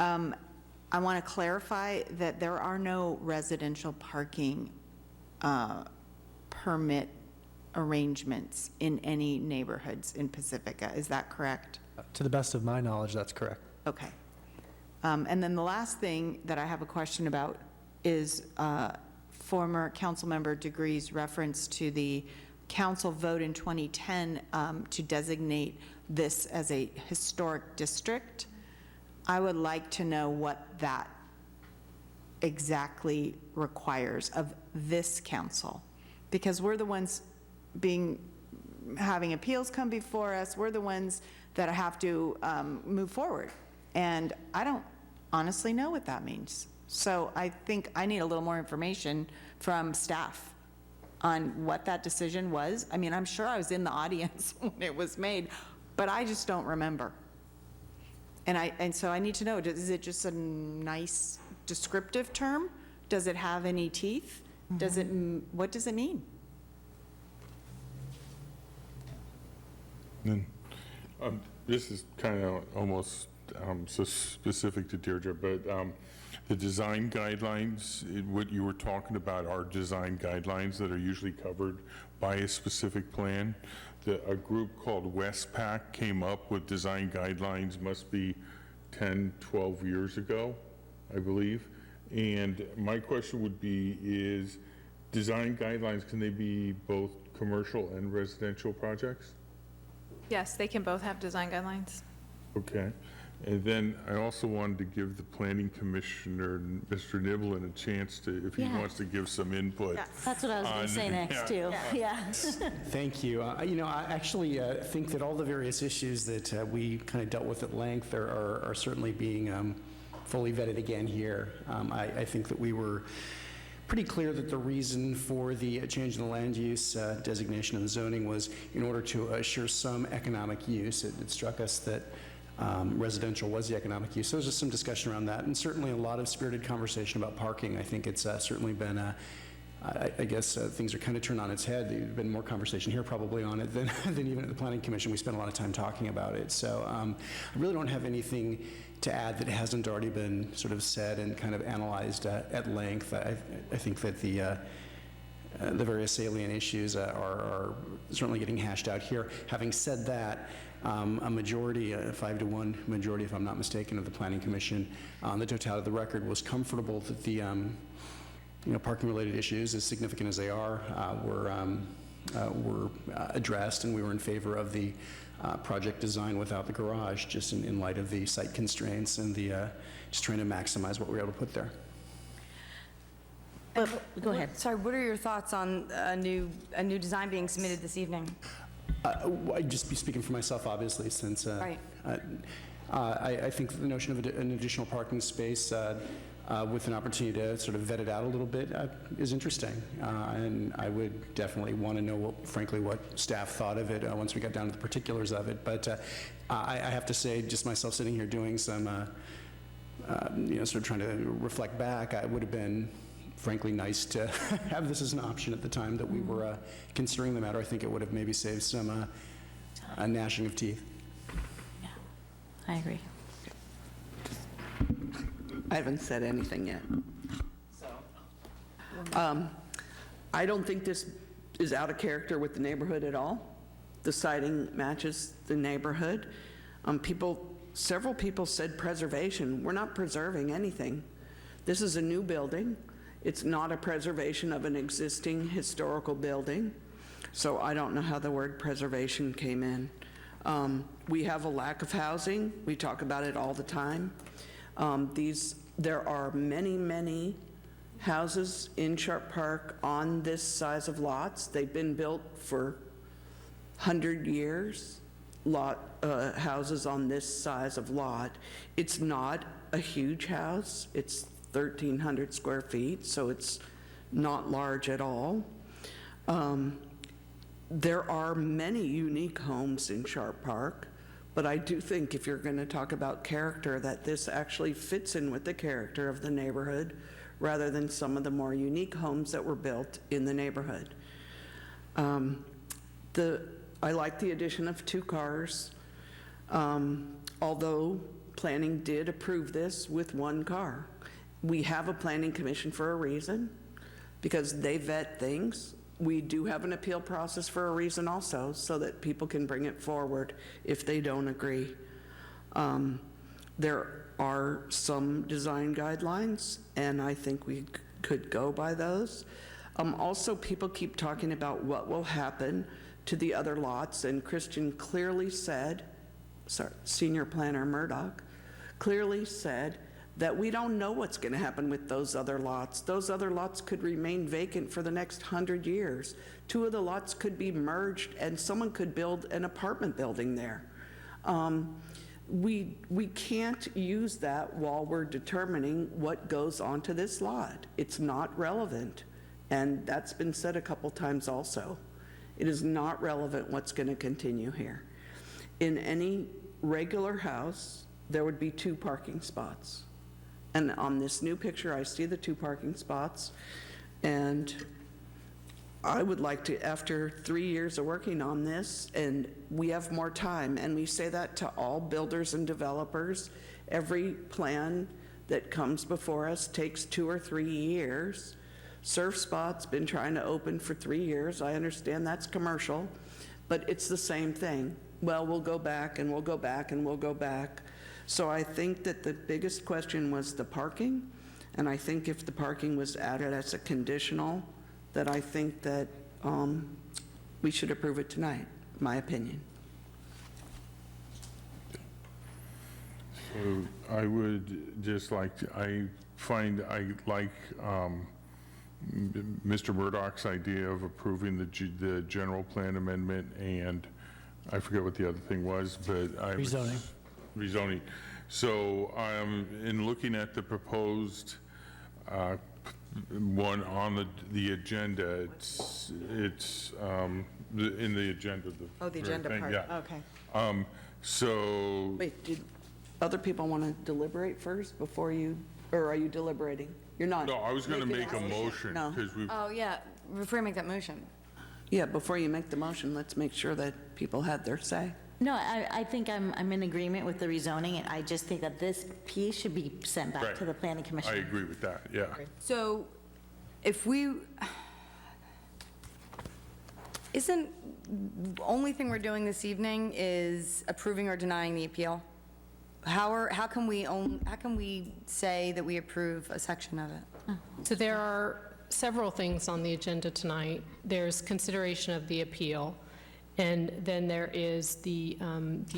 I want to clarify that there are no residential parking permit arrangements in any neighborhoods in Pacifica. Is that correct? To the best of my knowledge, that's correct. Okay. And then the last thing that I have a question about is former Councilmember Degree's reference to the council vote in 2010 to designate this as a historic district. I would like to know what that exactly requires of this council, because we're the ones having appeals come before us. We're the ones that have to move forward. And I don't honestly know what that means. So I think I need a little more information from staff on what that decision was. I mean, I'm sure I was in the audience when it was made, but I just don't remember. And so I need to know, is it just a nice descriptive term? Does it have any teeth? What does it mean? Then, this is kind of almost so specific to Deirdre, but the design guidelines, what you were talking about are design guidelines that are usually covered by a specific plan. A group called Westpac came up with design guidelines, must be 10, 12 years ago, I believe. And my question would be, is design guidelines, can they be both commercial and residential projects? Yes, they can both have design guidelines. Okay. And then I also wanted to give the planning commissioner, Mr. Niblin, a chance to, if he Yeah. wants to give some input. That's what I was going to say next, too. Yeah. Thank you. I actually think that all the various issues that we kind of dealt with at length are certainly being fully vetted again here. I think that we were pretty clear that the reason for the change in the land use designation of the zoning was in order to assure some economic use. It struck us that residential was the economic use. So there was just some discussion around that, and certainly a lot of spirited conversation about parking. I think it's certainly been, I guess things are kind of turned on its head. There's been more conversation here probably on it than even at the Planning Commission. We spent a lot of time talking about it. So I really don't have anything to add that hasn't already been sort of said and kind of analyzed at length. I think that the various salient issues are certainly getting hashed out here. Having said that, a majority, a 5-to-1 majority, if I'm not mistaken, of the Planning Commission on the totality of the record was comfortable that the parking-related issues, as significant as they are, were addressed, and we were in favor of the project design without the garage, just in light of the site constraints and the just trying to maximize what we were able to put there. Go ahead. Sorry, what are your thoughts on a new design being submitted this evening? I'd just be speaking for myself, obviously, since Right. I think the notion of an additional parking space with an opportunity to sort of vet it out a little bit is interesting. And I would definitely want to know, frankly, what staff thought of it once we got down to the particulars of it. But I have to say, just myself sitting here doing some, sort of trying to reflect back, it would have been, frankly, nice to have this as an option at the time that we were considering the matter. I think it would have maybe saved some gnashing of teeth. Yeah, I agree. I haven't said anything yet. I don't think this is out of character with the neighborhood at all. The siding matches the neighborhood. Several people said preservation. We're not preserving anything. This is a new building. It's not a preservation of an existing historical building. So I don't know how the word preservation came in. We have a lack of housing. We talk about it all the time. There are many, many houses in Sharp Park on this size of lots. They've been built for 100 years, houses on this size of lot. It's not a huge house. It's 1,300 square feet, so it's not large at all. There are many unique homes in Sharp Park, but I do think if you're going to talk about character, that this actually fits in with the character of the neighborhood rather than some of the more unique homes that were built in the neighborhood. I like the addition of 2 cars, although planning did approve this with 1 car. We have a planning commission for a reason, because they vet things. We do have an appeal process for a reason also, so that people can bring it forward if they don't agree. There are some design guidelines, and I think we could go by those. Also, people keep talking about what will happen to the other lots, and Christian clearly said, Senior Planner Murdoch, clearly said that we don't know what's going to happen with those other lots. Those other lots could remain vacant for the next 100 years. 2 of the lots could be merged and someone could build an apartment building there. We can't use that while we're determining what goes onto this lot. It's not relevant, and that's been said a couple times also. It is not relevant what's going to continue here. In any regular house, there would be 2 parking spots. And on this new picture, I see the 2 parking spots, and I would like to, after 3 years of working on this, and we have more time, and we say that to all builders and developers, every plan that comes before us takes 2 or 3 years. Surf Spot's been trying to open for 3 years. I understand that's commercial, but it's the same thing. Well, we'll go back, and we'll go back, and we'll go back. So I think that the biggest question was the parking, and I think if the parking was added as a conditional, that I think that we should approve it tonight, my opinion. So I would just like to, I like Mr. Murdoch's idea of approving the general plan amendment, and I forget what the other thing was, but I was... Rezoning. So in looking at the proposed one on the agenda, it's in the agenda. The agenda part, yeah. okay. So... Wait, did other people want to deliberate first before you, or are you deliberating? You're not? No, I was going to make a motion. No. Oh, yeah, before you make that motion. Yeah, before you make the motion, let's make sure that people had their say. No, I think I'm in agreement with the rezoning, and I just think that this piece should be sent back to the planning commission. I agree with that, yeah. So if we, isn't, the only thing we're doing this evening is approving or denying the appeal? How can we say that we approve a section of it? So there are several things on the agenda tonight. There's consideration of the appeal, and then there is the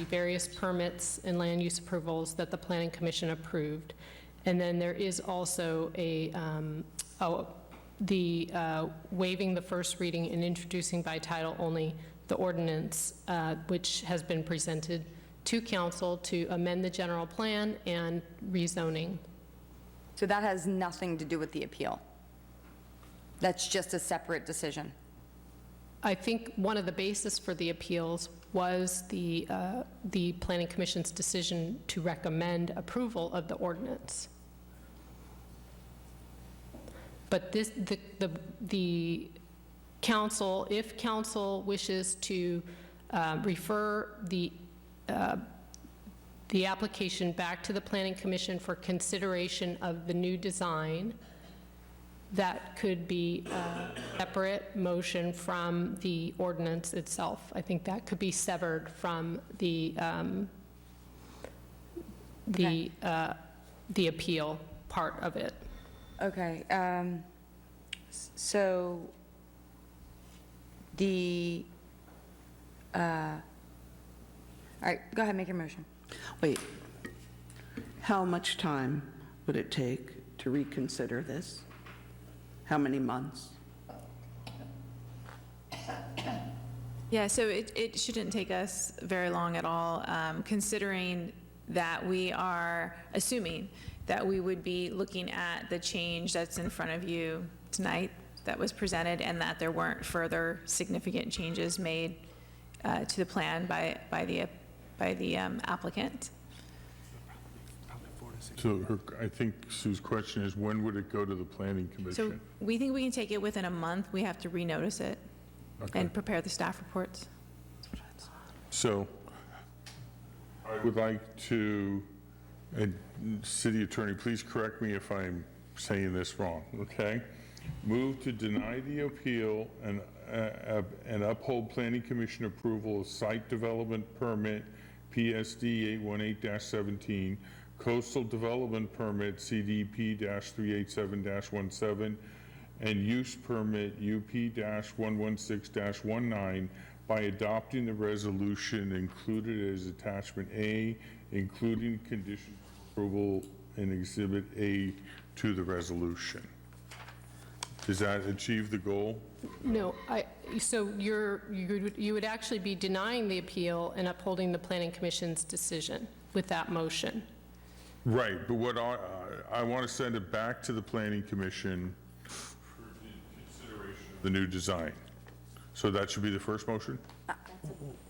various permits and land use approvals that the Planning Commission approved. And then there is also waiving the first reading and introducing by title only the ordinance, which has been presented to council to amend the general plan and rezoning. So that has nothing to do with the appeal? That's just a separate decision? I think one of the basis for the appeals was the Planning Commission's decision to recommend approval of the ordinance. But this, the council, if council wishes to refer the application back to the Planning Commission for consideration of the new design, that could be a separate motion from the ordinance itself. I think that could be severed from the appeal part of it. Okay, so all right, go ahead, make your motion. Wait, how much time would it take to reconsider this? How many months? Yeah, so it shouldn't take us very long at all, considering that we are assuming that we would be looking at the change that's in front of you tonight that was presented, and that there weren't further significant changes made to the plan by the applicant. So I think Sue's question is, when would it go to the Planning Commission? So we think we can take it within a month. We have to renotice it and prepare the staff reports. So I would like to, and City Attorney, please correct me if I'm saying this wrong, okay? Move to deny the appeal and uphold Planning Commission approval of site development permit PSD 818-17, coastal development permit CDP-387-17, and use permit UP-116-19 by adopting the resolution included as attachment A, including conditions of approval in Exhibit A to the resolution. Does that achieve the goal? No, so you would actually be denying the appeal and upholding the Planning Commission's decision with that motion. Right, but what I want to send it back to the Planning Commission for consideration of the new design. So that should be the first motion?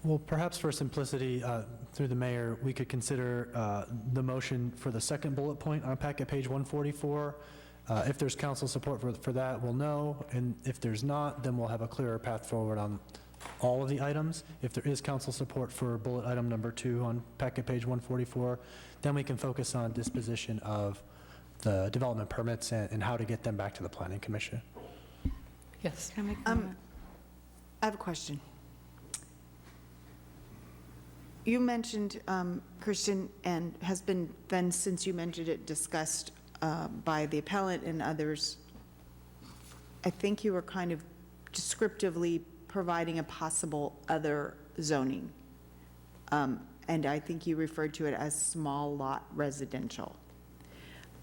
Well, perhaps for simplicity, through the mayor, we could consider the motion for the second bullet point on packet page 144. If there's council support for that, we'll know, and if there's not, then we'll have a clearer path forward on all of the items. If there is council support for bullet item number 2 on packet page 144, then we can focus on disposition of the development permits and how to get them back to the Planning Commission. Yes. Can I make I have a question. You mentioned, Christian, and has been then, since you mentioned it, discussed by the appellant and others. I think you were kind of descriptively providing a possible other zoning. And I think you referred to it as small lot residential.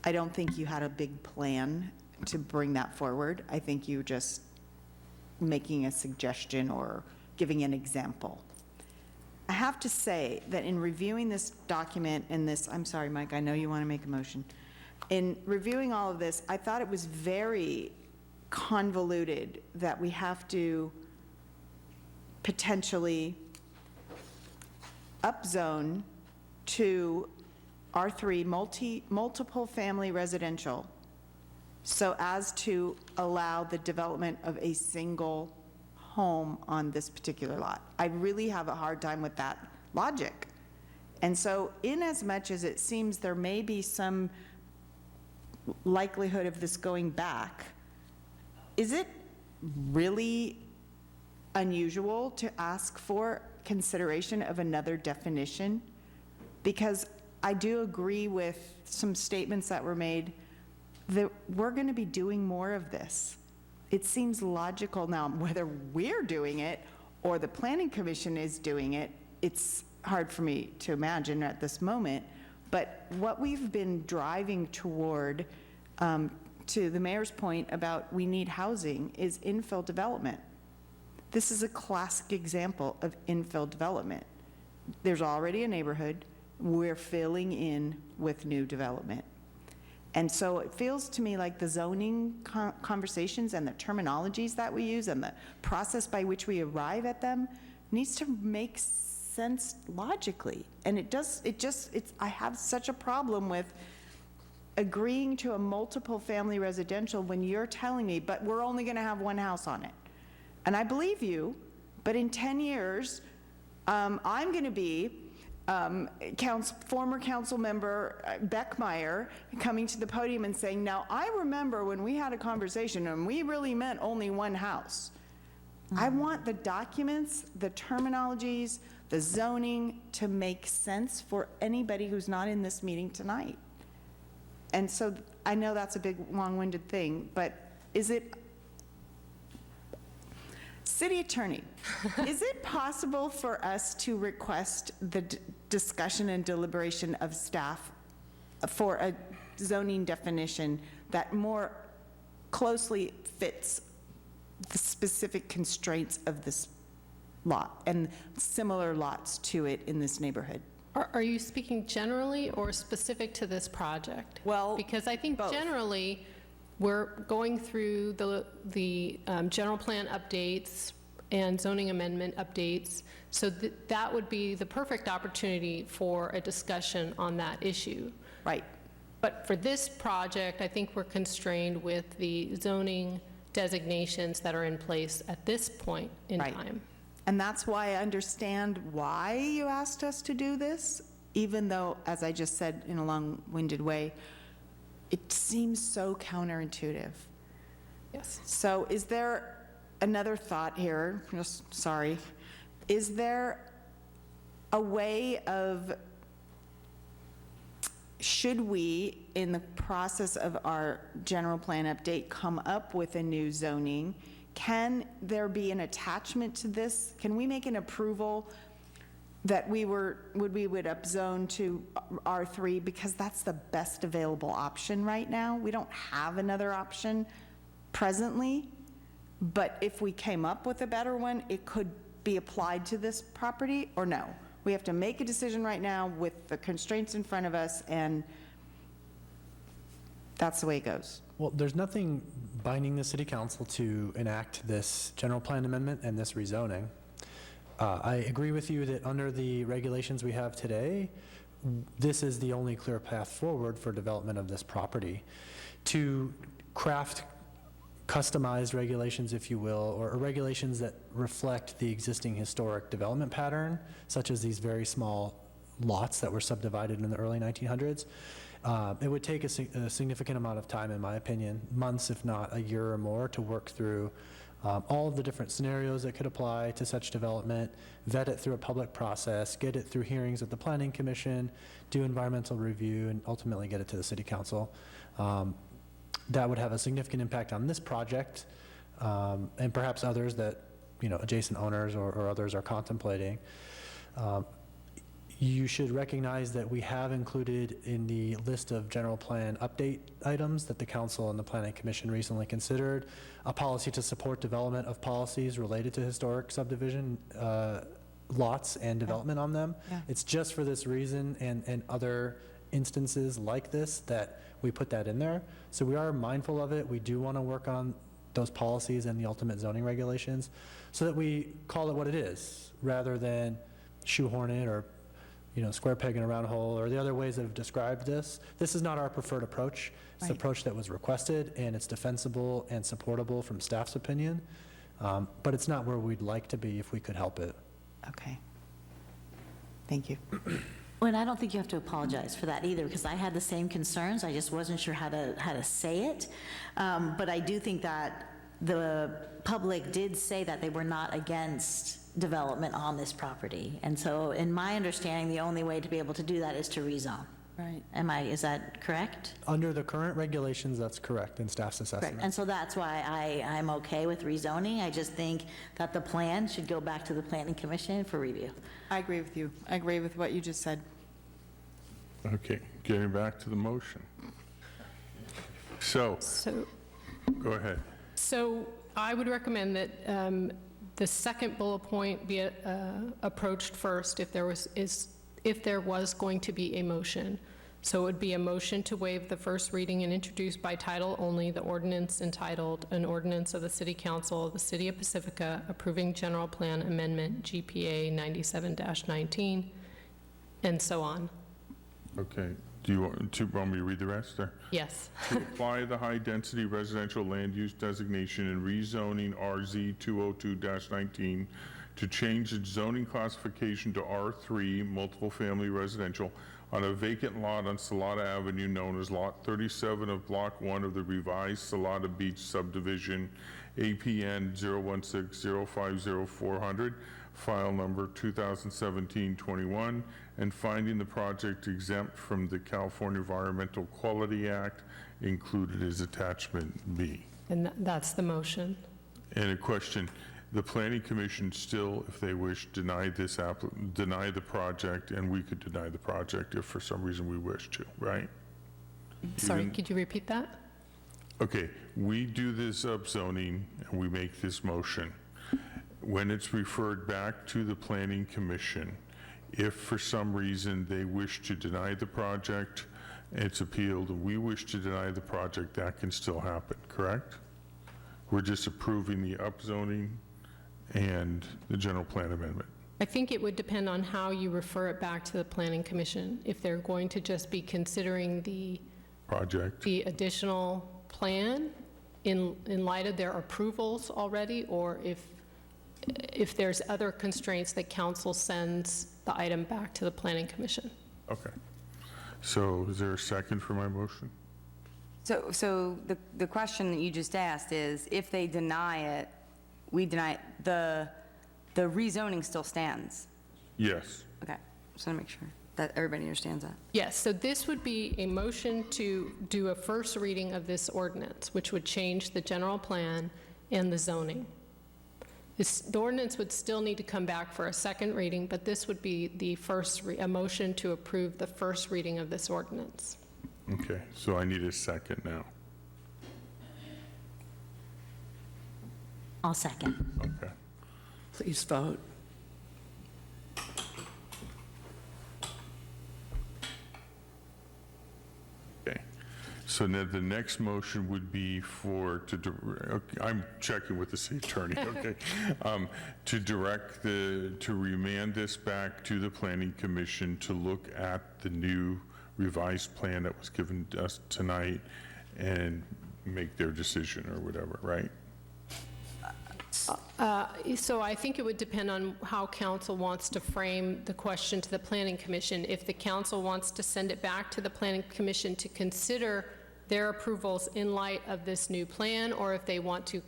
I don't think you had a big plan to bring that forward. I think you just making a suggestion or giving an example. I have to say that in reviewing this document and this, I'm sorry, Mike, I know you want to make a motion. In reviewing all of this, I thought it was very convoluted that we have to potentially upzone to R3 multiple family residential so as to allow the development of a single home on this particular lot. I really have a hard time with that logic. And so in as much as it seems there may be some likelihood of this going back, is it really unusual to ask for consideration of another definition? Because I do agree with some statements that were made that we're going to be doing more of this. It seems logical now, whether we're doing it or the Planning Commission is doing it, it's hard for me to imagine at this moment. But what we've been driving toward to the mayor's point about we need housing, is infill development. This is a classic example of infill development. There's already a neighborhood. We're filling in with new development. And so it feels to me like the zoning conversations and the terminologies that we use and the process by which we arrive at them needs to make sense logically. And I have such a problem with agreeing to a multiple family residential when you're telling me, but we're only gonna have one house on it. And I believe you, but in 10 years, I'm gonna be former council member Beckmeyer coming to the podium and saying, now I remember when we had a conversation and we really meant only one house. I want the documents, the terminologies, the zoning to make sense for anybody who's not in this meeting tonight. And so I know that's a big long-winded thing, but is it, City Attorney, is it possible for us to request the discussion and deliberation of staff for a zoning definition that more closely fits the specific constraints of this lot and similar lots to it in this neighborhood? Are you speaking generally or specific to this project? Well, because I think both. Generally, we're going through the general plan updates and zoning amendment updates, so that would be the perfect opportunity for a discussion on that issue. Right. But for this project, I think we're constrained with the zoning designations that are in place at this point in time. And that's why I understand why you asked us to do this, even though, as I just said in a long-winded way, it seems so counterintuitive. Yes. So is there another thought here? Just sorry. Is there a way of, should we, in the process of our general plan update, come up with a new zoning? Can there be an attachment to this? Can we make an approval that we would upzone to R3 because that's the best available option right now? We don't have another option presently, but if we came up with a better one, it could be applied to this property, or no? We have to make a decision right now with the constraints in front of us, and that's the way it goes. Well, there's nothing binding the city council to enact this general plan amendment and this rezoning. I agree with you that under the regulations we have today, this is the only clear path forward for development of this property. To craft customized regulations, if you will, or regulations that reflect the existing historic development pattern, such as these very small lots that were subdivided in the early 1900s, it would take a significant amount of time, in my opinion, months, if not a year or more, to work through all of the different scenarios that could apply to such development, vet it through a public process, get it through hearings at the Planning Commission, do environmental review, and ultimately get it to the City Council. That would have a significant impact on this project, and perhaps others that, adjacent owners or others are contemplating. You should recognize that we have included in the list of general plan update items that the council and the Planning Commission recently considered a policy to support development of policies related to historic subdivision lots and development on them. Yeah. It's just for this reason and other instances like this that we put that in there. So we are mindful of it. We do want to work on those policies and the ultimate zoning regulations so that we call it what it is rather than shoehorn it or square peg in a round hole, or the other ways that have described this. This is not our preferred approach. It's the approach that was requested, and it's defensible and supportable from staff's opinion, but it's not where we'd like to be if we could help it. Okay. Thank you. Well, and I don't think you have to apologize for that either, because I had the same concerns. I just wasn't sure how to say it. But I do think that the public did say that they were not against development on this property. And so in my understanding, the only way to be able to do that is to rezone. Right. Is that correct? Under the current regulations, that's correct in staff's assessment. Correct. And so that's why I'm okay with rezoning. I just think that the plan should go back to the Planning Commission for review. I agree with you. I agree with what you just said. Okay, getting back to the motion. So, So, go ahead. so I would recommend that the second bullet point be approached first if there was going to be a motion. So it would be a motion to waive the first reading and introduce by title only the ordinance entitled An Ordinance of the City Council of the City of Pacifica Approving General Plan Amendment GPA 97-19, and so on. Okay. Do you want me to read the rest there? Yes. To apply the high-density residential land use designation and rezoning RZ 202-19 to change its zoning classification to R3 multiple family residential on a vacant lot on Salada Avenue known as Lot 37 of Block 1 of the revised Salada Beach subdivision, APN 016-050-400, file number 2017-21, and finding the project exempt from the California Environmental Quality Act included as attachment B. And that's the motion. And a question, the Planning Commission still, if they wish, deny the project, and we could deny the project if for some reason we wish to, right? Sorry, could you repeat that? Okay, we do this upzoning and we make this motion. When it's referred back to the Planning Commission, if for some reason they wish to deny the project, it's appealed, and we wish to deny the project, that can still happen, correct? We're just approving the upzoning and the general plan amendment. I think it would depend on how you refer it back to the Planning Commission. If they're going to just be considering the project, the additional plan in light of their approvals already, or if there's other constraints that council sends the item back to the Planning Commission. Okay. So is there a second for my motion? So the question that you just asked is, if they deny it, we deny it, the rezoning still stands? Yes. Okay, just want to make sure that everybody understands that. Yes, so this would be a motion to do a first reading of this ordinance, which would change the general plan and the zoning. The ordinance would still need to come back for a second reading, but this would be the first, a motion to approve the first reading of this ordinance. Okay, so I need a second now. I'll second. Okay. Please vote. Okay. So now the next motion would be I'm checking with the city attorney, okay? To remand this back to the Planning Commission to look at the new revised plan that was given to us tonight and make their decision or whatever, right? So I think it would depend on how council wants to frame the question to the Planning Commission. If the council wants to send it back to the Planning Commission to consider their approvals in light of this new plan, or if they want to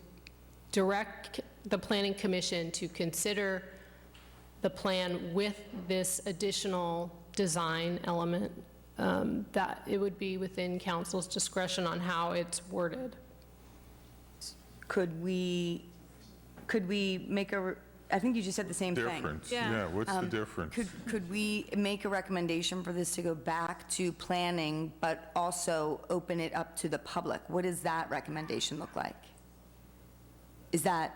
direct the Planning Commission to consider the plan with this additional design element, that it would be within council's discretion on how it's worded. Could we make I think you just said the same thing. Difference, yeah, what's the difference? Could we make a recommendation for this to go back to planning, but also open it up to the public? What does that recommendation look like? Is that?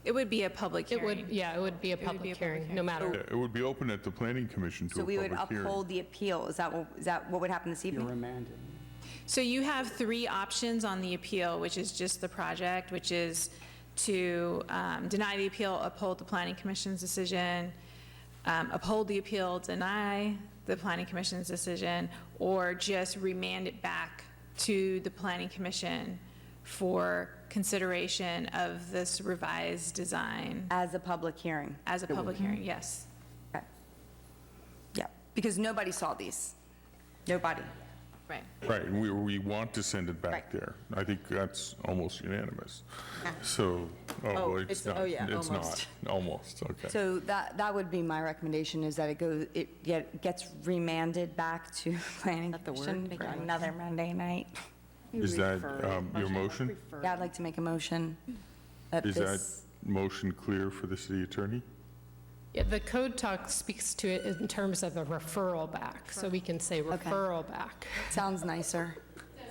It would be a public hearing. It would be a public hearing, no matter. Yeah, it would be open at the Planning Commission to a So we public would hearing. uphold the appeal. Is that what would happen this evening? You're remanding. So you have three options on the appeal, which is just the project, which is to deny the appeal, uphold the Planning Commission's decision, uphold the appeal, deny the Planning Commission's decision, or just remand it back to the Planning Commission for consideration of this revised design. As a public hearing? As a public hearing, yes. Okay. Yeah, because nobody saw these. Nobody. Right. Right, and we want to send it back there. I think that's almost unanimous. So, well, it's not. It's not, almost, okay. So that would be my recommendation, is that it gets remanded back to Planning Commission for another Monday night. Is that your motion? Yeah, I'd like to make a motion. Is that motion clear for the city attorney? Yeah, the code speaks to it in terms of a referral back, so we can say referral back. Sounds nicer.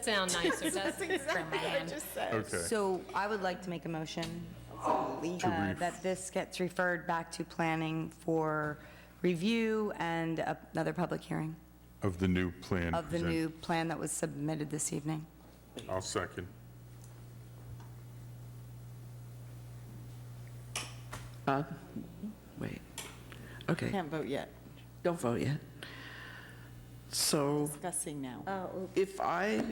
sound nicer, doesn't it? Okay. So I would like to make a motion that this gets referred back to planning for review and another public hearing Of the new plan. of the present- new plan that was submitted this evening. I'll second. Wait. Okay, Can't vote yet. don't vote yet. So Discussing now. if I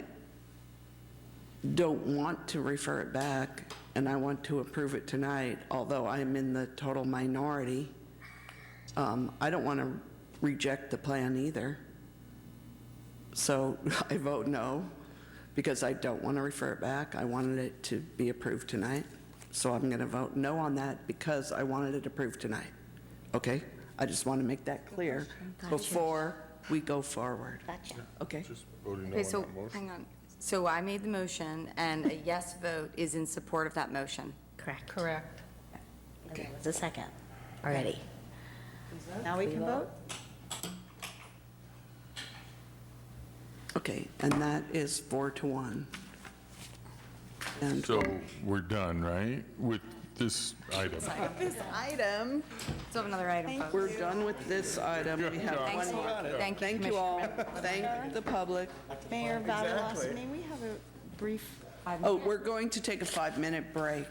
don't want to refer it back and I want to approve it tonight, although I'm in the total minority, I don't want to reject the plan either. So I vote no, because I don't want to refer it back. I wanted it to be approved tonight. So I'm going to vote no on that because I wanted it approved tonight. Okay? I just want to make that clear before we go forward. Gotcha. Okay? Just voting no Okay, on so, that motion. hang on. So I made the motion, and a yes vote is in support of that motion. Correct. Correct. And there was a second already. Now we can vote? Okay, and that is 4-1. And So we're done, right, with this item? This item. Still have another item, folks. we're done with this item. We have Thanks. one more. Thank you, Thank you all. Thank the public. Mayor Vadelos, may we have a brief? Oh, we're going to take a 5-minute break.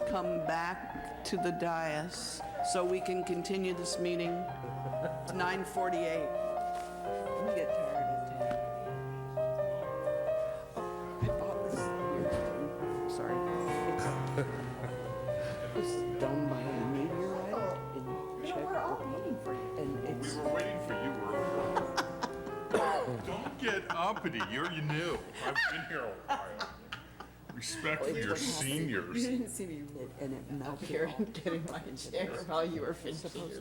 come back to the dais so we can continue this meeting. It's 9:48. We get tired at 10. Oh, I bought this weird thing. Sorry. It's done by a meteorite in Czech Republic. And it's... We were waiting for you earlier. Don't get uppity, you knew. I've been here a while. Respect for your seniors. You didn't see me, and it melted Here, off. getting my chair while you were finishing.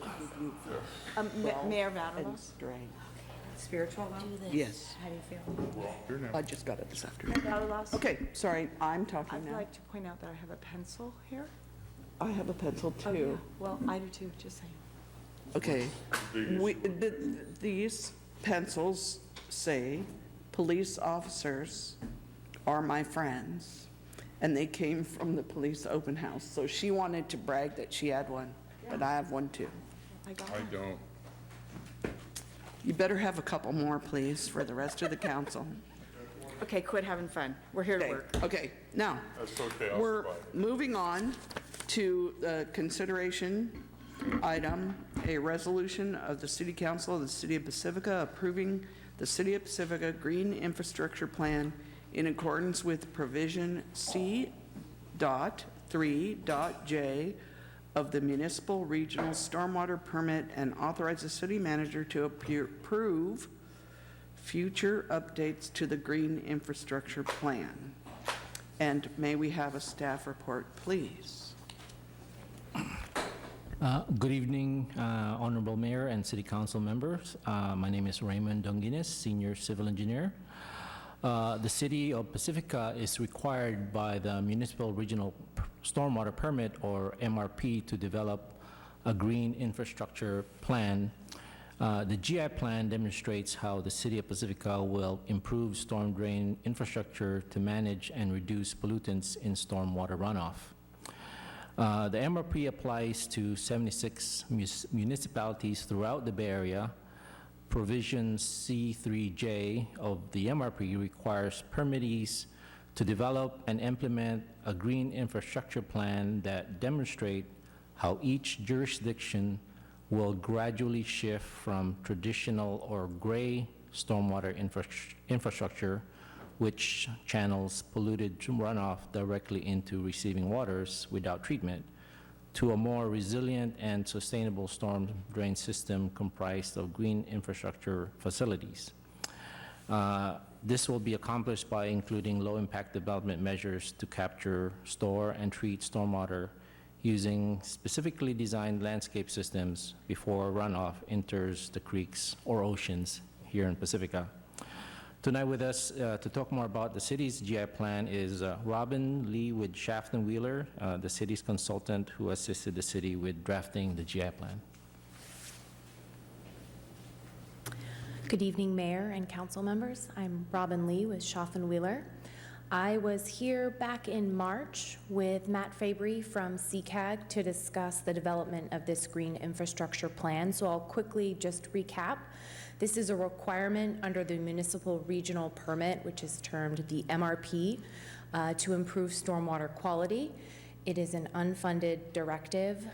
Mayor Vanderbilt? And strain. Spiritual though? Yes. How do you feel? I just got it this afternoon. Okay, sorry, I'm talking I'd now. like to point out that I have a pencil here. I have a pencil Oh, yeah. too. Well, I do too, just saying. Okay, these pencils say, police officers are my friends, and they came from the police open house. So she wanted to brag that she had one, but I have one too. I don't. You better have a couple more, please, for the rest of the council. Okay, quit having fun. We're here to work. Okay, now, That's okay, I'll we're survive. moving on to the consideration item, a resolution of the City Council of the City of Pacifica approving the City of Pacifica Green Infrastructure Plan in accordance with provision C.3.J of the Municipal Regional Stormwater Permit and authorize the city manager to approve future updates to the Green Infrastructure Plan. And may we have a staff report, please? Good evening, Honorable Mayor and City Council members. My name is Raymond Dunguines, Senior Civil Engineer. The City of Pacifica is required by the Municipal Regional Stormwater Permit, or MRP, to develop a green infrastructure plan. The GI plan demonstrates how the City of Pacifica will improve storm drain infrastructure to manage and reduce pollutants in stormwater runoff. The MRP applies to 76 municipalities throughout the Bay Area. Provision C3J of the MRP requires permittees to develop and implement a green infrastructure plan that demonstrate how each jurisdiction will gradually shift from traditional or gray stormwater infrastructure, which channels polluted runoff directly into receiving waters without treatment, to a more resilient and sustainable storm drain system comprised of green infrastructure facilities. This will be accomplished by including low-impact development measures to capture, store, and treat stormwater using specifically designed landscape systems before runoff enters the creeks or oceans here in Pacifica. Tonight with us to talk more about the city's GI plan is Robin Lee with Shaft & Wheeler, the city's consultant who assisted the city with drafting the GI plan. Good evening, Mayor and council members. I'm Robin Lee with Shaft & Wheeler. I was here back in March with Matt Fabry from CCAG to discuss the development of this green infrastructure plan, so I'll quickly just recap. This is a requirement under the Municipal Regional Permit, which is termed the MRP, to improve stormwater quality. It is an unfunded directive,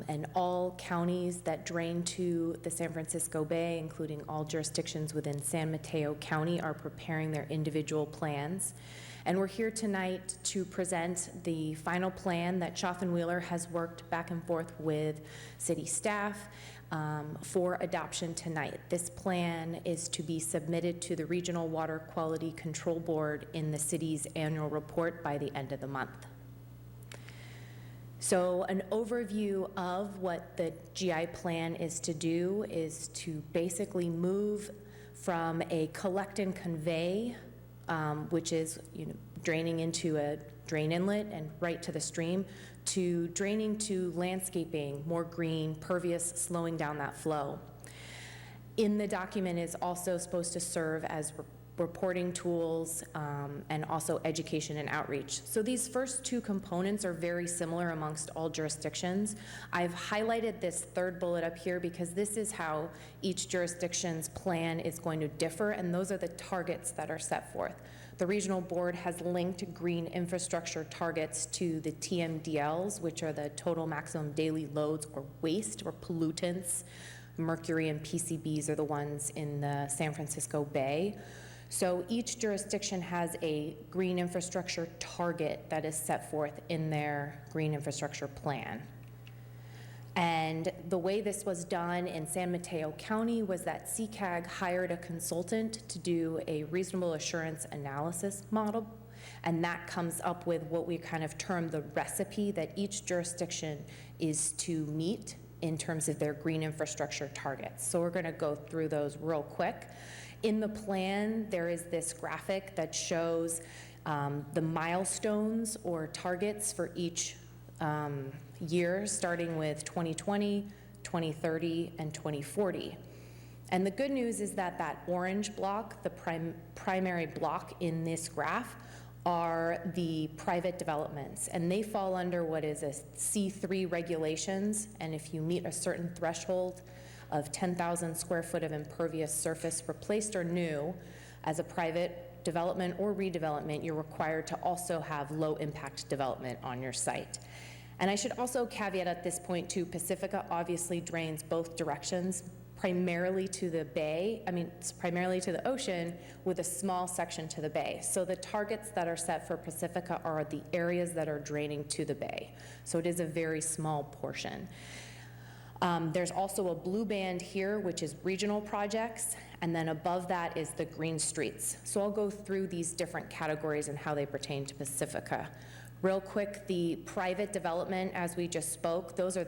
and all counties that drain to the San Francisco Bay, including all jurisdictions within San Mateo County, are preparing their individual plans. And we're here tonight to present the final plan that Shaft & Wheeler has worked back and forth with city staff for adoption tonight. This plan is to be submitted to the Regional Water Quality Control Board in the city's annual report by the end of the month. So an overview of what the GI plan is to do is to basically move from a collect and convey, which is draining into a drain inlet and right to the stream, to draining to landscaping, more green, pervious, slowing down that flow. In the document is also supposed to serve as reporting tools and also education and outreach. So these first two components are very similar amongst all jurisdictions. I've highlighted this third bullet up here because this is how each jurisdiction's plan is going to differ, and those are the targets that are set forth. The regional board has linked green infrastructure targets to the TMDLs, which are the total maximum daily loads or waste or pollutants. Mercury and PCBs are the ones in the San Francisco Bay. So each jurisdiction has a green infrastructure target that is set forth in their green infrastructure plan. And the way this was done in San Mateo County was that CCAG hired a consultant to do a reasonable assurance analysis model, and that comes up with what we kind of term the recipe that each jurisdiction is to meet in terms of their green infrastructure targets. So we're going to go through those real quick. In the plan, there is this graphic that shows the milestones or targets for each year, starting with 2020, 2030, and 2040. And the good news is that that orange block, the primary block in this graph, are the private developments, and they fall under what is a C3 regulations, and if you meet a certain threshold of 10,000 square foot of impervious surface replaced or new as a private development or redevelopment, you're required to also have low impact development on your site. And I should also caveat at this point too, Pacifica obviously drains both directions, primarily to the bay, primarily to the ocean, with a small section to the bay. So the targets that are set for Pacifica are the areas that are draining to the bay. So it is a very small portion. There's also a blue band here, which is regional projects, and then above that is the green streets. So I'll go through these different categories and how they pertain to Pacifica. Real quick, the private development, as we just spoke, those are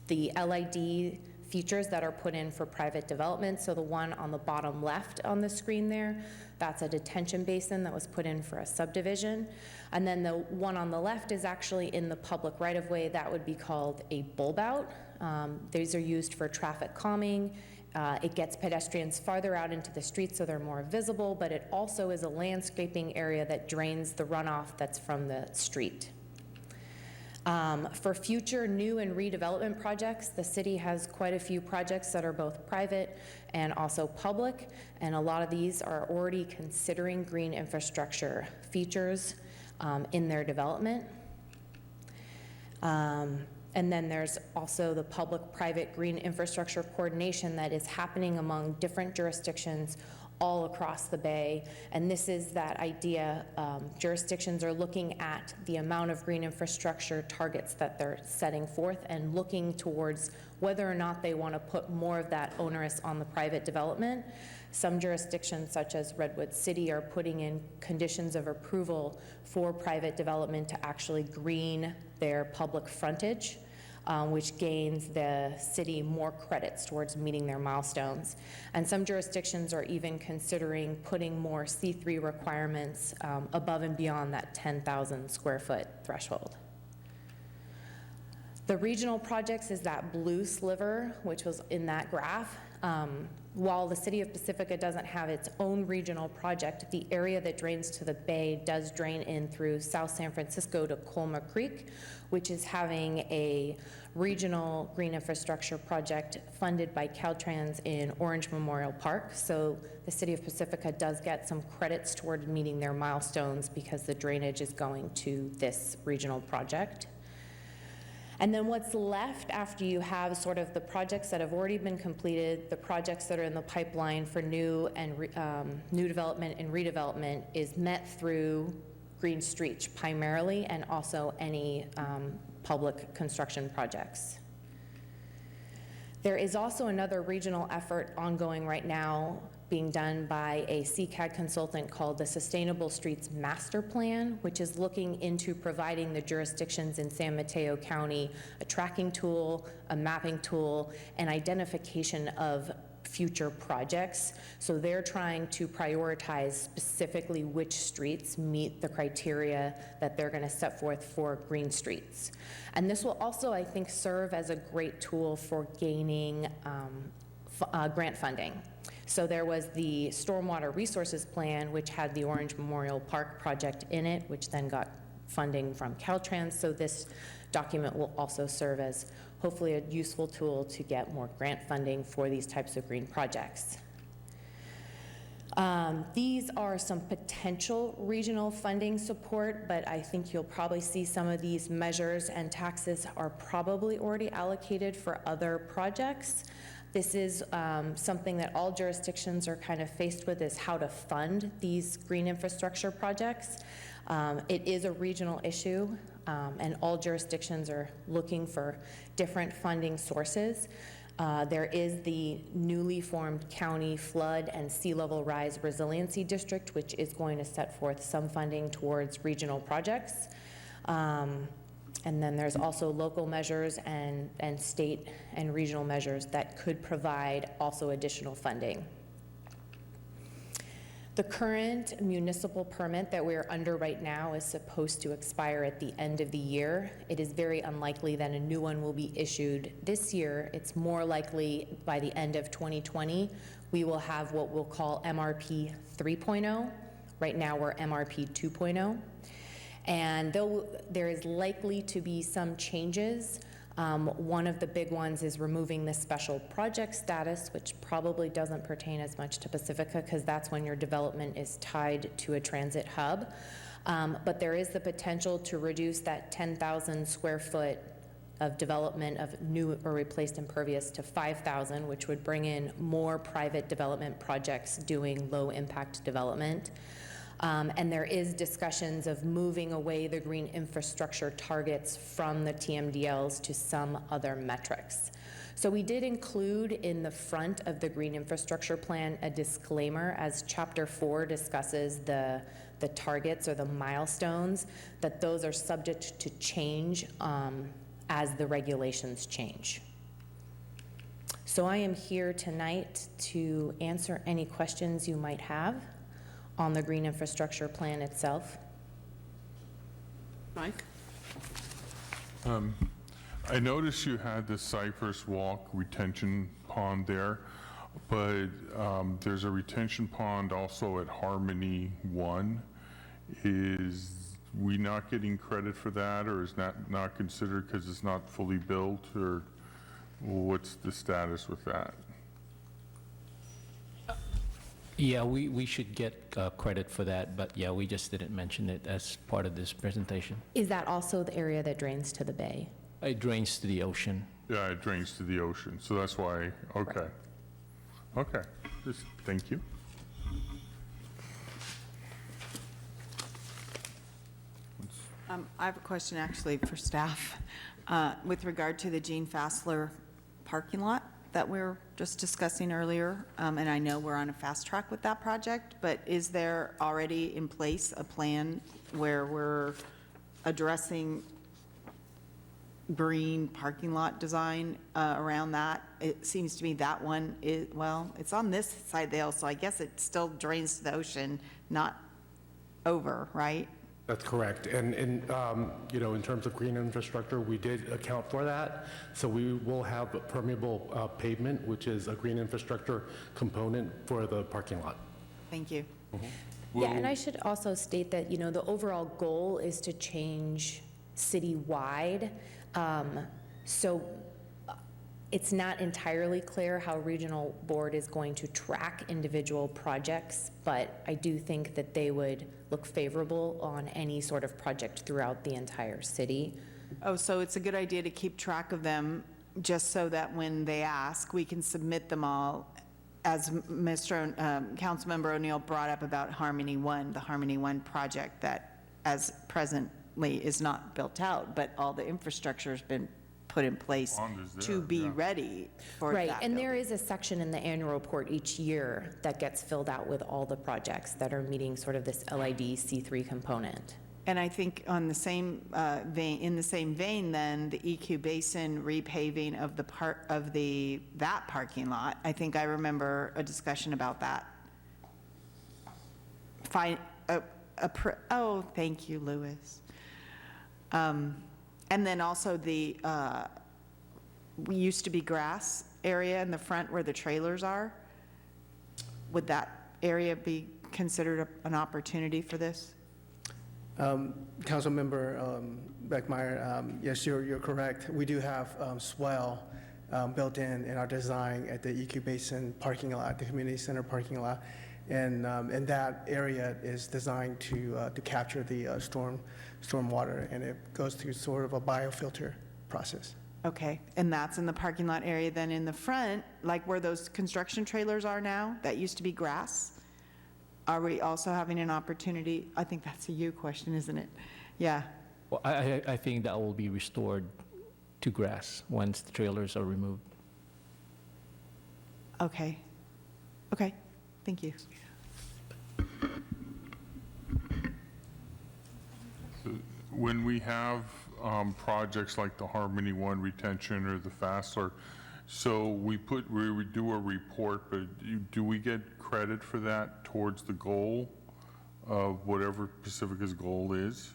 the LID features that are put in for private development. So the one on the bottom left on the screen there, that's a detention basin that was put in for a subdivision. And then the one on the left is actually in the public right-of-way. That would be called a bulb out. These are used for traffic calming. It gets pedestrians farther out into the street so they're more visible, but it also is a landscaping area that drains the runoff that's from the street. For future new and redevelopment projects, the city has quite a few projects that are both private and also public, and a lot of these are already considering green infrastructure features in their development. And then there's also the public-private green infrastructure coordination that is happening among different jurisdictions all across the Bay. And this is that idea, jurisdictions are looking at the amount of green infrastructure targets that they're setting forth and looking towards whether or not they want to put more of that onerous on the private development. Some jurisdictions, such as Redwood City, are putting in conditions of approval for private development to actually green their public frontage, which gains the city more credits towards meeting their milestones. And some jurisdictions are even considering putting more C3 requirements above and beyond that 10,000 square foot threshold. The regional projects is that blue sliver, which was in that graph. While the city of Pacifica doesn't have its own regional project, the area that drains to the bay does drain in through South San Francisco to Colma Creek, which is having a regional green infrastructure project funded by Caltrans in Orange Memorial Park. So the city of Pacifica does get some credits toward meeting their milestones because the drainage is going to this regional project. And then what's left after you have sort of the projects that have already been completed, the projects that are in the pipeline for new development and redevelopment is met through green streets primarily, and also any public construction projects. There is also another regional effort ongoing right now being done by a CCAG consultant called the Sustainable Streets Master Plan, which is looking into providing the jurisdictions in San Mateo County a tracking tool, a mapping tool, and identification of future projects. So they're trying to prioritize specifically which streets meet the criteria that they're going to set forth for green streets. And this will also, I think, serve as a great tool for gaining grant funding. So there was the Stormwater Resources Plan, which had the Orange Memorial Park project in it, which then got funding from Caltrans. So this document will also serve as hopefully a useful tool to get more grant funding for these types of green projects. These are some potential regional funding support, but I think you'll probably see some of these measures and taxes are probably already allocated for other projects. This is something that all jurisdictions are kind of faced with, is how to fund these green infrastructure projects. It is a regional issue, and all jurisdictions are looking for different funding sources. There is the newly formed County Flood and Sea Level Rise Resiliency District, which is going to set forth some funding towards regional projects. And then there's also local measures and state and regional measures that could provide also additional funding. The current municipal permit that we're under right now is supposed to expire at the end of the year. It is very unlikely that a new one will be issued this year. It's more likely by the end of 2020, we will have what we'll call MRP 3.0. Right now we're MRP 2.0. And though there is likely to be some changes, one of the big ones is removing the special project status, which probably doesn't pertain as much to Pacifica because that's when your development is tied to a transit hub. But there is the potential to reduce that 10,000 square foot of development of new or replaced impervious to 5,000, which would bring in more private development projects doing low impact development. And there is discussions of moving away the green infrastructure targets from the TMDLs to some other metrics. So we did include in the front of the green infrastructure plan a disclaimer as Chapter 4 discusses the targets or the milestones, that those are subject to change as the regulations change. So I am here tonight to answer any questions you might have on the green infrastructure plan itself. Mike? I noticed you had the Cypress Walk retention pond there, but there's a retention pond also at Harmony 1. Is we not getting credit for that, or is that not considered because it's not fully built, or what's the status with that? Yeah, we should get credit for that, but yeah, we just didn't mention it as part of this presentation. Is that also the area that drains to the bay? It drains to the ocean. Yeah, it drains to the ocean, so that's why, okay. Okay, just, thank you. I have a question actually for staff with regard to the Gene Fassler parking lot that we were just discussing earlier. And I know we're on a fast track with that project, but is there already in place a plan where we're addressing green parking lot design around that? It seems to me that one is, well, it's on this side of the hill, so I guess it still drains to the ocean, not over, right? That's correct. And you know, in terms of green infrastructure, we did account for that. So we will have a permeable pavement, which is a green infrastructure component for the parking lot. Thank you. Yeah, and I should also state that, you know, the overall goal is to change citywide. So it's not entirely clear how regional board is going to track individual projects, but I do think that they would look favorable on any sort of project throughout the entire city. Oh, so it's a good idea to keep track of them just so that when they ask, we can submit them all. As Councilmember O'Neill brought up about Harmony 1, the Harmony 1 project that as presently is not built out, but all the infrastructure has been put in place to be ready for that. Right, and there is a section in the annual report each year that gets filled out with all the projects that are meeting sort of this LID C3 component. And I think on the same in the same vein, then the EQ Basin repaving of that parking lot. I think I remember a discussion about that. Oh, thank you, Louis. And then also the used to be grass area in the front where the trailers are. Would that area be considered an opportunity for this? Councilmember Beckmeyer, yes, you're correct. We do have swell built in our design at the EQ Basin parking lot, the community center parking lot. and that area is designed to capture the storm water, and it goes through sort of a biofilter process. Okay, and that's in the parking lot area. Then in the front, like where those construction trailers are now, that used to be grass, are we also having an opportunity? I think that's a you question, isn't it? Yeah. Well, I think that will be restored to grass once the trailers are removed. Okay. Okay, thank you. When we have projects like the Harmony One retention or the Fassler, so we do a report, but do we get credit for that towards the goal of whatever Pacifica's goal is?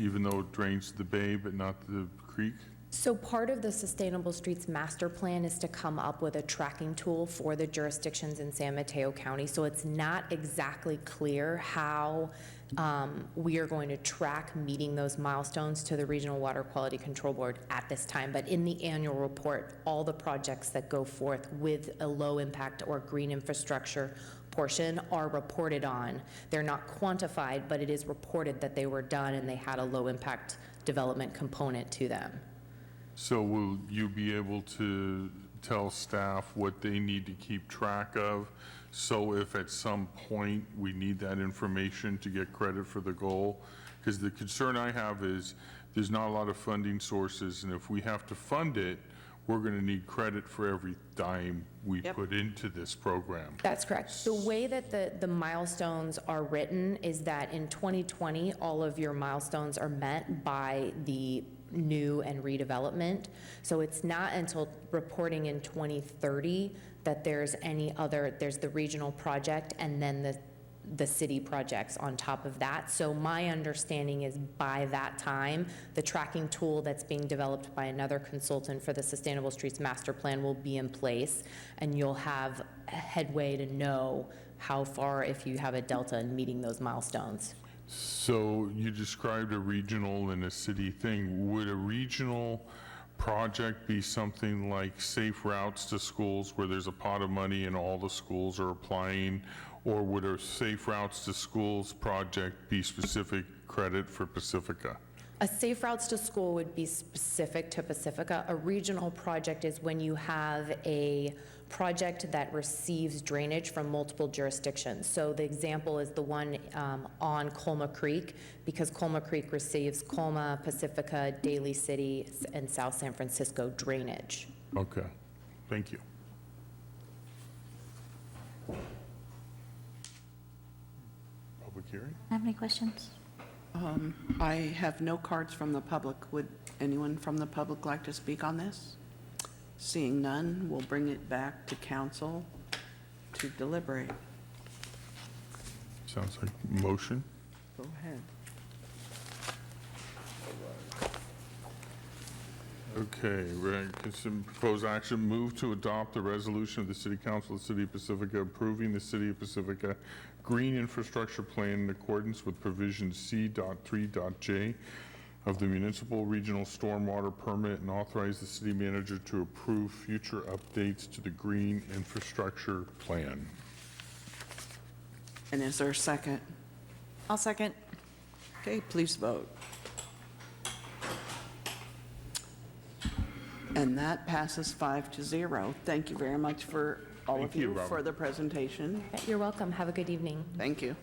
Even though it drains the bay but not the creek? So part of the Sustainable Streets Master Plan is to come up with a tracking tool for the jurisdictions in San Mateo County. So it's not exactly clear how we are going to track meeting those milestones to the Regional Water Quality Control Board at this time. But in the annual report, all the projects that go forth with a low impact or green infrastructure portion are reported on. They're not quantified, but it is reported that they were done and they had a low impact development component to them. So will you be able to tell staff what they need to keep track of? So if at some point we need that information to get credit for the goal? Because the concern I have is there's not a lot of funding sources, and if we have to fund it, we're going to need credit for every dime we put into this program. That's correct. The way that the milestones are written is that in 2020, all of your milestones are met by the new and redevelopment. So it's not until reporting in 2030 that there's the regional project and then the city projects on top of that. So my understanding is by that time, the tracking tool that's being developed by another consultant for the Sustainable Streets Master Plan will be in place, and you'll have a headway to know how far, if you have a delta in meeting those milestones. So you described a regional and a city thing. Would a regional project be something like safe routes to schools where there's a pot of money and all the schools are applying? Or would a safe routes to schools project be specific credit for Pacifica? A safe routes to school would be specific to Pacifica. A regional project is when you have a project that receives drainage from multiple jurisdictions. So the example is the one on Colma Creek, because Colma Creek receives Colma, Pacifica, Daly City, and South San Francisco drainage. Okay, thank you. Public hearing? Have any questions? I have no cards from the public. Would anyone from the public like to speak on this? Seeing none, we'll bring it back to council to deliberate. Sounds like motion. Go ahead. Okay, proposed action, move to adopt the resolution of the City Council of the City of Pacifica approving the City of Pacifica Green Infrastructure Plan in accordance with provision C.3.J of the Municipal Regional Stormwater Permit, and authorize the city manager to approve future updates to the Green Infrastructure Plan. And is there a second? I'll second. Okay, please vote. And that passes 5-0. Thank you very much for all of you for the presentation. You're welcome. Have a good evening. Thank you.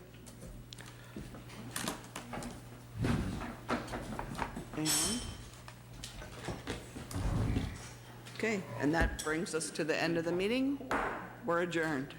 Okay, and that brings us to the end of the meeting. We're adjourned.